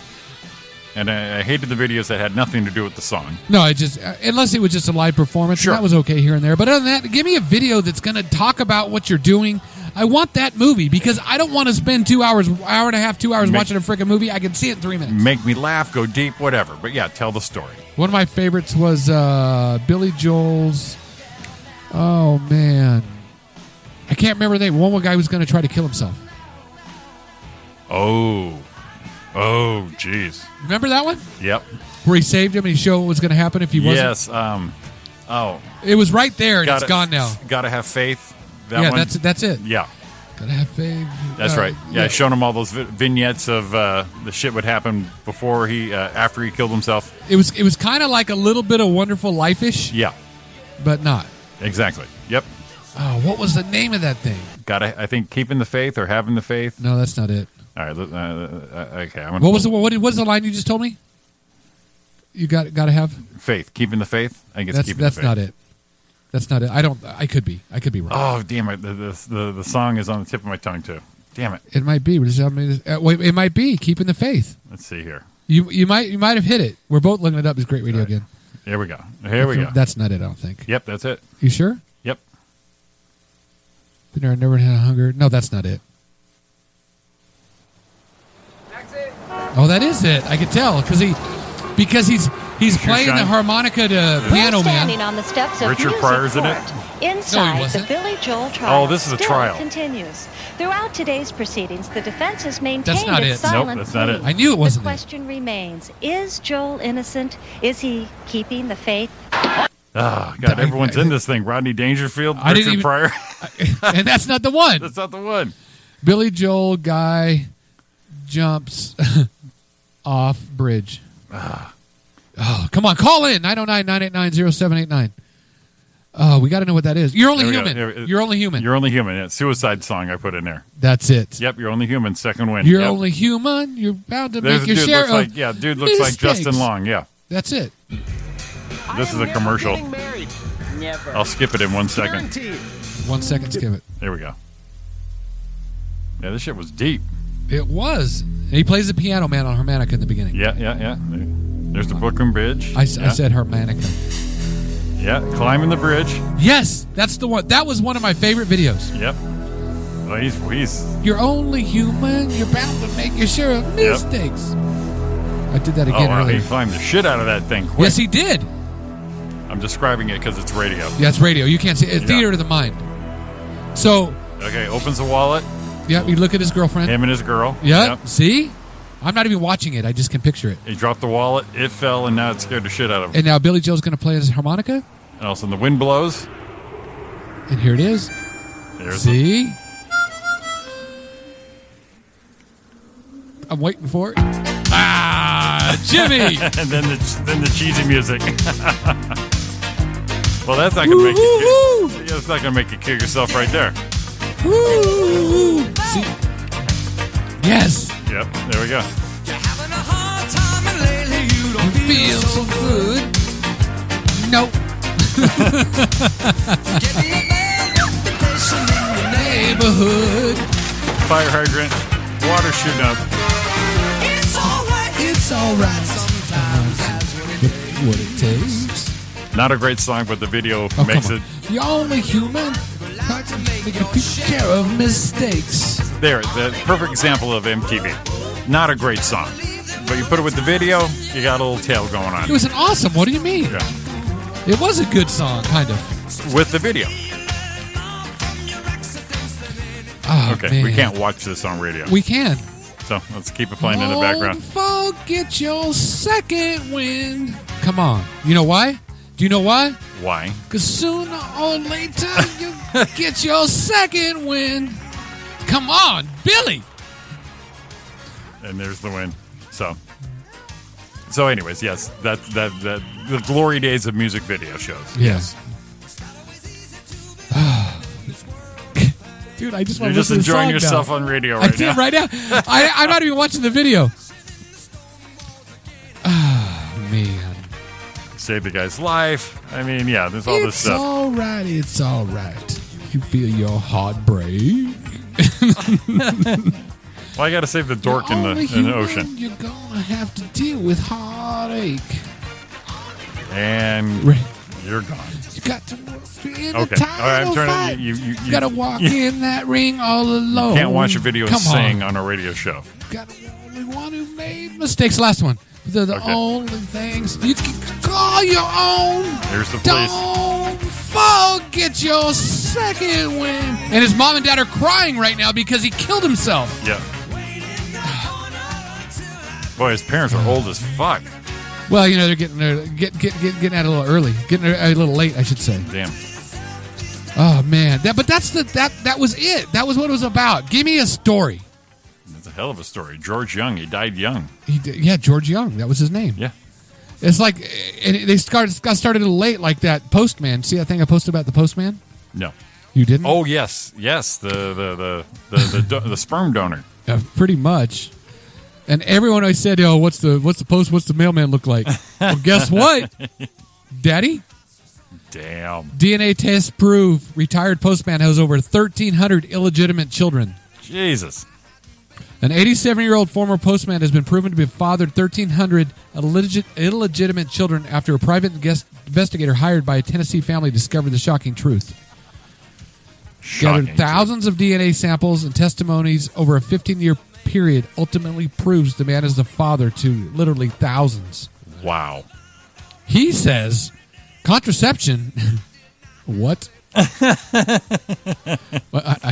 [SPEAKER 2] And I hated the videos that had nothing to do with the song.
[SPEAKER 3] No, I just unless it was just a live performance,
[SPEAKER 2] Sure.
[SPEAKER 3] and that was okay here and there. But other than that, give me a video that's going to talk about what you're doing. I want that movie because I don't want to spend 2 hours, hour and a half, 2 hours watching a freaking movie. I can see it in 3 minutes.
[SPEAKER 2] Make me laugh, go deep, whatever. But yeah, tell the story.
[SPEAKER 3] One of my favorites was Billy Joel's. Oh man, I can't remember the name. One guy was going to try to kill himself.
[SPEAKER 2] Oh, jeez.
[SPEAKER 3] Remember that one
[SPEAKER 2] Yep.
[SPEAKER 3] where he saved him and he showed what was going to happen if he wasn't.
[SPEAKER 2] Yes.
[SPEAKER 3] It was right there and it's gone now.
[SPEAKER 2] Gotta have faith. That
[SPEAKER 3] Yeah,
[SPEAKER 2] one?
[SPEAKER 3] that's it.
[SPEAKER 2] Yeah.
[SPEAKER 3] Gotta have faith.
[SPEAKER 2] That's right. Yeah, showing him all those vignettes of the shit would happen before after he killed himself.
[SPEAKER 3] It was kind of like a little bit of Wonderful Life-ish,
[SPEAKER 2] Yeah,
[SPEAKER 3] but not.
[SPEAKER 2] exactly. Yep.
[SPEAKER 3] Oh, what was the name of that thing?
[SPEAKER 2] I think keeping the faith or having the faith.
[SPEAKER 3] No, that's not it.
[SPEAKER 2] All right. Okay.
[SPEAKER 3] What was the line you just told me? You got to have.
[SPEAKER 2] faith? Keeping the faith. I think it's
[SPEAKER 3] That's
[SPEAKER 2] keeping the faith.
[SPEAKER 3] not it. That's not it. I could be wrong.
[SPEAKER 2] Oh damn it! The song is on the tip of my tongue too. Damn it.
[SPEAKER 3] It might be. Wait, it might be keeping the faith.
[SPEAKER 2] Let's see here.
[SPEAKER 3] You might have hit it. We're both looking it up. It's great radio again.
[SPEAKER 2] Here we go. Here we go.
[SPEAKER 3] That's not it. I don't think.
[SPEAKER 2] Yep, that's it.
[SPEAKER 3] You sure?
[SPEAKER 2] Yep.
[SPEAKER 3] Been there, never had hunger. No, that's not it. Oh, that is it. I could tell because he's playing the
[SPEAKER 2] Shine.
[SPEAKER 3] harmonica to Piano
[SPEAKER 6] standing
[SPEAKER 3] Man.
[SPEAKER 6] on the steps of
[SPEAKER 2] Richard
[SPEAKER 6] Music
[SPEAKER 2] Pryor's in it?
[SPEAKER 6] Court.
[SPEAKER 3] No,
[SPEAKER 6] Inside,
[SPEAKER 3] he
[SPEAKER 6] the
[SPEAKER 3] wasn't.
[SPEAKER 6] Billy Joel trial
[SPEAKER 2] Oh, this is a
[SPEAKER 6] still
[SPEAKER 2] trial.
[SPEAKER 6] continues. Throughout today's proceedings, the defense has
[SPEAKER 3] That's
[SPEAKER 6] maintained
[SPEAKER 3] not
[SPEAKER 6] its
[SPEAKER 3] it.
[SPEAKER 2] Nope,
[SPEAKER 6] silent
[SPEAKER 2] that's not it.
[SPEAKER 6] plea.
[SPEAKER 3] I knew it
[SPEAKER 6] The
[SPEAKER 3] wasn't it.
[SPEAKER 6] question remains, is Joel innocent? Is he keeping the faith?
[SPEAKER 2] Oh God! Everyone's in this thing. Rodney Dangerfield,
[SPEAKER 3] I didn't
[SPEAKER 2] Richard
[SPEAKER 3] even-
[SPEAKER 2] Pryor.
[SPEAKER 3] And that's not the one.
[SPEAKER 2] That's not the one.
[SPEAKER 3] Billy Joel guy jumps off bridge. Oh, come on. Call in. 909-989-0789. Oh, we got to know what that is. You're only
[SPEAKER 2] There we go.
[SPEAKER 3] human.
[SPEAKER 2] Here-
[SPEAKER 3] You're only human.
[SPEAKER 2] You're only human. Yeah, suicide song I put in there.
[SPEAKER 3] That's it.
[SPEAKER 2] Yep, you're only human. Second win.
[SPEAKER 3] You're
[SPEAKER 2] Yep.
[SPEAKER 3] only human. You're bound to
[SPEAKER 2] There's
[SPEAKER 3] make
[SPEAKER 2] a
[SPEAKER 3] your
[SPEAKER 2] dude
[SPEAKER 3] share
[SPEAKER 2] looks
[SPEAKER 3] of
[SPEAKER 2] like dude looks like
[SPEAKER 3] mistakes.
[SPEAKER 2] Justin Long. Yeah,
[SPEAKER 3] That's it.
[SPEAKER 2] this is a commercial. I'll skip it in 1 second.
[SPEAKER 3] 1 second, skip it.
[SPEAKER 2] There we go. Yeah, this shit was deep.
[SPEAKER 3] It was. And he plays the Piano Man on harmonica in the beginning.
[SPEAKER 2] Yeah. There's the Brooklyn Bridge.
[SPEAKER 3] I
[SPEAKER 2] yeah.
[SPEAKER 3] said harmonica.
[SPEAKER 2] Yeah, climbing the bridge.
[SPEAKER 3] Yes, that's the one. That was one of my favorite videos.
[SPEAKER 2] Yep. Well, he's
[SPEAKER 3] You're only human. You're bound to make your share of
[SPEAKER 2] Yep.
[SPEAKER 3] mistakes. I did that
[SPEAKER 2] oh
[SPEAKER 3] again
[SPEAKER 2] wow,
[SPEAKER 3] earlier.
[SPEAKER 2] he climbed the shit out of that thing. Quick.
[SPEAKER 3] Yes, he did.
[SPEAKER 2] I'm describing it because it's radio.
[SPEAKER 3] Yeah, it's radio. You can't see it.
[SPEAKER 2] Yeah.
[SPEAKER 3] Theater of the mind. So,
[SPEAKER 2] Okay, opens the wallet.
[SPEAKER 3] Yep. You look at his girlfriend.
[SPEAKER 2] Him and his girl.
[SPEAKER 3] Yep. See? I'm not even watching it. I just can picture it.
[SPEAKER 2] He dropped the wallet. It fell, and now it scared the shit out of him.
[SPEAKER 3] And now Billy Joel's going to play his harmonica.
[SPEAKER 2] And all of a sudden, the wind blows.
[SPEAKER 3] And here it is.
[SPEAKER 2] There's
[SPEAKER 3] See? I'm waiting for it. Ah, Jimmy!
[SPEAKER 2] and then the cheesy music. Well, that's not gonna make you. Yeah, that's not gonna make you kill yourself right there.
[SPEAKER 3] Woo! See? Yes.
[SPEAKER 2] Yep. There we go.
[SPEAKER 1] You're having a hard time and lately you don't
[SPEAKER 3] Feel so good. Nope.
[SPEAKER 1] Getting a bad reputation in your
[SPEAKER 3] Neighborhood.
[SPEAKER 2] Fire hydrant. Water shooting up.
[SPEAKER 1] It's alright.
[SPEAKER 3] It's alright. Sometimes that's what it takes.
[SPEAKER 2] Not a great song, but the video
[SPEAKER 3] Oh,
[SPEAKER 2] makes
[SPEAKER 3] come
[SPEAKER 2] it.
[SPEAKER 3] on. You're only human. We can take care of mistakes.
[SPEAKER 2] There, the perfect example of MTV. Not a great song, but you put it with the video, you got a little tail going on.
[SPEAKER 3] It was an awesome. What do you mean?
[SPEAKER 2] Yeah.
[SPEAKER 3] It was a good song, kind of.
[SPEAKER 2] With the video.
[SPEAKER 3] Oh,
[SPEAKER 2] Okay,
[SPEAKER 3] man.
[SPEAKER 2] we can't watch this on radio.
[SPEAKER 3] We can.
[SPEAKER 2] So let's keep it playing in the background.
[SPEAKER 3] Don't forget your second wind. Come on. You know why? Do you know why?
[SPEAKER 2] Why?
[SPEAKER 3] Because sooner or later you get your second wind. Come on, Billy.
[SPEAKER 2] And there's the win. So anyways, yes, that the glory days of music video shows.
[SPEAKER 3] Yes. Dude, I just
[SPEAKER 2] You're
[SPEAKER 3] want to
[SPEAKER 2] just
[SPEAKER 3] listen to the
[SPEAKER 2] enjoying
[SPEAKER 3] song
[SPEAKER 2] yourself
[SPEAKER 3] now.
[SPEAKER 2] on radio
[SPEAKER 3] I
[SPEAKER 2] right
[SPEAKER 3] did
[SPEAKER 2] now.
[SPEAKER 3] right now. I'm not even watching the video. Oh, man.
[SPEAKER 2] Save the guy's life. I mean, yeah, there's all this
[SPEAKER 3] It's
[SPEAKER 2] stuff.
[SPEAKER 3] all right. It's all right. You feel your heart break.
[SPEAKER 2] Well, I got to save the dork in
[SPEAKER 3] Only
[SPEAKER 2] the
[SPEAKER 3] human,
[SPEAKER 2] ocean.
[SPEAKER 3] You're gonna have to deal with heartache.
[SPEAKER 2] And
[SPEAKER 3] Right.
[SPEAKER 2] you're gone.
[SPEAKER 3] You got to work in
[SPEAKER 2] Okay.
[SPEAKER 3] the
[SPEAKER 2] All right, I'm
[SPEAKER 3] title
[SPEAKER 2] turning.
[SPEAKER 3] fight.
[SPEAKER 2] You
[SPEAKER 3] gotta walk in that ring all alone.
[SPEAKER 2] can't watch a video
[SPEAKER 3] Come
[SPEAKER 2] sing
[SPEAKER 3] on.
[SPEAKER 2] on a radio show.
[SPEAKER 3] Got the only one who made mistakes. Last one. They're the
[SPEAKER 2] Okay.
[SPEAKER 3] only things you can call your own.
[SPEAKER 2] Here's the police.
[SPEAKER 3] Don't forget your second win. And his mom and dad are crying right now because he killed himself.
[SPEAKER 2] Yeah. Boy, his parents are old as fuck.
[SPEAKER 3] Well, you know, they're getting getting out a little early, getting a little late, I should say.
[SPEAKER 2] Damn.
[SPEAKER 3] Oh man, that was it. That was what it was about. Give me a story.
[SPEAKER 2] That's a hell of a story. George Young, he died young.
[SPEAKER 3] Yeah, George Young. That was his name.
[SPEAKER 2] Yeah.
[SPEAKER 3] It's like and they got started a little late, like that Postman. See that thing I posted about the Postman?
[SPEAKER 2] No.
[SPEAKER 3] You didn't?
[SPEAKER 2] Oh yes, the sperm donor.
[SPEAKER 3] Pretty much. And everyone always said, "Oh, what's the post? What's the mailman look like?" Well, guess what, Daddy?
[SPEAKER 2] Damn.
[SPEAKER 3] DNA tests prove retired postman has over 1,300 illegitimate children.
[SPEAKER 2] Jesus.
[SPEAKER 3] An 87-year-old former postman has been proven to have fathered 1,300 illegitimate children after a private investigator hired by a Tennessee family discovered the shocking truth.
[SPEAKER 2] Shocking.
[SPEAKER 3] Gathered thousands of DNA samples and testimonies over a 15-year period ultimately proves the man is the father to literally thousands.
[SPEAKER 2] Wow.
[SPEAKER 3] He says contraception. What? I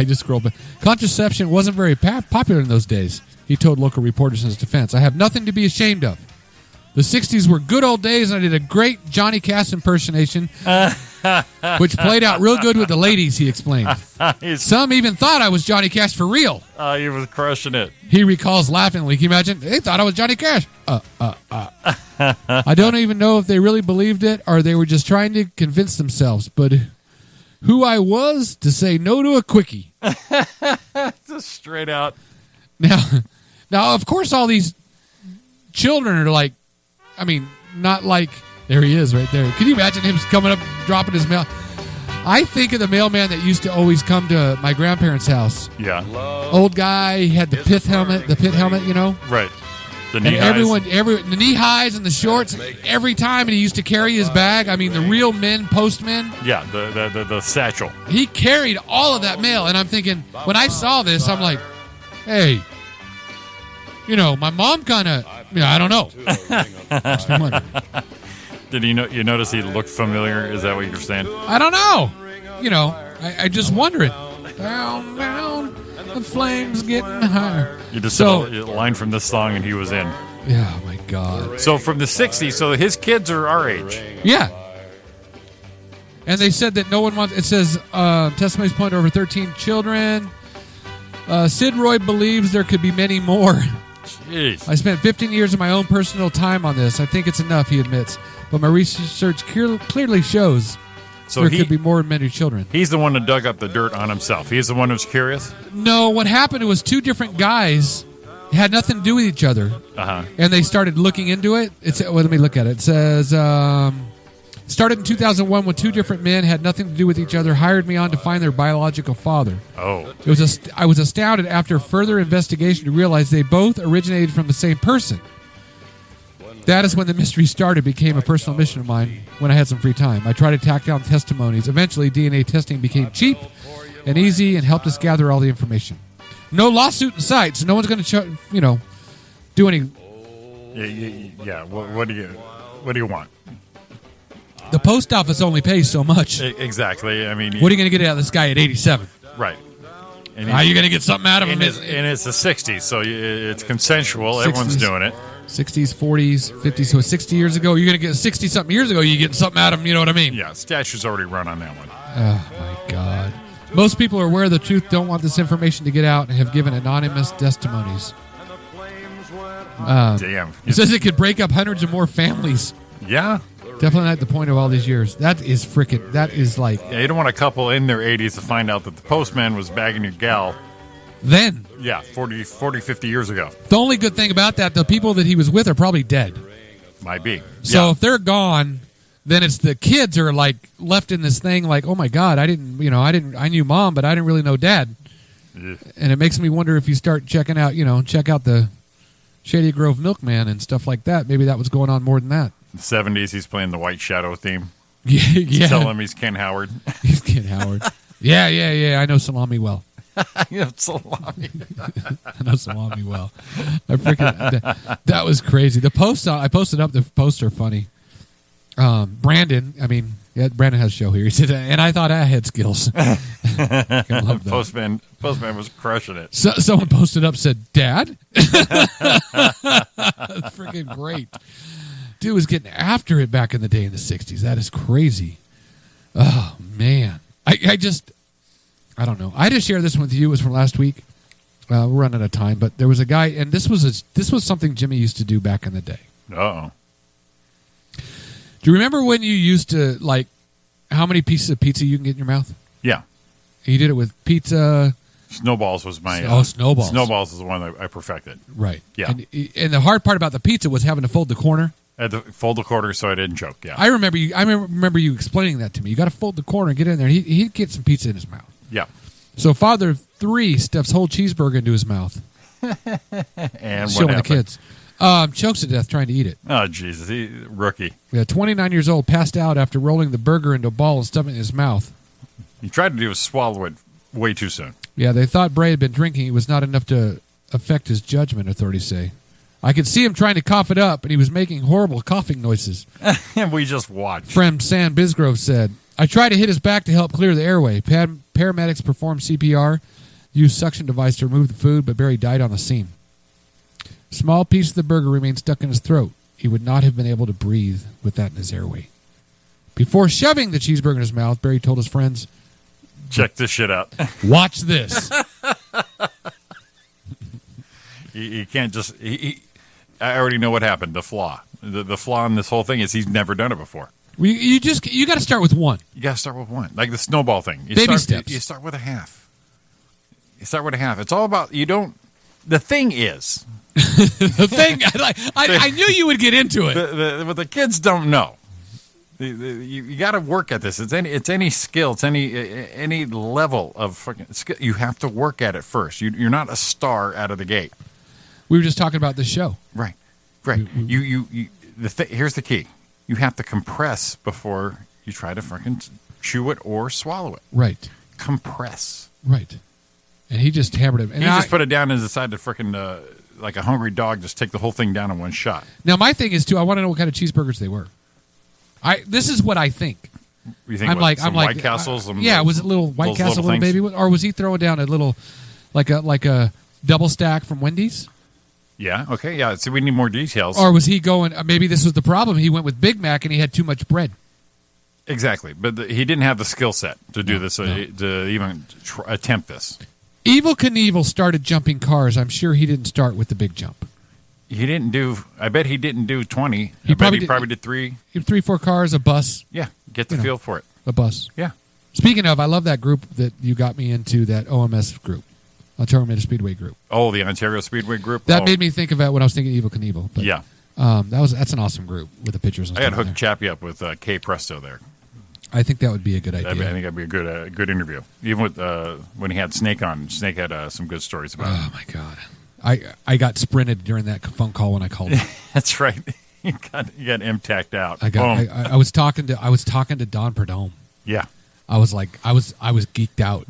[SPEAKER 3] just scrolled back. Contraception wasn't very popular in those days, he told local reporters in his defense. I have nothing to be ashamed of. The 60s were good old days, and I did a great Johnny Cash impersonation, which played out real good with the ladies, he explained. Some even thought I was Johnny Cash for real.
[SPEAKER 2] He was crushing it.
[SPEAKER 3] He recalls laughingly. Can you imagine? They thought I was Johnny Cash. I don't even know if they really believed it or they were just trying to convince themselves. But who I was to say no to a quickie.
[SPEAKER 2] Just straight out.
[SPEAKER 3] Now, of course, all these children are like, I mean, not like, there he is right there. Can you imagine him coming up, dropping his mail? I think of the mailman that used to always come to my grandparents' house.
[SPEAKER 2] Yeah.
[SPEAKER 3] Old guy, he had the pit helmet, you know?
[SPEAKER 2] Right. The
[SPEAKER 3] And
[SPEAKER 2] knee highs.
[SPEAKER 3] the knee highs and the shorts, every time, and he used to carry his bag. I mean, the real postmen.
[SPEAKER 2] Yeah, the satchel.
[SPEAKER 3] He carried all of that mail, and I'm thinking, when I saw this, I'm like, hey, you know, my mom kind of, I don't know. Makes me wonder.
[SPEAKER 2] Did you notice he looked familiar? Is that what you're saying?
[SPEAKER 3] I don't know. You know, I just wondering. Down, down, The flames getting higher.
[SPEAKER 2] You just
[SPEAKER 3] So-
[SPEAKER 2] said a line from this song, and he was in.
[SPEAKER 3] Yeah, oh my God.
[SPEAKER 2] So from the '60s, so his kids are our age.
[SPEAKER 3] Yeah. And they said that no one wants. It says testimonies point to over 13 children. Sid Roy believes there could be many more.
[SPEAKER 2] Jeez.
[SPEAKER 3] I spent 15 years of my own personal time on this. I think it's enough, he admits. But my research clearly shows
[SPEAKER 2] So
[SPEAKER 3] there could be more than many children.
[SPEAKER 2] he's the one that dug up the dirt on himself. He's the one who's curious.
[SPEAKER 3] No, what happened was two different guys had nothing to do with each other. And they started looking into it. Well, let me look at it. It says, started in 2001 when two different men had nothing to do with each other, hired me on to find their biological father.
[SPEAKER 2] Oh,
[SPEAKER 3] I was astounded after further investigation to realize they both originated from the same person. That is when the mystery started, became a personal mission of mine when I had some free time. I tried to track down testimonies. Eventually, DNA testing became cheap and easy and helped us gather all the information. No lawsuit in sight, so no one's going to, do any.
[SPEAKER 2] yeah. What do you want?
[SPEAKER 3] The post office only pays so much.
[SPEAKER 2] Exactly. I mean,
[SPEAKER 3] What are you going to get out of this guy at 87?
[SPEAKER 2] right? And
[SPEAKER 3] Are you going to get something out of him?
[SPEAKER 2] and it's the '60s, so it's consensual. Everyone's
[SPEAKER 3] 60s.
[SPEAKER 2] doing it.
[SPEAKER 3] 60s, 40s, 50s. So 60 years ago, you're going to get 60-something years ago, you're getting something out of him. You know what I mean?
[SPEAKER 2] Yeah, statue's already run on that one.
[SPEAKER 3] Oh, my God. Most people are aware of the truth, don't want this information to get out, and have given anonymous testimonies.
[SPEAKER 2] Damn.
[SPEAKER 3] It says it could break up hundreds of more families.
[SPEAKER 2] Yeah.
[SPEAKER 3] Definitely not the point of all these years. That is like...
[SPEAKER 2] Yeah, you don't want a couple in their 80s to find out that the postman was bagging your gal.
[SPEAKER 3] Then,
[SPEAKER 2] Yeah, 40, 50 years ago.
[SPEAKER 3] the only good thing about that, the people that he was with are probably dead.
[SPEAKER 2] Might be.
[SPEAKER 3] So
[SPEAKER 2] Yeah.
[SPEAKER 3] if they're gone, then it's the kids are like left in this thing like, oh my God, I knew mom, but I didn't really know dad.
[SPEAKER 2] Ugh.
[SPEAKER 3] And it makes me wonder if you start checking out, check out the Shady Grove Milkman and stuff like that. Maybe that was going on more than that.
[SPEAKER 2] In the 70s, he's playing the White Shadow theme.
[SPEAKER 3] Yeah.
[SPEAKER 2] Tell him he's Ken Howard.
[SPEAKER 3] He's Ken Howard. Yeah. I know Salami well.
[SPEAKER 2] Yeah, salami.
[SPEAKER 3] I know Salami well. That was crazy. The post I posted up. The posts are funny. Brandon. Brandon has a show here. He said, and I thought I had skills. I love that.
[SPEAKER 2] Postman was crushing it.
[SPEAKER 3] So, someone posted up, said, "Dad." That's freaking great. Dude was getting after it back in the day in the 60s. That is crazy. Oh man, I don't know. I just shared this one with you. It was from last week. We're running out of time, but there was a guy, and this was something Jimmy used to do back in the day.
[SPEAKER 2] Uh-oh.
[SPEAKER 3] Do you remember when you used to, like, how many pieces of pizza you can get in your mouth?
[SPEAKER 2] Yeah.
[SPEAKER 3] You did it with pizza.
[SPEAKER 2] Snowballs was my...
[SPEAKER 3] Snowballs.
[SPEAKER 2] Snowballs is the one that I perfected.
[SPEAKER 3] Right.
[SPEAKER 2] Yeah.
[SPEAKER 3] And the hard part about the pizza was having to fold the corner.
[SPEAKER 2] I had to fold the quarter so I didn't choke, yeah.
[SPEAKER 3] I remember you explaining that to me. You got to fold the corner and get in there. He'd get some pizza in his mouth.
[SPEAKER 2] Yeah.
[SPEAKER 3] So Father of 3 stuffs whole cheeseburger into his mouth.
[SPEAKER 2] And
[SPEAKER 3] Showing
[SPEAKER 2] what
[SPEAKER 3] the kids. Chokes to death trying to eat it.
[SPEAKER 2] Oh, Jesus. Rookie.
[SPEAKER 3] Yeah, 29 years old, passed out after rolling the burger into a ball and stuffing it in his mouth.
[SPEAKER 2] He tried to do was swallow it way too soon.
[SPEAKER 3] Yeah, they thought Bray had been drinking. It was not enough to affect his judgment, authorities say. I could see him trying to cough it up, and he was making horrible coughing noises.
[SPEAKER 2] And we just watched.
[SPEAKER 3] Friend Sam Bisgrove said, I tried to hit his back to help clear the airway. Paramedics performed CPR, used suction device to remove the food, but Barry died on the scene. Small piece of the burger remained stuck in his throat. He would not have been able to breathe with that in his airway. Before shoving the cheeseburger in his mouth, Barry told his friends,
[SPEAKER 2] Check this shit out.
[SPEAKER 3] watch this.
[SPEAKER 2] He can't just... I already know what happened. The flaw. The flaw in this whole thing is he's never done it before.
[SPEAKER 3] You got to start with one.
[SPEAKER 2] You got to start with one. Like the snowball thing.
[SPEAKER 3] Baby steps.
[SPEAKER 2] You start with a half. It's all about... The thing is...
[SPEAKER 3] The thing, I knew you would get into it.
[SPEAKER 2] What the kids don't know. You got to work at this. It's any skill. It's any level of fucking skill. You have to work at it first. You're not a star out of the gate.
[SPEAKER 3] We were just talking about this show.
[SPEAKER 2] Right. Here's the key. You have to compress before you try to fucking chew it or swallow it.
[SPEAKER 3] Right.
[SPEAKER 2] Compress.
[SPEAKER 3] Right. And he just hammered it. And
[SPEAKER 2] He just put it down and decided to freaking, like a hungry dog, just take the whole thing down in one shot.
[SPEAKER 3] Now, my thing is, too, I want to know what kind of cheeseburgers they were. This is what I think.
[SPEAKER 2] You think White Castles?
[SPEAKER 3] Was it little White
[SPEAKER 2] those
[SPEAKER 3] Castle
[SPEAKER 2] little
[SPEAKER 3] little
[SPEAKER 2] things?
[SPEAKER 3] baby? Or was he throwing down a little like a double stack from Wendy's?
[SPEAKER 2] Yeah. Okay. Yeah. So we need more details.
[SPEAKER 3] Or was he going? Maybe this was the problem. He went with Big Mac and he had too much bread.
[SPEAKER 2] Exactly, but he didn't have the skill set to do this, to even attempt this.
[SPEAKER 3] Evil Knievel started jumping cars. I'm sure he didn't start with the big jump.
[SPEAKER 2] He didn't do. I bet he didn't do 20.
[SPEAKER 3] He
[SPEAKER 2] probably
[SPEAKER 3] probably
[SPEAKER 2] did 3.
[SPEAKER 3] He had 3-4 cars, a bus,
[SPEAKER 2] Yeah. Get the feel for it.
[SPEAKER 3] a bus.
[SPEAKER 2] Yeah.
[SPEAKER 3] Speaking of, I love that group that you got me into, that OMS group, Ontario Motor Speedway group.
[SPEAKER 2] Oh, the Ontario Speedway group.
[SPEAKER 3] That
[SPEAKER 2] Oh,
[SPEAKER 3] made me think of that when I was thinking Evil Knievel. But,
[SPEAKER 2] Yeah.
[SPEAKER 3] that's an awesome group with the pictures. And
[SPEAKER 2] I got
[SPEAKER 3] stuff
[SPEAKER 2] hooked
[SPEAKER 3] in there.
[SPEAKER 2] Chappie up with Kay Presto there.
[SPEAKER 3] I think that would be a good
[SPEAKER 2] I
[SPEAKER 3] idea.
[SPEAKER 2] think that'd be a good interview. Even with when he had Snake on, Snake had some good stories about it.
[SPEAKER 3] Oh my god, I got sprinted during that phone call when I called him.
[SPEAKER 2] That's right. You got M-tacked out.
[SPEAKER 3] I got.
[SPEAKER 2] Boom.
[SPEAKER 3] I was talking to Don Perdome.
[SPEAKER 2] Yeah.
[SPEAKER 3] I was geeked out,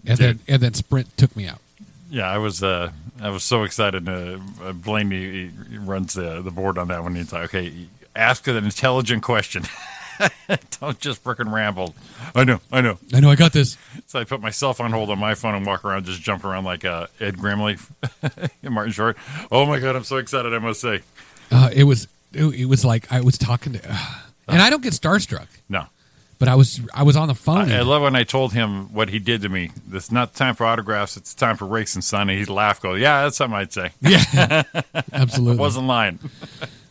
[SPEAKER 3] and then Sprint took me out.
[SPEAKER 2] Yeah, I was so excited. Blaine he runs the board on that one. He's like, okay, ask an intelligent question. Don't just frickin' ramble. I know.
[SPEAKER 3] I got this.
[SPEAKER 2] So I put my cell phone hold on my phone and walk around, just jump around like Ed Grimley and Martin Short. Oh my god, I'm so excited! I must say,
[SPEAKER 3] It was like I was talking to, and I don't get starstruck,
[SPEAKER 2] no.
[SPEAKER 3] but I was on the phone.
[SPEAKER 2] I love when I told him what he did to me. It's not time for autographs. It's time for racing, son. And he laughed, go, yeah, that's something I'd say.
[SPEAKER 3] Yeah, absolutely.
[SPEAKER 2] Wasn't lying.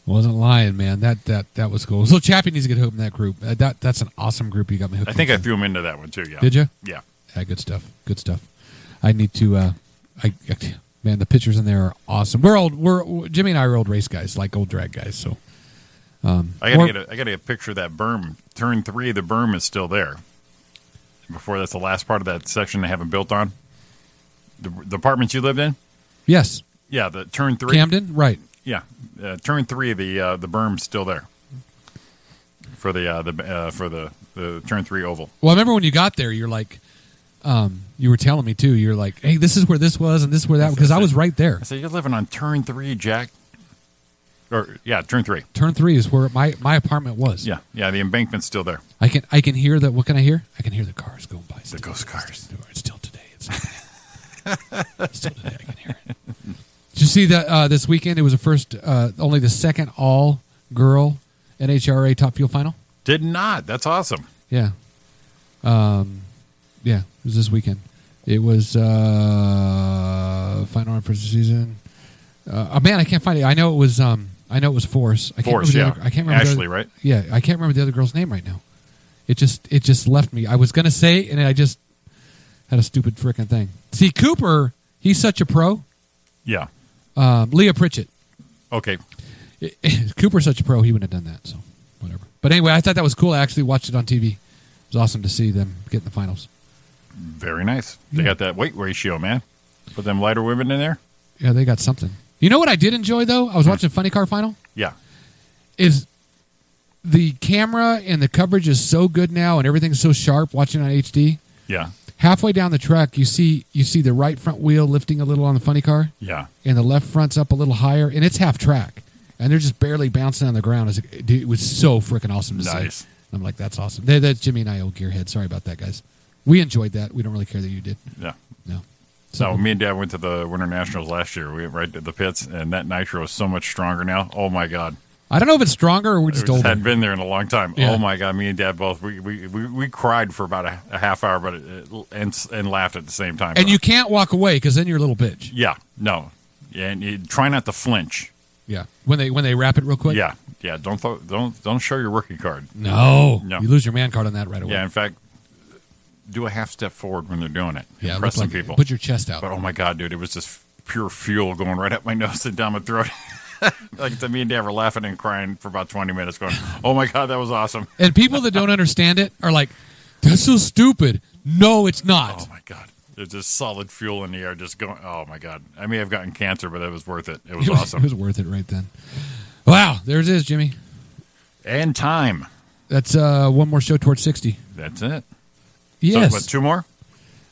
[SPEAKER 3] Wasn't lying, man. That was cool. So Chappie needs to get hooked in that group. That's an awesome group. You got me hooked.
[SPEAKER 2] I think I
[SPEAKER 3] into.
[SPEAKER 2] threw him into that one too. Yeah.
[SPEAKER 3] Did you?
[SPEAKER 2] Yeah.
[SPEAKER 3] Yeah, good stuff. Good stuff. I need to. Man, the pictures in there are awesome. We're Jimmy and I are old race guys, like old drag guys. So
[SPEAKER 2] I gotta get a picture of that berm. Turn 3, the berm is still there. Before that's the last part of that section they haven't built on. The apartments you lived in.
[SPEAKER 3] Yes,
[SPEAKER 2] Yeah, the turn 3.
[SPEAKER 3] Camden, right?
[SPEAKER 2] Yeah, turn 3. The berm's still there. For the turn 3 oval.
[SPEAKER 3] Well, I remember when you got there, you're like, you were telling me too. You're like, hey, this is where this was, and this is where that, because I was right there.
[SPEAKER 2] I said, you're living on turn 3, Jack. Or yeah, turn 3.
[SPEAKER 3] Turn 3 is where my apartment was.
[SPEAKER 2] Yeah, the embankment's still there.
[SPEAKER 3] I can hear that. What can I hear? I can hear the cars going by.
[SPEAKER 2] The ghost cars.
[SPEAKER 3] It's still today. It's still today. I can hear it. Did you see that this weekend? It was the first, only the second all-girl NHRA Top Fuel final.
[SPEAKER 2] Did not. That's awesome.
[SPEAKER 3] Yeah. Yeah, it was this weekend. It was final round for the season. Man, I can't find it. I know it was Force. I can't
[SPEAKER 2] Force,
[SPEAKER 3] remember
[SPEAKER 2] yeah.
[SPEAKER 3] I can't remember
[SPEAKER 2] Ashley, right?
[SPEAKER 3] Yeah, I can't remember the other girl's name right now. It just left me. I was gonna say it, and I just had a stupid frickin' thing. See, Cooper, he's such a pro.
[SPEAKER 2] Yeah.
[SPEAKER 3] Leah Pritchett.
[SPEAKER 2] Okay.
[SPEAKER 3] Cooper's such a pro, he wouldn't have done that, so whatever. But anyway, I thought that was cool. I actually watched it on TV. It was awesome to see them get in the finals.
[SPEAKER 2] Very nice. They got that weight ratio, man. Put them lighter women in there.
[SPEAKER 3] Yeah, they got something. You know what I did enjoy, though? I was watching Funny Car Final.
[SPEAKER 2] Yeah.
[SPEAKER 3] Is the camera and the coverage is so good now, and everything's so sharp watching on HD.
[SPEAKER 2] Yeah.
[SPEAKER 3] Halfway down the track, you see the right front wheel lifting a little on the funny car,
[SPEAKER 2] Yeah.
[SPEAKER 3] and the left front's up a little higher, and it's half track, and they're just barely bouncing on the ground. It was so freaking awesome to see.
[SPEAKER 2] Nice.
[SPEAKER 3] I'm like, that's awesome. That's Jimmy and I, old gearhead. Sorry about that, guys. We enjoyed that. We don't really care that you did.
[SPEAKER 2] Yeah.
[SPEAKER 3] No.
[SPEAKER 2] So me and Dad went to the Winter Nationals last year. We went right to the pits, and that nitro is so much stronger now. Oh my God.
[SPEAKER 3] I don't know if it's stronger or we're
[SPEAKER 2] We
[SPEAKER 3] just
[SPEAKER 2] just
[SPEAKER 3] older.
[SPEAKER 2] hadn't been there in a long time.
[SPEAKER 3] Yeah.
[SPEAKER 2] Oh my God, me and Dad both. We cried for about a half hour, but and laughed at the same time.
[SPEAKER 3] And you can't walk away because then you're a little bitch.
[SPEAKER 2] Yeah, no, yeah, and you try not to flinch.
[SPEAKER 3] Yeah. When they wrap it real quick.
[SPEAKER 2] Yeah. Don't show your rookie card.
[SPEAKER 3] No.
[SPEAKER 2] No.
[SPEAKER 3] You lose your man card on that right away.
[SPEAKER 2] Yeah, in fact, do a half step forward when they're doing it.
[SPEAKER 3] Yeah.
[SPEAKER 2] Impress
[SPEAKER 3] look
[SPEAKER 2] some
[SPEAKER 3] like-
[SPEAKER 2] people.
[SPEAKER 3] Put your chest out.
[SPEAKER 2] But oh my God, dude, it was just pure fuel going right up my nose and down my throat. Like me and Dad were laughing and crying for about 20 minutes, going, "Oh my God, that was awesome!"
[SPEAKER 3] And people that don't understand it are like, "That's so stupid." No, it's not.
[SPEAKER 2] Oh my God, there's just solid fuel in the air, just going. Oh my God, I may have gotten cancer, but it was worth it. It was awesome.
[SPEAKER 3] It was worth it right then. Wow, there it is, Jimmy.
[SPEAKER 2] And time.
[SPEAKER 3] That's one more show towards 60.
[SPEAKER 2] That's it.
[SPEAKER 3] Yes.
[SPEAKER 2] So, what, 2 more?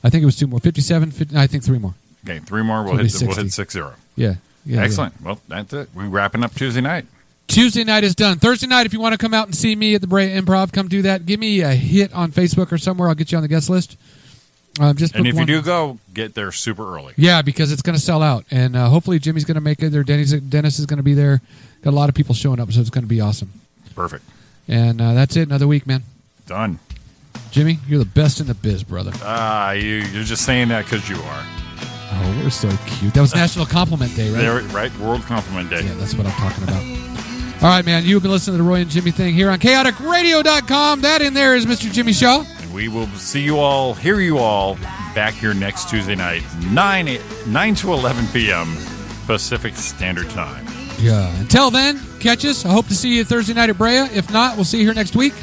[SPEAKER 3] I think it was 2 more. 57, 50, I think 3 more.
[SPEAKER 2] Okay, 3 more.
[SPEAKER 3] It'll be 60.
[SPEAKER 2] We'll hit 6-0.
[SPEAKER 3] Yeah.
[SPEAKER 2] Excellent. Well, that's it. We're wrapping up Tuesday night.
[SPEAKER 3] Tuesday night is done. Thursday night, if you want to come out and see me at the Brea Improv, come do that. Give me a hit on Facebook or somewhere. I'll get you on the guest list. Just
[SPEAKER 2] And
[SPEAKER 3] book
[SPEAKER 2] if you
[SPEAKER 3] one.
[SPEAKER 2] do go, get there super early.
[SPEAKER 3] Yeah, because it's going to sell out, and hopefully Jimmy's going to make it there. Dennis is going to be there. Got a lot of people showing up, so it's going to be awesome.
[SPEAKER 2] Perfect.
[SPEAKER 3] And that's it. Another week, man.
[SPEAKER 2] Done.
[SPEAKER 3] Jimmy, you're the best in the biz, brother.
[SPEAKER 2] You're just saying that because you are.
[SPEAKER 3] Oh, we're so cute. That was National Compliment Day, right?
[SPEAKER 2] There, right? World Compliment Day.
[SPEAKER 3] Yeah, that's what I'm talking about. All right, man. You've been listening to the Roy and Jimmy thing here on chaoticradio.com. That in there is Mr. Jimmy Shaw.
[SPEAKER 2] And we will see you all, hear you all, back here next Tuesday night, 9 to 11 p.m. Pacific Standard Time.
[SPEAKER 3] Yeah. Until then, catch us. I hope to see you Thursday night at Brea. If not, we'll see you here next week.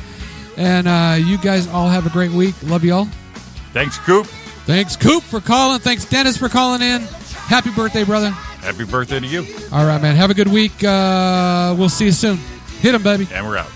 [SPEAKER 3] And you guys all have a great week. Love you all.
[SPEAKER 2] Thanks, Coop.
[SPEAKER 3] Thanks, Coop, for calling. Thanks, Dennis, for calling in. Happy birthday, brother.
[SPEAKER 2] Happy birthday to you.
[SPEAKER 3] All right, man. Have a good week. We'll see you soon. Hit him, baby.
[SPEAKER 2] And we're out.